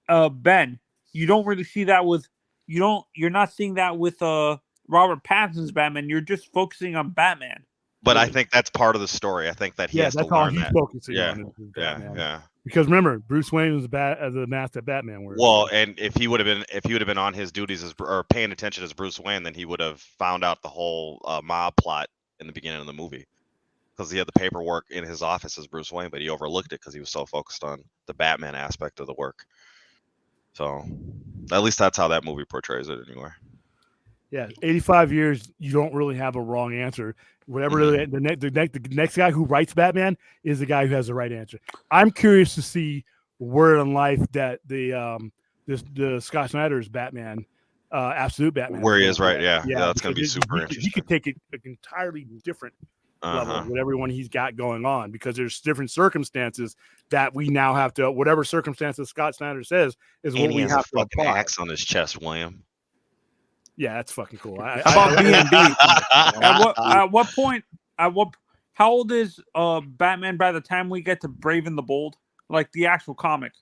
Ben. You don't really see that with you're not seeing that with Robert Pattinson's Batman. You're just focusing on Batman. But I think that's part of the story. I think that he has to learn that. Focusing on. Yeah. Because remember, Bruce Wayne was the mask that Batman wears. Well, and if he would have been on his duties or paying attention as Bruce Wayne, then he would have found out the whole mob plot in the beginning of the movie. Because he had the paperwork in his office as Bruce Wayne, but he overlooked it because he was so focused on the Batman aspect of the work. So, at least that's how that movie portrays it, anyway. Yeah, 85 years, you don't really have a wrong answer. Whatever the next guy who writes Batman is the guy who has the right answer. I'm curious to see where in life that the Scott Snyder's Batman, Absolute Batman, where he is, right? Yeah, that's going to be super interesting. He could take it an entirely different level with everyone he's got going on, because there's different circumstances that we now have to, whatever circumstances Scott Snyder says is what we have to apply. Axe on his chest, William. Yeah, that's fucking cool. How about B&B? At what point? How old is Batman by the time we get to Brave and the Bold, like the actual comic?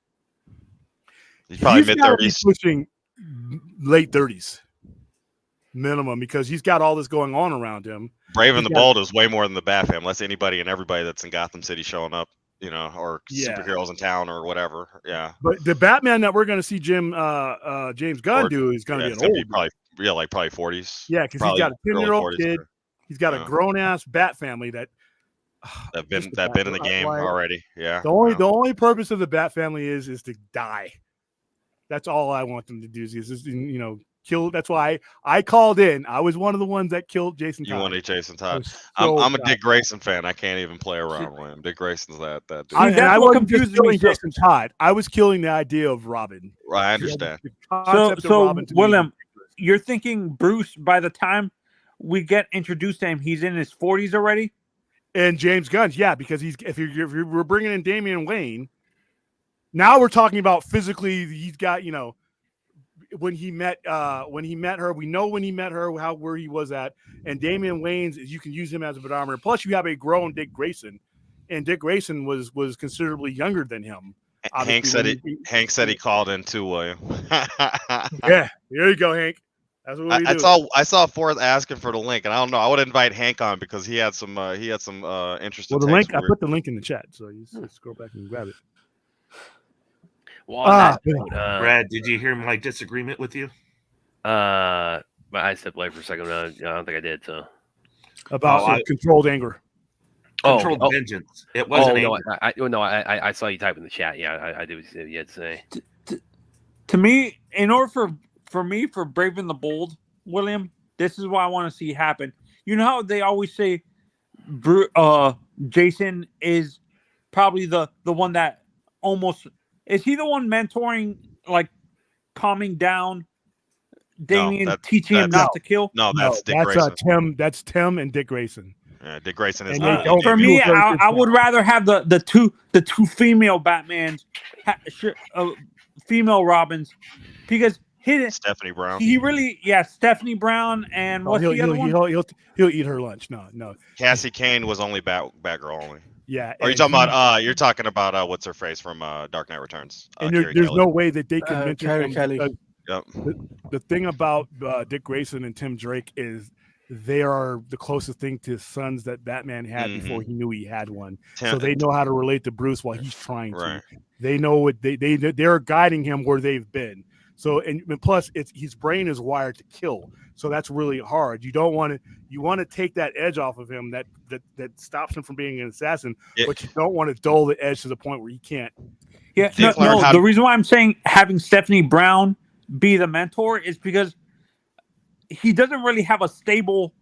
He's probably mid-30s, pushing late 30s minimum, because he's got all this going on around him. Brave and the Bold is way more than the Bat family. That's anybody and everybody that's in Gotham City showing up, or superheroes in town or whatever. Yeah. But the Batman that we're going to see James Gunn do is going to be an old. Probably 40s. Yeah, because he's got a 10-year-old kid. He's got a grown-ass Bat family that been in the game already. Yeah. The only purpose of the Bat family is to die. That's all I want them to do. Is kill. That's why I called in. I was one of the ones that killed Jason Todd. You wanted Jason Todd. I'm a Dick Grayson fan. I can't even play around with him. Dick Grayson's that dude. I wasn't just killing Jason Todd. I was killing the idea of Robin. I understand. So William, you're thinking Bruce, by the time we get introduced to him, he's in his 40s already? And James Gunn, yeah, because if we're bringing in Damian Wayne, now we're talking about physically. He's got when he met her, we know when he met her where he was at, and Damian Wayne's, you can use him as a barometer. Plus, you have a grown Dick Grayson, and Dick Grayson was considerably younger than him. Hank said he called in too, William. Yeah, here you go, Hank. That's what we do. I saw Forrest asking for the link, and I don't know. I would invite Hank on because he had some interesting. Well, the link, I put the link in the chat, so you scroll back and grab it. Well, Brad, did you hear my disagreement with you? I stepped away for a second. I don't think I did. So about controlled anger. Controlled vengeance. It wasn't. I saw you type in the chat. Yeah, I do what you had to say. To me, in order for Brave and the Bold, William, this is what I want to see happen. You know how they always say Jason is probably the one that almost, is he the one mentoring, like calming down Damian, teaching him not to kill? No, that's Dick Grayson. That's Tim and Dick Grayson. Yeah, Dick Grayson is. For me, I would rather have the two female Batmans, female Robins, because Stephanie Brown. Stephanie Brown, and what's the other one? He'll eat her lunch. No. Cassie Kane was only Batgirl only. Yeah. Are you talking about? You're talking about what's her face from Dark Knight Returns? And there's no way that they can mention Kelly. Yep. The thing about Dick Grayson and Tim Drake is they are the closest thing to sons that Batman had before he knew he had one. So they know how to relate to Bruce while he's trying to. They know what they're guiding him where they've been. So and plus, his brain is wired to kill. So that's really hard. You don't want to. You want to take that edge off of him that stops him from being an assassin, but you don't want to dull the edge to the point where he can't. Yeah, no. The reason why I'm saying having Stephanie Brown be the mentor is because he doesn't really have a stable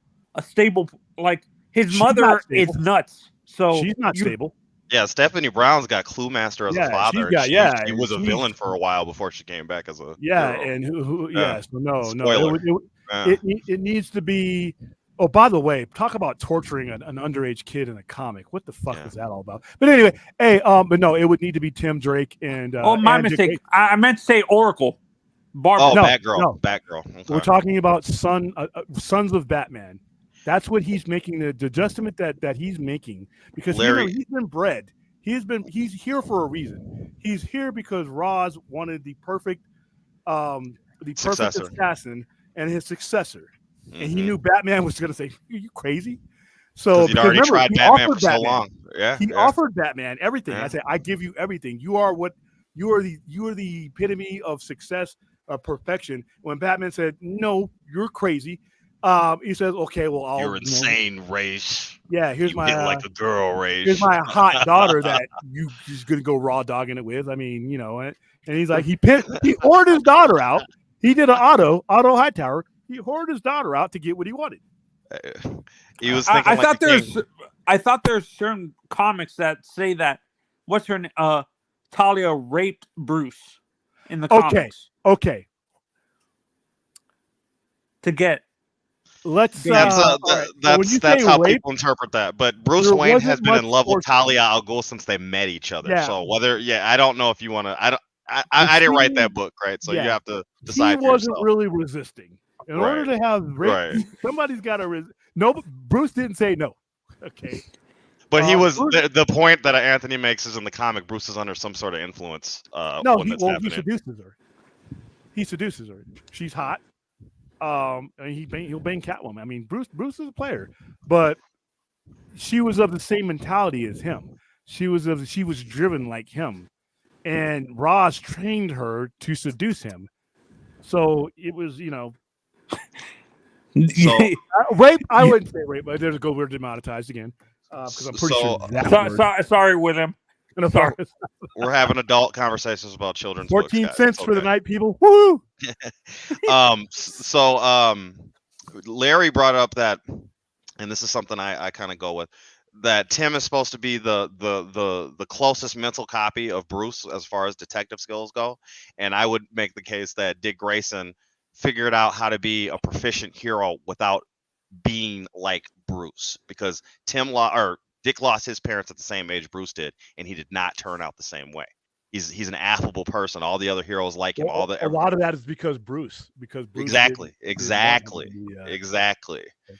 like his mother is nuts. So she's not stable. Yeah, Stephanie Brown's got Clue Master as a Yeah, father. she's got She was a villain for a while before she came back as a hero. and who Yeah. so no, Spoiler. it needs to be. Oh, by the way, talk about torturing an underage kid in a comic. What the fuck was that all about? But anyway, hey, but no, it would need to be Tim Drake and my mistake. I meant to say Oracle. Barbara. Oh, No, Batgirl. no. Batgirl. Okay. We're talking about Sons of Batman. That's what he's making, the adjustment that he's making, because he's been bred. He's here for a reason. He's here because Roz wanted the perfect assassin and his successor. And he knew Batman was going to say, "Are you crazy?" So he'd already tried Batman for so long. Yeah, he offered Batman everything. I said, "I give you everything. You are the epitome of success, of perfection." When Batman said, "No, you're crazy," he says, "Okay, well, you're insane, Ra's. Yeah, here's my like a girl, Ra's. Here's my hot daughter that you just gonna go raw dogging it with." I mean, and he's like, he ordered his daughter out. He did an Otto Hightower. He hoarded his daughter out to get what he wanted. He was thinking. I thought there's certain comics that say that what's her name? Talia raped Bruce in the comics. Okay. To get. Let's. That's how people interpret that. But Bruce Wayne has been in love with Talia al Ghul since they met each other. Yeah. So I don't know if you want to. I didn't write that book, right? So you have to decide. He wasn't really resisting. In order to have somebody's got to no. Bruce didn't say no. Okay. But he was the point that Anthony makes is in the comic. Bruce is under some sort of influence. He seduces her. She's hot. And he'll bang Catwoman. I mean, Bruce is a player, but she was of the same mentality as him. She was driven like him, and Roz trained her to seduce him. So it was, rape. I wouldn't say rape, but there's we're demonetized again because I'm pretty sure. Sorry, William. We're having adult conversations about children's 14 cents for the night, people. Woo! Larry brought up that, and this is something I kind of go with, that Tim is supposed to be the closest mental copy of Bruce as far as detective skills go, and I would make the case that Dick Grayson figured out how to be a proficient hero without being like Bruce, because Dick lost his parents at the same age Bruce did, and he did not turn out the same way. He's an affable person. All the other heroes like him. A lot of that is because Bruce exactly. That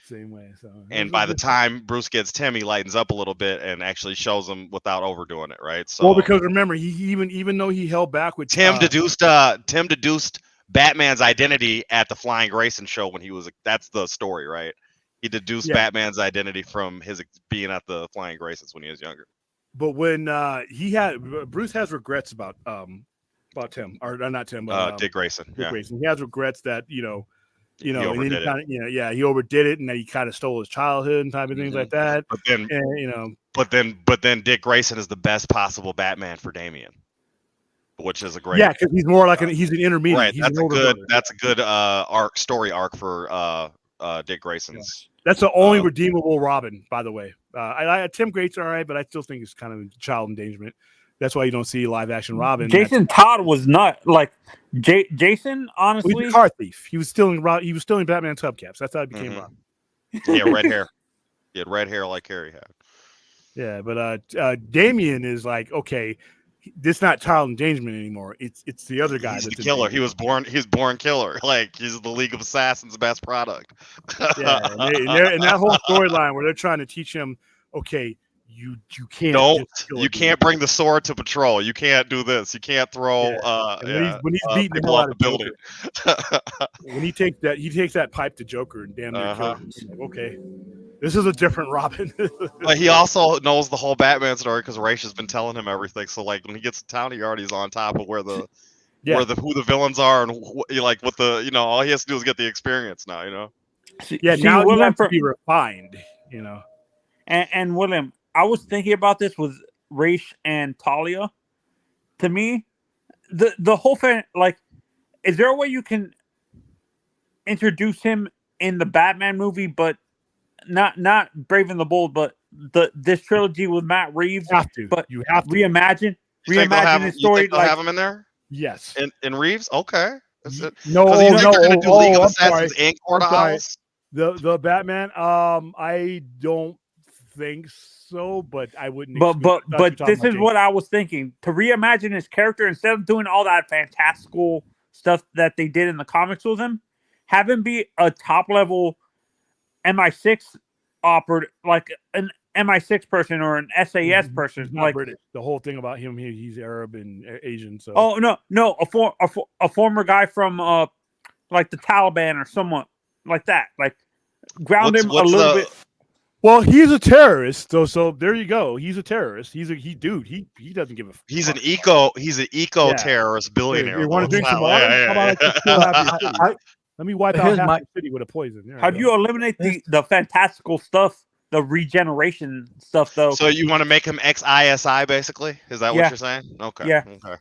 same way. So, and by the time Bruce gets Tim, he lightens up a little bit and actually shows him without overdoing it, right? So, because remember, he even though he held back with Tim deduced Batman's identity at the Flying Grayson show when he was. That's the story, right? He deduced Batman's identity from his being at the Flying Graysons when he was younger. But when Bruce has regrets about Tim, or not Tim, but Dick Grayson. Dick Grayson. He has regrets that he overdid it. He overdid it, and then he kind of stole his childhood and type of things like that. But then Dick Grayson is the best possible Batman for Damian, which is a great. Yeah, because he's more like he's an intermediate. Right. He's that's a good story arc for Dick Grayson's. That's the only redeemable Robin, by the way. Tim Grayson, all right, but I still think it's kind of child endangerment. That's why you don't see live action Robin. Jason Todd was not like Jason. Honestly, he was a car thief. He was stealing Batman's hubcaps. That's how he became Robin. Yeah, red hair. He had red hair like Harry had. Yeah, but Damian is like, okay, this is not child endangerment anymore. It's the other guy. He's the killer. He's born killer. Like, he's the League of Assassins' best product. Yeah, and that whole storyline where they're trying to teach him, okay, you can't bring the sword to patrol. You can't do this. You can't throw. When he's beating the hell out of the building. When he takes that pipe to Joker and damn near kills him. Like, okay, this is a different Robin. But he also knows the whole Batman story because Ra's has been telling him everything. So like when he gets to town, he already is on top of who the villains are and like what all he has to do is get the experience now. Now William has to be refined. And William, I was thinking about this with Ra's and Talia. To me, the whole thing, like, is there a way you can introduce him in the Batman movie, but not Brave and the Bold, but this trilogy with Matt Reeves, Have to. but You have to. reimagine You think they'll have, his you story think they'll like have him in there? Yes. In Reeves? Okay. No, Because you oh, think no, they're going to do League of I'm Assassins sorry. and Court of I'm sorry. Owls? The Batman. I don't think so, but I wouldn't. But exclude it. I thought you were talking this about is James. what I was thinking. To reimagine his character instead of doing all that fantastical stuff that they did in the comics with him, have him be a top level MI6 operative, like an MI6 person or an SAS person. He's not Like British. The whole thing about him, he's Arab and Asian. So oh no, a former guy from like the Taliban or someone like that. Like ground him a little bit. well, he's a terrorist. So there you go. He's a terrorist. He doesn't give a. He's an fuck. eco terrorist billionaire. You want to though. drink It's some not- water? yeah, How about I yeah, just kill half your yeah. city? Let me wipe out Here's half my- the city with a poison. There How you do go. you eliminate the fantastical stuff, the regeneration stuff, though? So you want to make him ex-ISI, basically? Is that Yeah. what you're saying? Okay. Yeah. Okay.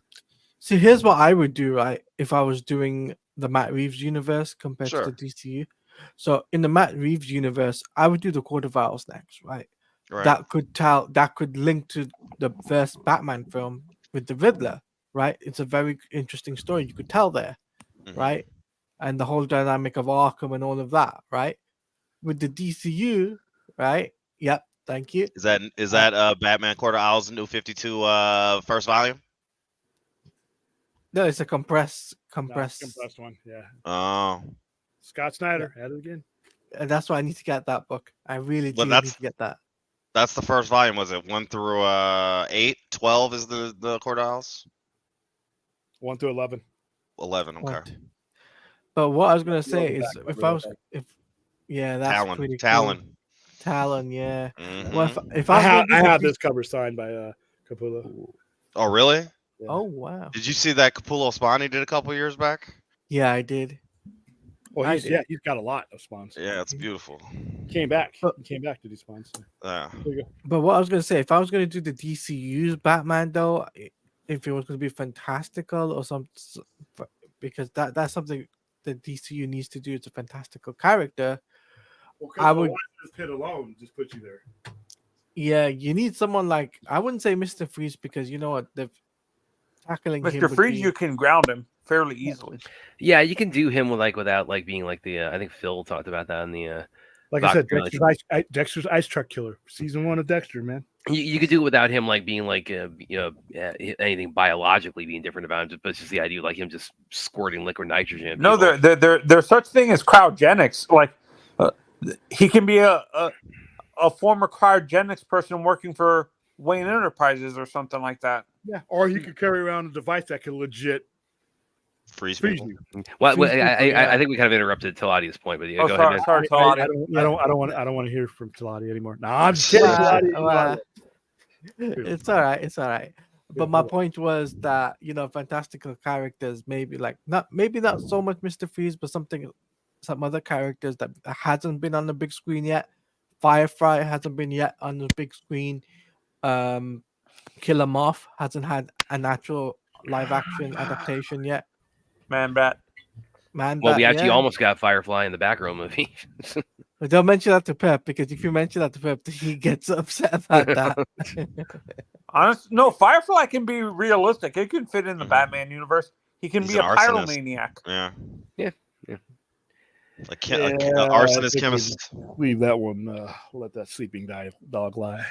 See, here's what I would do, right? If I was doing the Matt Reeves universe compared Sure. to the DCU. So in the Matt Reeves universe, I would do the Court of Owls next, right? Right. That could link to the first Batman film with the Riddler, right? It's a very interesting story you could tell there, Mhm. right? And the whole dynamic of Arkham and all of that, right? With the DCU, right? Yep, thank you. Is that Batman Court of Owls New 52 first volume? No, it's a compressed. Compressed one. Yeah. Oh. Scott Snyder at it again. And that's why I need to get that book. I really Well, do need that's- to get that. That's the first volume. Was it 1 through 8? 12 is the Court of Owls? 1 through 11. 11. Okay. What? But what I was gonna Love say the is, back, if love I the was, back. if yeah, that's pretty cool. Talon, yeah. Mhm. Well, if I I was have gonna do the this cover signed by Capullo. Oh, really? Yeah. Oh wow. Did you see that Capullo Spani did a couple years back? Yeah, I did. Well, I he's did. he's got a lot of spawns. Yeah, it's beautiful. He came back. But- He came back to these spawns. So Yeah. there you go. But what I was gonna say, if I was gonna do the DCU's Batman though, if it was gonna be fantastical or because that's something the DCU needs to do. It's a fantastical character. I would- this pit alone just put you there. Yeah, you need someone like, I wouldn't say Mr. Freeze, because you know what, they're tackling him. Mr. would Freeze, be- you can ground him fairly easily. Yeah, you can do him without being like the. I think Phil talked about that in the. Like I said, Doctor, Dexter's Ice Truck Killer, season 1 of Dexter, man. You could do it without him like being like anything biologically being different about him, but it's just the idea of like him just squirting liquid nitrogen. at No, people. there's such thing as cryogenics. Like he can be a former cryogenics person working for Wayne Enterprises or something like that. Yeah, or he could carry around a device that could legit Freeze freeze people. you. Well, Freeze I people, yeah. think we kind of interrupted Tiladi's point, but yeah, Oh, go sorry, ahead. Man. sorry, I Tiladi. don't want to hear from Tiladi anymore. No, I'm just kidding. Well, Tiladi, well, it's all right. It's all right. But my hold on. point was that, fantastical characters, maybe not so much Mr. Freeze, but some other characters that hasn't been on the big screen yet. Firefly hasn't been yet on the big screen. Killer Moth hasn't had a natural live action adaptation yet. Man bat. Man, Well, we actually yeah. almost got Firefly in the back row movie. But don't mention that to Pep, because if you mention that to Pep, he gets upset about that. No, Firefly can be realistic. It can fit in the Mhm. Batman universe. He can He's be a an arsonist. pyromaniac. Yeah. Yeah. A Yeah, arsonist I think chemist. Leave that one. Let that sleeping dog lie.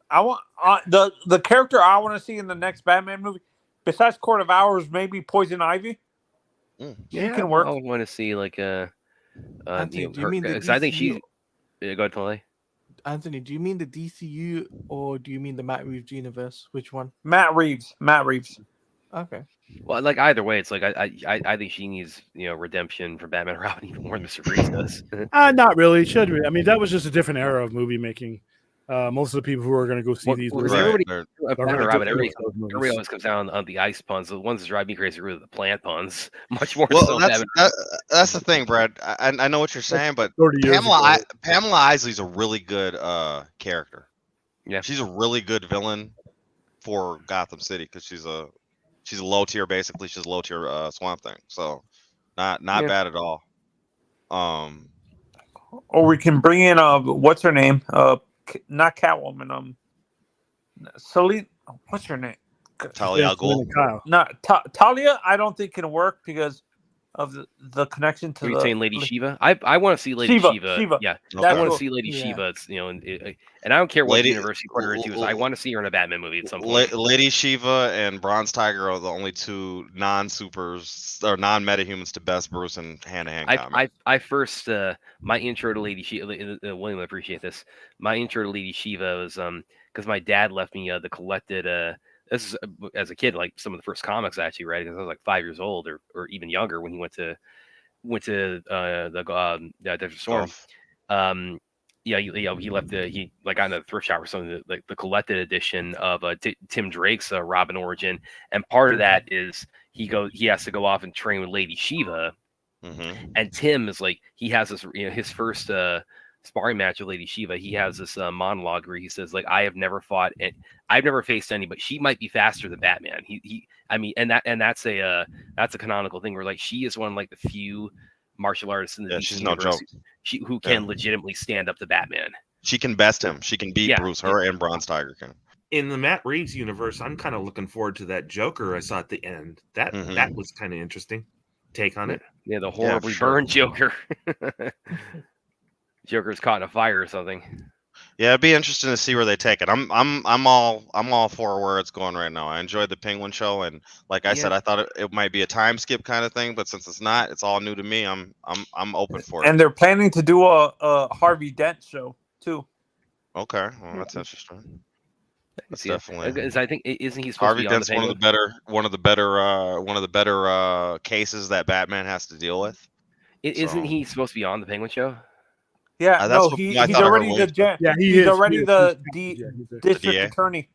I want the character I want to see in the next Batman movie, besides Court of Owls, maybe Poison Ivy. He can work. I would want to see like Anthony, do you mean the because I think she's. DCU? Yeah, go ahead, Tiladi. Anthony, do you mean the DCU or do you mean the Matt Reeves universe? Which one? Matt Reeves. Okay. Well, like either way, it's like I think she needs redemption for Batman and Robin even more than Mr. Freeze does. Not really. Should we? I mean, that was just a different era of movie making. Most of the people who are going to go see Well, these well, movies everybody- Right. Batman and gonna Robin, do everybody those movies. Everybody always comes down on the ice puns. The ones that drive me crazy are really the plant puns, much more Well, so. that's the thing, Brad. I know what you're saying, but 30 years ago. Pamela Isley's a really good character. Yeah. She's a really good villain for Gotham City because she's a low tier, basically. She's a low tier Swamp Thing, so not Yeah. bad at all. Or we can bring in what's her name? Not Catwoman. Celine. What's her name? Talia al Ghul. Kyle. Not Talia. I don't think can work because of the connection to Are you the. saying Lady Shiva? I want to see Lady Shiva. Shiva. Yeah, Okay. I want to cool. see Lady Yeah. Shiva. It's, and I don't care what Lady- universe you put her into. I want to see her in a Batman movie at some point. Lady Shiva and Bronze Tiger are the only two non-supers or non-metahumans to best Bruce in hand-to-hand combat. I first my intro to Lady Shiva. William will appreciate this. My intro to Lady Shiva was because my dad left me the collected. This is as a kid, like some of the first comics I actually read because I was like 5 years old or even younger when he went to the Desert Storm. He left he got in a thrift shop or something, like the collected edition of Tim Drake's Robin origin, and part of that is he has to go off and train with Lady Shiva, and Tim is like he has this his first sparring match with Lady Shiva. He has this monologue where he says like I've never faced any, but she might be faster than Batman. That's a canonical thing where like she is one of like the few martial artists in the DC she's no universe joke. who can legitimately stand up to Batman. She can best him. She can beat Bruce. Her and Bronze Tiger can. In the Matt Reeves universe, I'm kind of looking forward to that Joker I saw at the end. That was kind of interesting take on it. Yeah, the horribly burned Joker. Joker's caught in a fire or something. Yeah, it'd be interesting to see where they take it. I'm all for where it's going right now. I enjoyed the Penguin show, and like I said, I thought it might be a time skip kind of thing, but since it's not, it's all new to me. I'm open for it. And they're planning to do a Harvey Dent show too. Okay, well that's interesting. That's definitely. Because I think isn't he supposed Harvey to be on Dent's the one of the better cases that Batman has to deal with. Isn't he supposed to be on the Penguin show? Yeah, that's no, what- he's I thought I heard already the Williams. he's already the he's district DA? attorney.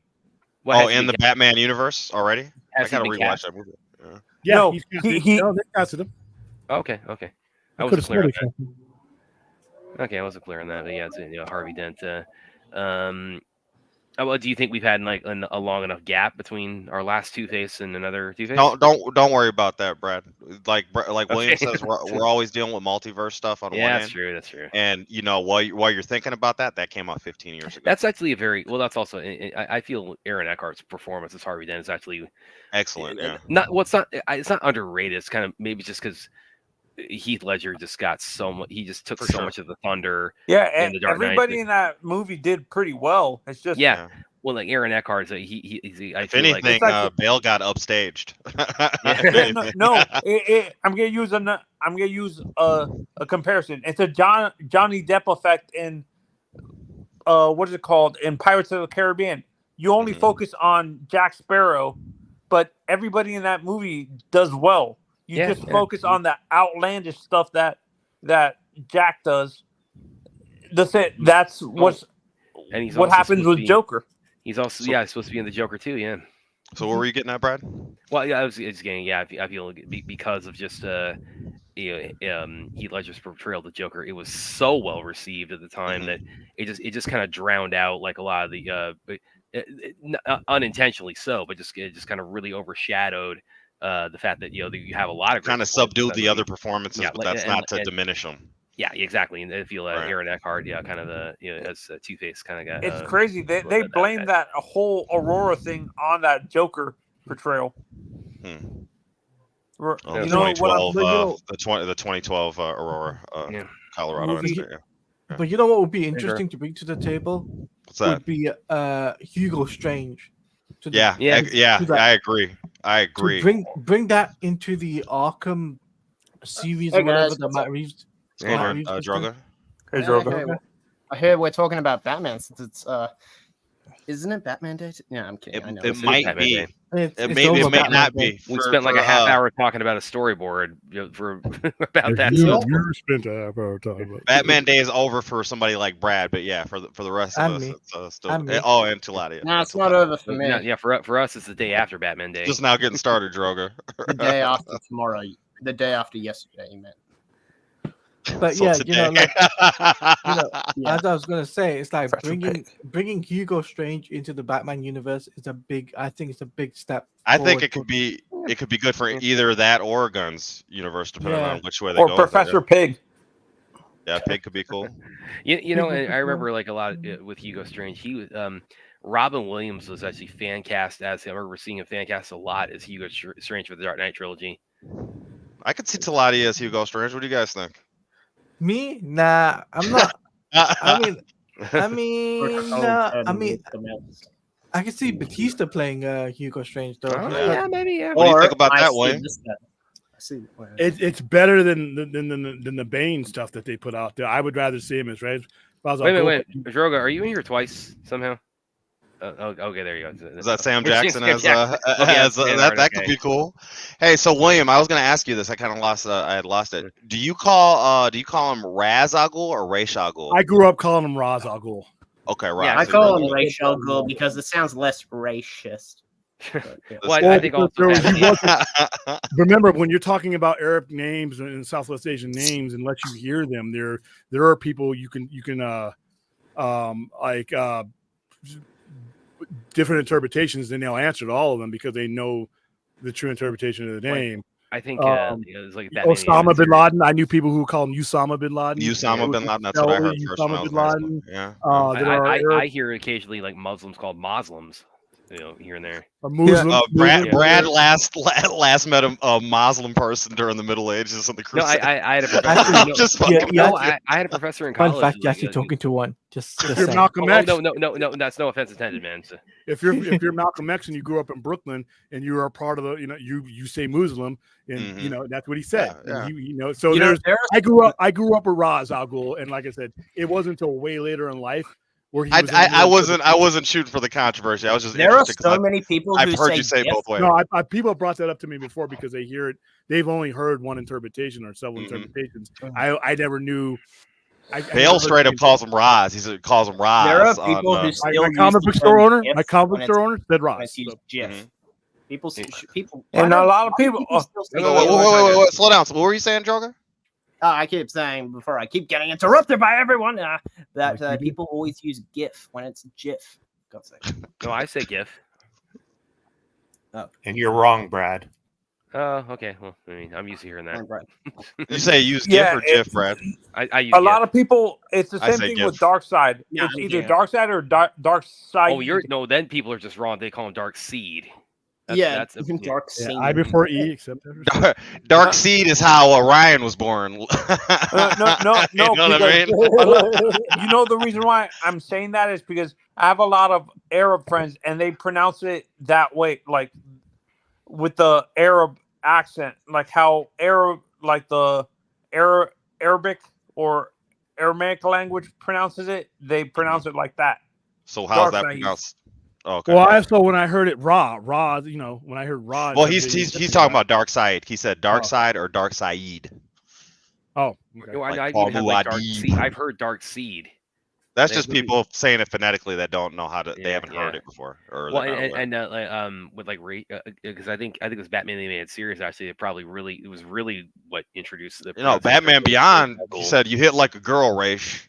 In the Batman universe already? I Has he gotta been rewatch cast? that movie. Yeah, No, they casted him. Okay. I I wasn't clear on could've that. Okay, I wasn't clear on that. But yeah, it's Harvey Dent. Well, do you think we've had like a long enough gap between our last Two-Face and another Two-Face? Don't worry about that, Brad. Like Okay. William says, we're always dealing with multiverse stuff on one Yeah, end. that's true. And while you're thinking about that came out 15 years ago. That's actually that's also I feel Aaron Eckhart's performance as Harvey Dent is actually excellent. Yeah. It's not underrated. It's kind of maybe just because Heath Ledger just got so much. He just took so much of the thunder. Yeah, in and the Dark Knight. everybody in that movie did pretty well. It's just Well, like Aaron Eckhart's, I If feel anything, like Bale got upstaged. I'm gonna use a comparison. It's a Johnny Depp effect in what is it called in Pirates of the Caribbean. You only focus on Jack Sparrow, but everybody in that movie does well. You just focus on the outlandish stuff that Jack does. That's what happens with Joker. He's also he's supposed to be in the Joker too. Yeah. So what were you getting at, Brad? Well, yeah, I was just getting. I feel because of just Heath Ledger's portrayal of the Joker, it was so well received at the time that it just kind of drowned out like a lot of the unintentionally so, but it just kind of really overshadowed the fact that you have a lot of kind of subdued the other performances, but that's not to diminish them. Yeah, exactly. And I feel Aaron Eckhart, kind of as Two-Face kind of guy. It's crazy. They blame that whole Aurora thing on that Joker portrayal. The 2012 Aurora, Colorado incident. Yeah. But you know what would be interesting to bring to the table? What's that? Would be Hugo Strange. I agree. To bring that into the Arkham series or whatever that Matt Reeves. Droga. Hey, Droga. I hear we're talking about Batman since it's isn't it Batman Day? Yeah, I'm kidding. I know. It might be. It may not be. We spent like a half hour talking about a storyboard for about that. You spent a half hour talking about Batman Day is over for somebody like Brad, but yeah, for the rest of us, it's still. And Tuladia. No, it's not over for me. Yeah, for us, it's the day after Batman Day. Just now getting started, Droga. The day after tomorrow. The day after yesterday, you meant. But so as I was gonna say, it's like bringing Hugo Strange into the Batman universe is I think it's a big step. I think it could be good for either that or Guns universe, depending on which way they go. Or Professor Pig. Yeah, Pig could be cool. You know, and I remember like a lot with Hugo Strange. He was Robin Williams was actually fan cast as him. I remember seeing him fan cast a lot as Hugo Strange for the Dark Knight trilogy. I could see Talati as Hugo Strange. What do you guys think? Me? Nah, I'm not. I mean, I can see Batista playing Hugo Strange though. Oh, He's yeah, not- maybe, yeah. What do you think about I that, see William? this guy. I see. It's better than the Bane stuff that they put out there. I would rather see him as Red. Wait. Droga, are you in here twice somehow? Okay, there you go. Is that Sam We're seeing Jackson Sam as Jackson. Okay, that could be cool. Hey, so William, I was gonna ask you this. I kind of lost. I had lost it. Do you call him Raz Al Ghul or Ra's al Ghul? I grew up calling him Ra's al Ghul. Okay, right. Yeah, I so call you're- him Ra's al Ghul because it sounds less racist. But, yeah. Well, I think also Remember, when you're talking about Arab names and Southwest Asian names, unless you hear them, there are people you can different interpretations, and they'll answer to all of them because they know the true interpretation of the name. I think it was like Batman Osama bin Laden. I knew people who called him Usama bin Laden. Usama bin Laden. That's what I heard first. When I Usama was bin in high Laden. school. Yeah. I hear occasionally like Muslims called Muslims, here and there. A Muslim. Brad last met a Muslim person during the Middle Ages in the No, Crusade. I had a professor. I'm just fucking. No, I had a professor in college. Fun fact, who, you're actually talking to one. Just If you're saying. Malcolm X, no, that's no offense intended, man. So, if you're Malcolm X and you grew up in Brooklyn and you are a part of the, you say Muslim, and that's what he said. Yeah, And so You know, there's. I grew up with Ra's al Ghul, and like I said, it wasn't until way later in life where he was. I wasn't shooting for the controversy. I was just There are interested 'cause so many people who I've heard you say GIF. both ways. No, people brought that up to me before because they hear it. They've only heard one interpretation or several interpretations. I never knew. Bale straight up calls him Raz. He calls him Raz. There are people who My still use comic the book term store owner. GIF My comic book when store owner said when Ross. it's used GIF. People, people, And a lot of people. still say Wait, slow down. So what were you saying, Joker? I keep saying before I keep getting interrupted by everyone that people always use GIF when it's GIF. God's sake. no, I say GIF. And you're wrong, Brad. Oh, okay. Well, I mean, I'm used to hearing that. Right. You say use Yeah, GIF or GIF, Brad? I use A GIF. lot of people. It's the I same say thing GIF. with Dark Side. Yeah, It's I'm either GIF. Dark Side or Dark Side. Oh, then people are just wrong. They call him Dark Seed. That's yeah. Dark Yeah, Scene. I before E, except Dark Seed is how Orion was born. No, You know what I mean? You know the reason why I'm saying that is because I have a lot of Arab friends and they pronounce it that way, like with the Arab accent, like how Arab, like the Arabic or Aramaic language pronounces it. They pronounce it like that. So how's Dark that Side. pronounced? Oh, okay. Well, so when I heard it raw, when I heard raw. Well, he's talking about Dark Side. He said Dark Side or Dark Side. Oh, No, okay. I Like even have, like, Dark Muad'Dib. Seed. I've heard Dark Seed. That's They just really- people saying it phonetically that don't know how to. They Yeah, haven't heard yeah. it before. Or Well, they're not aware. and with like because I think it was Batman the Animated Series. Actually, it was really what introduced the. Batman Beyond. He said you hit like a girl, Raish.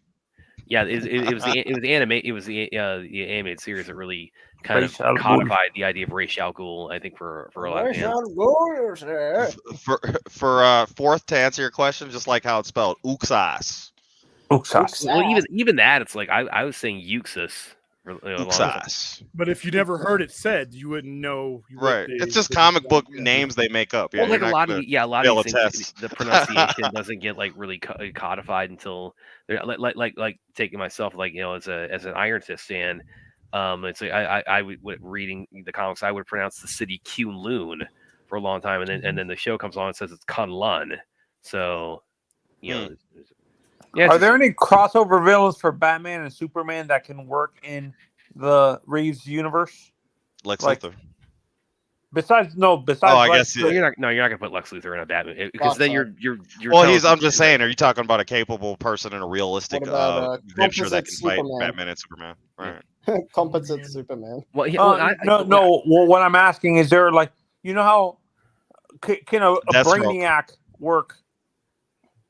Yeah, it was the animated series that really kind of Ra's al Ghul. codified the idea of Ra's al Ghul. I think for a lot of fans. For fourth, to answer your question, just like how it's spelled, Uxas. Uxas. Well, even that, it's like I was saying Euxis. Uxas. But if you never heard it said, you wouldn't know. Right. It's just comic book names they make up. Yeah, Well, like you're a not lot gonna of a fail lot a of these things, test. the pronunciation doesn't get like really codified until like taking myself as an Iron Fist fan. It's like I would reading the comics, I would pronounce the city Kunlun for a long time, and then the show comes on and says it's Kunlun. So yeah. Are there any crossover villains for Batman and Superman that can work in the Reeves universe? Lex like- Luthor. Besides Oh, I Lex guess Luthor. You're not gonna put Lex Luthor in a Batman because then you're Well, telling I'm people just that- saying. Are you talking about a capable person in a realistic What about, adventure that can composite fight Superman? Batman and Superman? Right. Competent Superman. Well, yeah, well, No. Well, what I'm asking is there how can a Deathstroke. Brainiac work?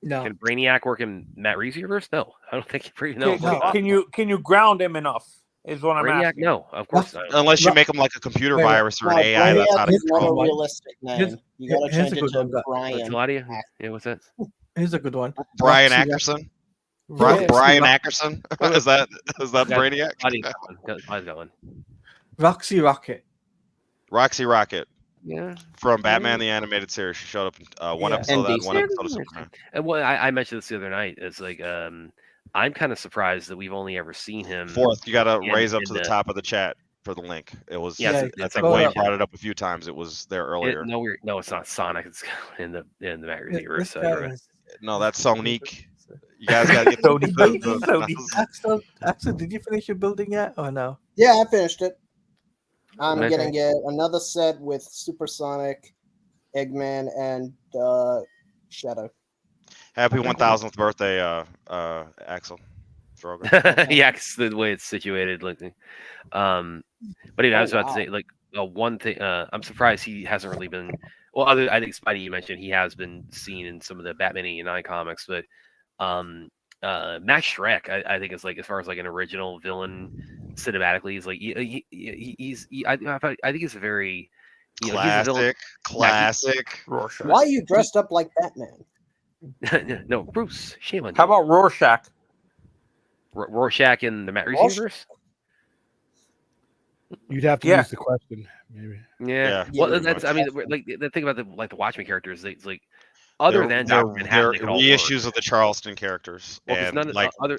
No. Can Brainiac work in Matt Reeves' universe? No, I don't think he no. Can you ground him enough? Is what I'm Brainiac? asking. No, of course not. Unless you make him like a computer Wait, virus or an No, AI that's out Brainiac of is not a control. realistic Here's- name. You gotta here's change a it good to one, but- Brian. Claudia? Yeah, what's that? Here's a good one. Brian Roxy Ackerson. Roxy, Brian Ackerson. is that Brainiac? Body's going. Roxy Rocket. Roxy Rocket Yeah. from Batman the Animated Series. She showed up in one Yeah. episode of that, And and one episode of Superman. And well, I mentioned this the other night. It's like I'm kind of surprised that we've only ever seen him. Fourth, you got to in- raise up in to the top of the chat for the link. It was. Yeah, Yeah, I think go Wayne up. brought it up a few times. It was there earlier. No, it's not Sonic. It's in the Mac This universe. So guy you're right. is- No, that's Sonic. You guys got to get Sony. Axel, did you finish your building yet or no? Yeah, I finished it. I'm Okay. getting another set with Supersonic, Eggman, and Shadow. Happy 1000th birthday, Axel. Drogo. Yeah, 'cause the way it's situated, like, but anyway, I was about to wow. say, like, one thing. I'm surprised he hasn't really been. Well, I think Spidey, you mentioned he has been seen in some of the Batman '89 comics, but Max Schreck, I think is like, as far as like an original villain cinematically, he's like I think he's a very he's a villain. Classic. Rorschach. Why are you dressed up like Batman? No, Bruce, shame on you. How about Rorschach? Rorschach in the Matt Reeves Rorschach? universe? You'd have to Yeah. use the question, maybe. Yeah. Yeah. Well, Yeah, that's. I mean, like the thing about the Watchmen characters, it's like other than they're Dr. Manhattan, they could all work. reissues of the Charleston characters, Well, 'cause and none of- like other-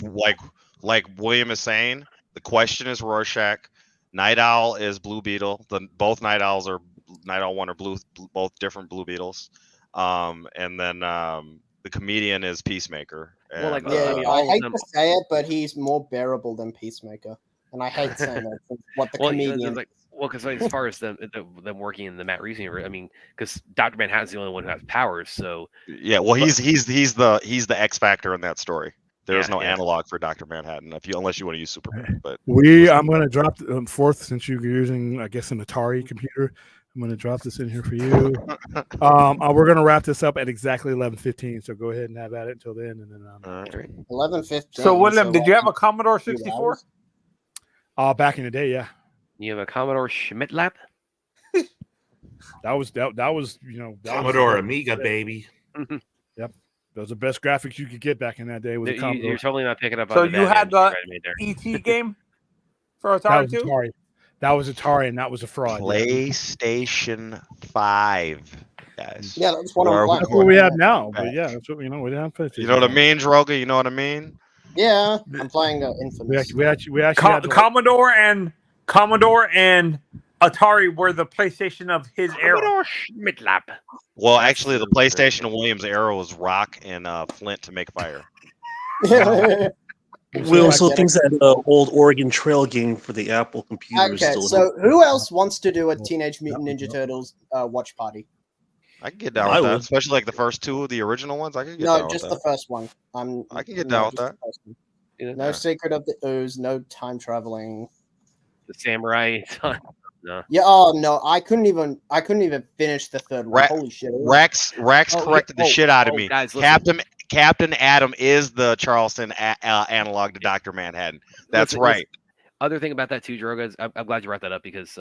like William is saying, the question is Rorschach. Night Owl is Blue Beetle. Both Night Owls are Night Owl 1 or Blue, both different Blue Beetles. And then the comedian is Peacemaker. Well, like, And, Yeah, I mean, I all of hate them- to say it, but he's more bearable than Peacemaker, and I hate saying that. Since what the Well, comedian? like, because as far as them working in the Matt Reeves universe, I mean, because Dr. Manhattan's the only one who has powers, so yeah, well, he's the X factor in that story. There's Yeah, no yeah. analog for Dr. Manhattan unless you want to use Superman. But I'm going to drop fourth, since you're using, I guess, an Atari computer. I'm going to drop this in here for you. We're going to wrap this up at exactly 11:15. So go ahead and have at it until then, and then 11:15. So, William, did you have a Commodore 64? back in the day, yeah, you have a Commodore Schmidt lab. that was that was Commodore Amiga, baby. those are the best graphics you could get back in that day. Was a Commodore. You're totally not picking up on So the you Batman had the Fred made there. ET game for That Atari was too? Atari. That was Atari, and that was a fraud. PlayStation 5, guys. Yeah, that's what Or I'm playing. That's what we have now. Back. But yeah, that's what we have. You know what I mean, Droga? You know what I mean? Yeah, I'm playing We Infamous. actually had to, like, Commodore and Atari were the PlayStation of his era. Commodore Schmidt lab. Well, actually, the PlayStation and Williams era was rock and flint to make fire. We also get thinks that old Oregon Trail game for the Apple computer is Okay, still. so who else wants to do a Teenage Mutant Ninja Turtles watch party? I can get down I with that, would. especially like the first two, the original ones. I can get No, down just with the that. first one. I can get down with just that. the first one. Yeah. No Secret of the Ooze, no time traveling. The samurai. No. Yeah, oh no, I couldn't even finish the third one. Ra- Holy shit. Rex Oh, corrected the oh, shit out of oh, me. guys, listen. Captain Adam is the Charleston analog to Dr. Manhattan. That's Listen, right. Other thing about that too, Droga, is I'm glad you brought that up because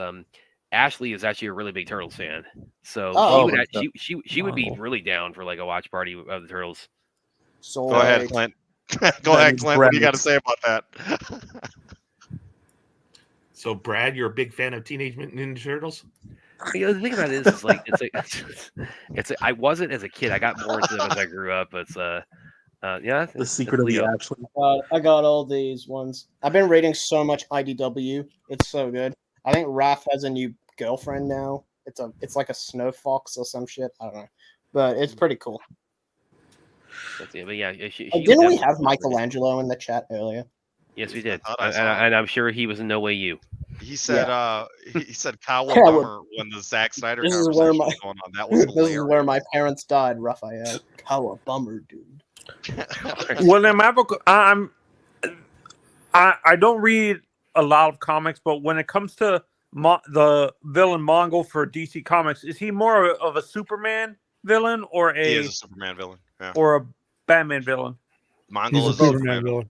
Ashley is actually a really big Turtles fan, so Oh. she would be really down for like a watch party of the Turtles. So Go ahead, Clint. Go ahead, Clint. What do you got to say about that? So, Brad, you're a big fan of Teenage Mutant Ninja Turtles? You know, the thing about it is like it's I wasn't as a kid. I got more into them as I grew up. But yeah, The Secret of the Leo. Ashley. I got all these ones. I've been reading so much IDW. It's so good. I think Raph has a new girlfriend now. It's like a snow fox or some shit. I don't know, but it's pretty cool. But yeah, she Didn't we would have definitely- Michelangelo in the chat earlier? Yes, we did, I thought I saw and I'm sure he was in no way you. He said, he said, Kyle Yeah, Bummer when the Zack Snyder this is conversation where was going on. That was This hilarious. is where my parents died, Raphael. How a bummer, dude. William, I don't read a lot of comics, but when it comes to the villain Mongol for DC Comics, is he more of a Superman villain or He a is a Superman villain. Yeah. or a Batman villain? Mongol He's a is a Superman Superman villain. villain.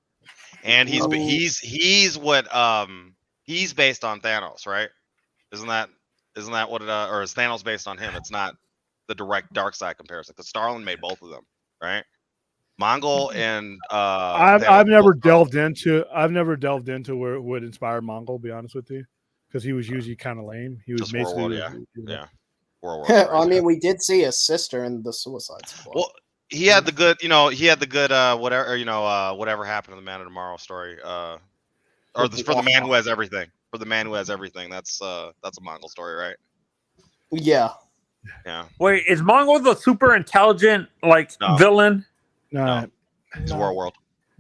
And he's what he's based on Thanos, right? Isn't that what it or is Thanos based on him? It's not the direct dark side comparison because Starlin made both of them, right? Mongol and I've never delved into where what inspired Mongol. To be honest with you, because he was usually kind of lame. He was Just World basically War, World War. I mean, we did see his sister in the Suicide Squad. Well, he had the good, whatever happened to the Man of Tomorrow story, for the man who has everything. For the man who has everything, that's a Mongol story, right? Yeah. Yeah. Wait, is Mongol the super intelligent villain? No, he's World.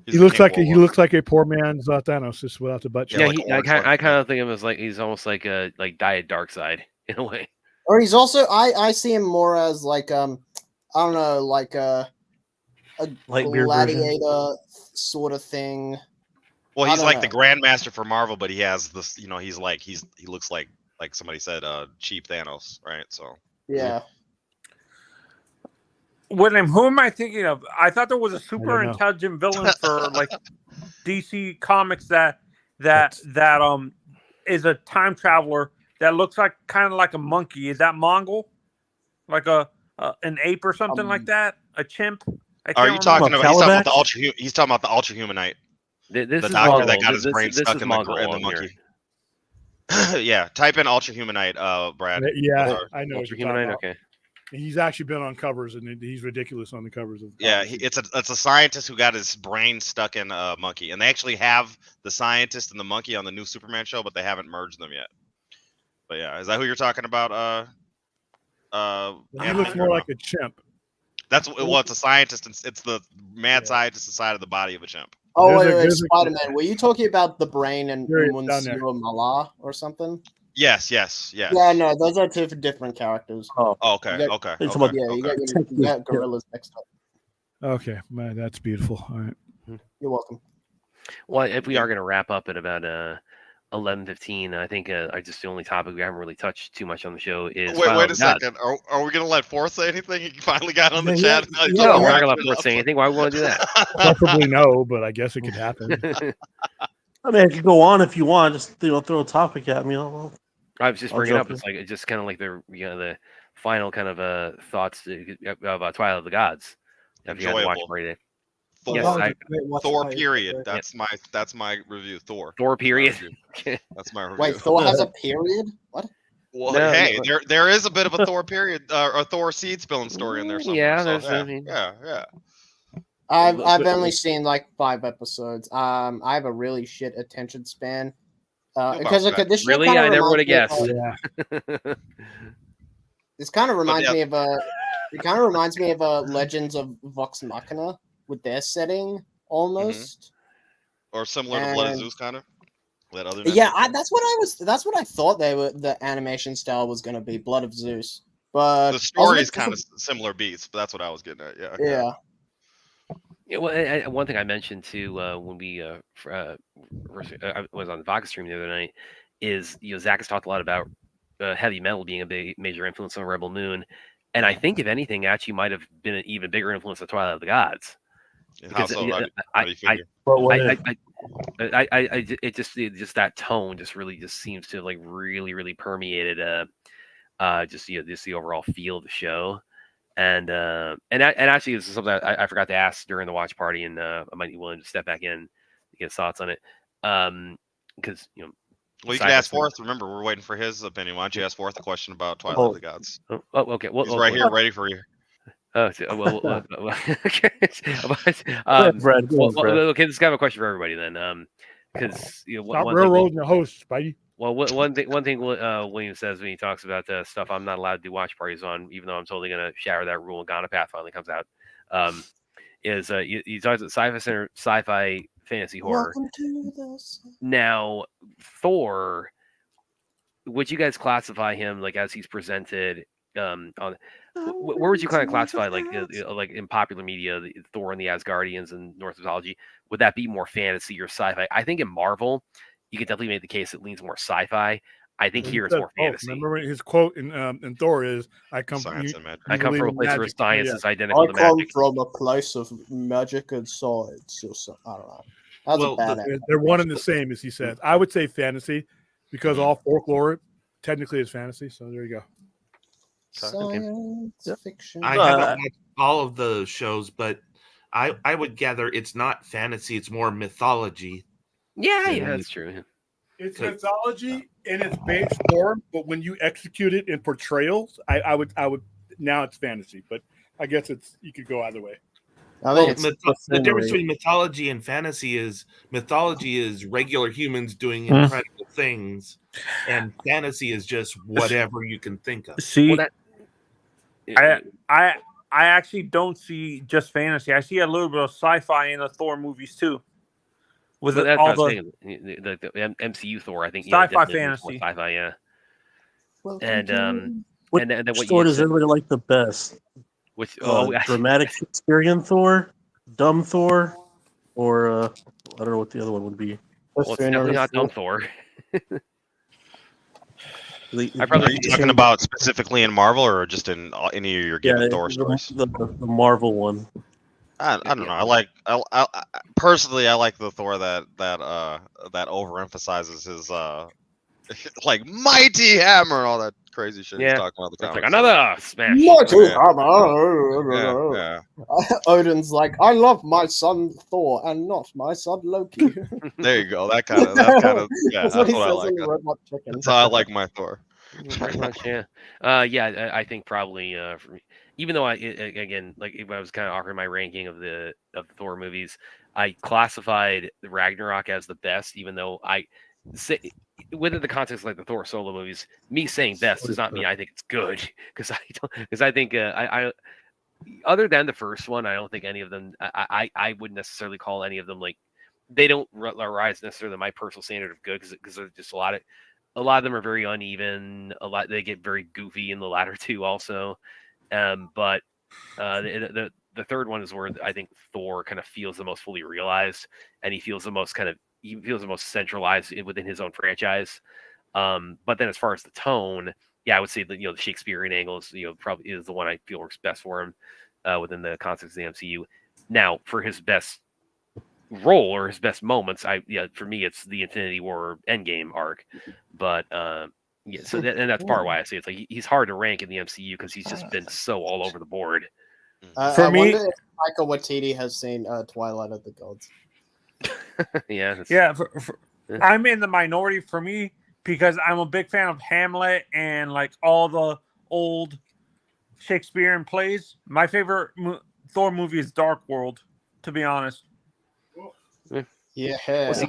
He looks like a poor man's Thanos, just without the butt. Yeah, I kind of think of him as he's almost like a Diet Dark Side in a way. Or he's also I see him more as I don't know, like a gladiator sort of thing. Well, he's like the Grandmaster for Marvel, but he has this, he looks like somebody said, cheap Thanos, right? So yeah. William, who am I thinking of? I thought there was a super intelligent villain for DC Comics that is a time traveler that looks kind of like a monkey. Is that Mongol? Like an ape or something like that? A chimp? Are you talking about? He's talking about the Ultra Humanite. The doctor that got his brain stuck in the monkey. Yeah, type in Ultra Humanite, Brad. Yeah, I know. Ultra Humanite. Okay. He's actually been on covers, and he's ridiculous on the covers of. Yeah, it's a scientist who got his brain stuck in a monkey, and they actually have the scientist and the monkey on the new Superman show, but they haven't merged them yet. But yeah, is that who you're talking about? He looks more like a chimp. It's a scientist. It's the mad scientist inside of the body of a chimp. Oh, wait, Spider-Man. Were you talking about the brain and Monsieur Mallah or something? Yes. Yeah, no, those are two different characters. Oh, okay. You got gorillas next up. Okay, man, that's beautiful. All right. You're welcome. Well, if we are going to wrap up at about 11:15, I think just the only topic we haven't really touched too much on the show is. Wait a second. Are we going to let Forth say anything? He finally got on the chat. No, we're not going to let Forth say anything. Why would we want to do that? Preferably no, but I guess it could happen. I mean, I could go on if you want. Just throw a topic at me. I was just bringing up. It's just kind of like the final kind of thoughts of Twilight of the Gods. If you guys watch it, Thor. Period. That's my review. Thor. Period. That's my review. Wait, Thor has a period? What? Well, there is a bit of a Thor period or Thor seed spilling story in there somewhere. Yeah, I've only seen 5 episodes. I have a really shit attention span. Because this really, I never would have guessed. This kind of reminds me of Legends of Vox Machina with their setting almost, or similar to Blood of Zeus, kind of. That's what I thought the animation style was going to be, Blood of Zeus. But the story is kind of similar beats, but that's what I was getting at. Yeah. Yeah, well, one thing I mentioned too when we I was on the Vox stream the other night is Zach has talked a lot about heavy metal being a major influence on Rebel Moon, and I think if anything, actually might have been an even bigger influence on Twilight of the Gods. Because it just that tone just really seems to really permeated just the overall feel of the show. And actually, this is something I forgot to ask during the watch party, and I might be willing to step back in to get his thoughts on it. Because well, you can ask Forth. Remember, we're waiting for his opinion. Why don't you ask Forth a question about Twilight of the Gods? Oh, okay. Well, he's right here, ready for you. Oh, okay. Okay, this is kind of a question for everybody then. Because stop railroading the host, Spidey. Well, one thing William says when he talks about stuff I'm not allowed to do watch parties on, even though I'm totally going to shatter that rule when Gonapath finally comes out, is he talks about sci-fi fantasy horror. Now, Thor, would you guys classify him as he's presented on? Where would you kind of classify like in popular media, Thor and the Asgardians and Norse mythology? Would that be more fantasy or sci-fi? I think in Marvel, you could definitely make the case it leans more sci-fi. I think here it's more fantasy. Remember his quote in Thor is, "I come from a place where science is identical to magic." I come from a place of magic and science. I don't know. They're one and the same, as he says. I would say fantasy because all folklore technically is fantasy. So there you go. Science fiction. I haven't watched all of the shows, but I would gather it's not fantasy; it's more mythology. Yeah, that's true. It's mythology in its base form, but when you execute it in portrayals, I would now it's fantasy, but I guess you could go either way. I Well, think it's the difference buffoonery. between mythology and fantasy is mythology is regular humans doing incredible things, and fantasy is just whatever you can think of. See, Well, I actually don't see just fantasy. I see a little bit of sci-fi in the Thor movies too. With But that's all what I was the saying. The MCU Thor, I think, Sci-fi definitely leans fantasy. more sci-fi, yeah. And Which and then what Thor you does said, everybody like the best? which Dramatic Shakespearean Thor, dumb Thor, or I don't know what the other one would be. well, it's definitely not dumb Thor. Are you talking about specifically in Marvel or just in any of your given Thor stories? The Marvel one. I don't know. I personally I like the Thor that overemphasizes his like mighty hammer and all that crazy shit he's talking about the It's comics. like another smash. Mighty Yeah, hammer. yeah. Odin's like, I love my son Thor and not my son Loki. There you go. That's kind of yeah. That's That's what he what I says like. in the Robot Chicken. That's how I like my Thor. Pretty much, yeah. I think probably for me, even though again, like if I was kind of offering my ranking of the Thor movies, I classified Ragnarok as the best, even though I say within the context of like the Thor solo movies, me saying best does not mean I think it's good because I think I other than the first one, I don't think any of them I wouldn't necessarily call any of them like they don't rise necessarily to my personal standard of good because there's just a lot of them are very uneven. They get very goofy in the latter two also. But the third one is where I think Thor kind of feels the most fully realized, and he feels the most centralized within his own franchise. But then as far as the tone, yeah, I would say that the Shakespearean angles, probably is the one I feel works best for him within the context of the MCU. Now, for his best role or his best moments, for me it's the Infinity War Endgame arc. But so and that's part of why I say it's like he's hard to rank in the MCU because he's just been so all over the board. For I me, wonder if Taika Waititi has seen Twilight of the Gods. Yeah, I'm in the minority for me because I'm a big fan of Hamlet and like all the old Shakespearean plays. My favorite Thor movie is Dark World, to be honest. Yeah. Well, see,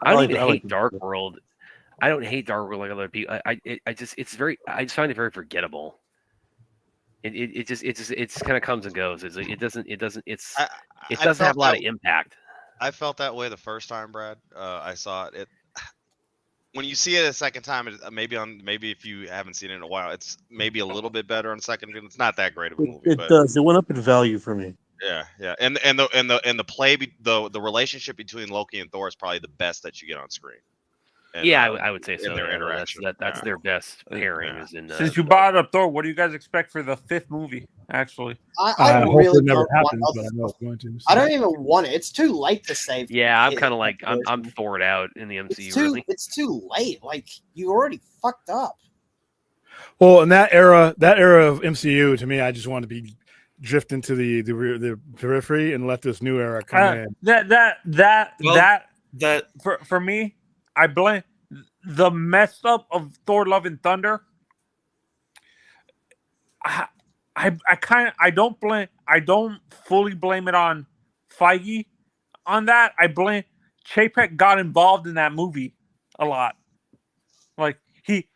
I don't even hate Dark World. I don't hate Dark World like other people. I just find it very forgettable. It just kind of comes and goes. It doesn't have a lot of impact. I felt that way the first time, Brad. I saw it. When you see it a second time, maybe if you haven't seen it in a while, it's maybe a little bit better on second. It's not that great of a movie. It does. It went up in value for me. Yeah, and the play, the relationship between Loki and Thor is probably the best that you get on screen. And, I would say so. Their interaction. That's their best pairing. Is in. Since you brought up Thor, what do you guys expect for the 5th movie? Actually, I hope really it never don't happens, want. but I know it's going to. I don't even want it. It's too late to save. Yeah, I'm kind of like I'm Thored out in the MCU. Really, it's too late. Like you already fucked up. Well, in that era of MCU, to me, I just want to be drifting to the periphery and let this new era come in. For me, I blame the messed up of Thor: Love and Thunder. I don't fully blame it on Feige on that. I blame Chapek got involved in that movie a lot. Like he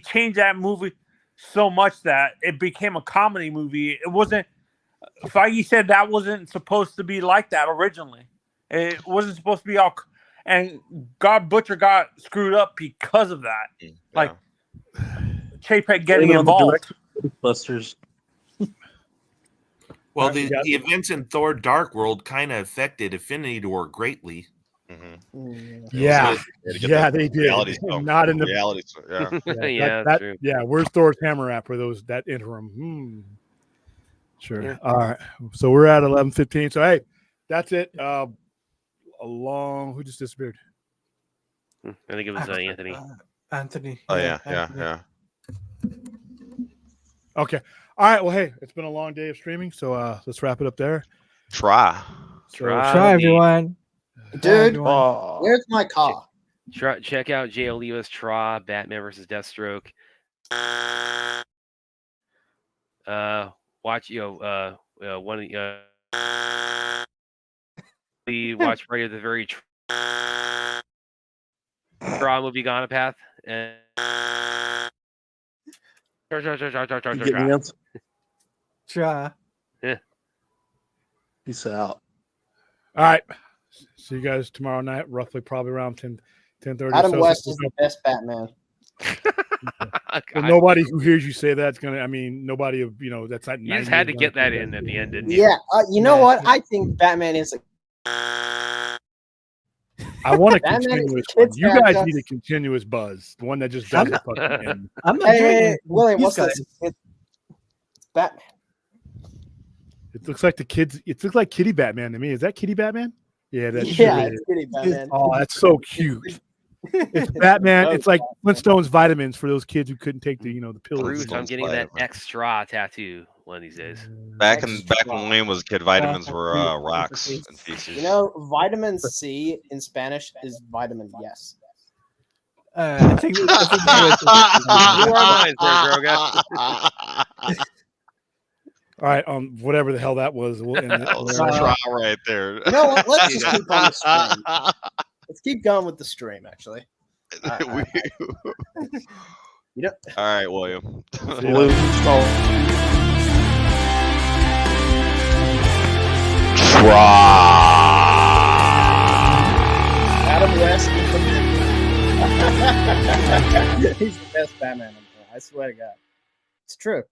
changed that movie so much that it became a comedy movie. It wasn't. Feige said that wasn't supposed to be like that originally. It wasn't supposed to be all. And God Butcher got screwed up because of that. Yeah. Like Chapek getting involved. Busters. Well, the events in Thor: Dark World kind of affected Infinity War greatly. Mm-hmm. Yeah, they did. Not in the reality. Yeah, true. Where's Thor's hammer at for that interim? Sure. Yeah. All right. So we're at 11:15. So hey, that's it. Who just disappeared? I think it was Anthony. Anthony. Oh yeah. Okay. All right. Well, hey, it's been a long day of streaming, so let's wrap it up there. Try. Try everyone. Dude, everyone. Oh, where's my car? Check out Jay Oliva's Tra, Batman versus Deathstroke. Watch one of the watch right at the very Tra movie Gone Path and you get me else? Try. Peace out. All right. See you guys tomorrow night, roughly probably around 10:30. Adam West is the best Batman. Well, nobody who hears you say that's gonna. I mean, nobody of that's not. You just had to get that in at the end, didn't you? Yeah, you know what? I think Batman is. I want a Batman is continuous. a kid's You guys character. need a continuous buzz, the one that just doesn't fucking end. I'm not Hey, doing hey, it. William, These what's guys. this? It's Batman. It looks like the kids. It looks like Kitty Batman to me. Is that Kitty Batman? Yeah, that's Yeah, it's Kitty Batman. Oh, that's so cute. It's Batman. It's like Flintstones vitamins for those kids who couldn't take the the pills. Bruce, I'm Flintstones getting that vitamin. extra tattoo one of these days. Back when William was a kid, vitamins were rocks and pieces. You know, vitamin C in Spanish is vitamin yes. I think You are mine, sir, Droga. All right, whatever the hell that was. We'll end it That was there. a try right there. You know what? Let's just keep on the stream. Let's keep going with the stream, actually. We- You know, All right, William. Blue stall. Adam West is the He's the best Batman. I swear to God. It's true.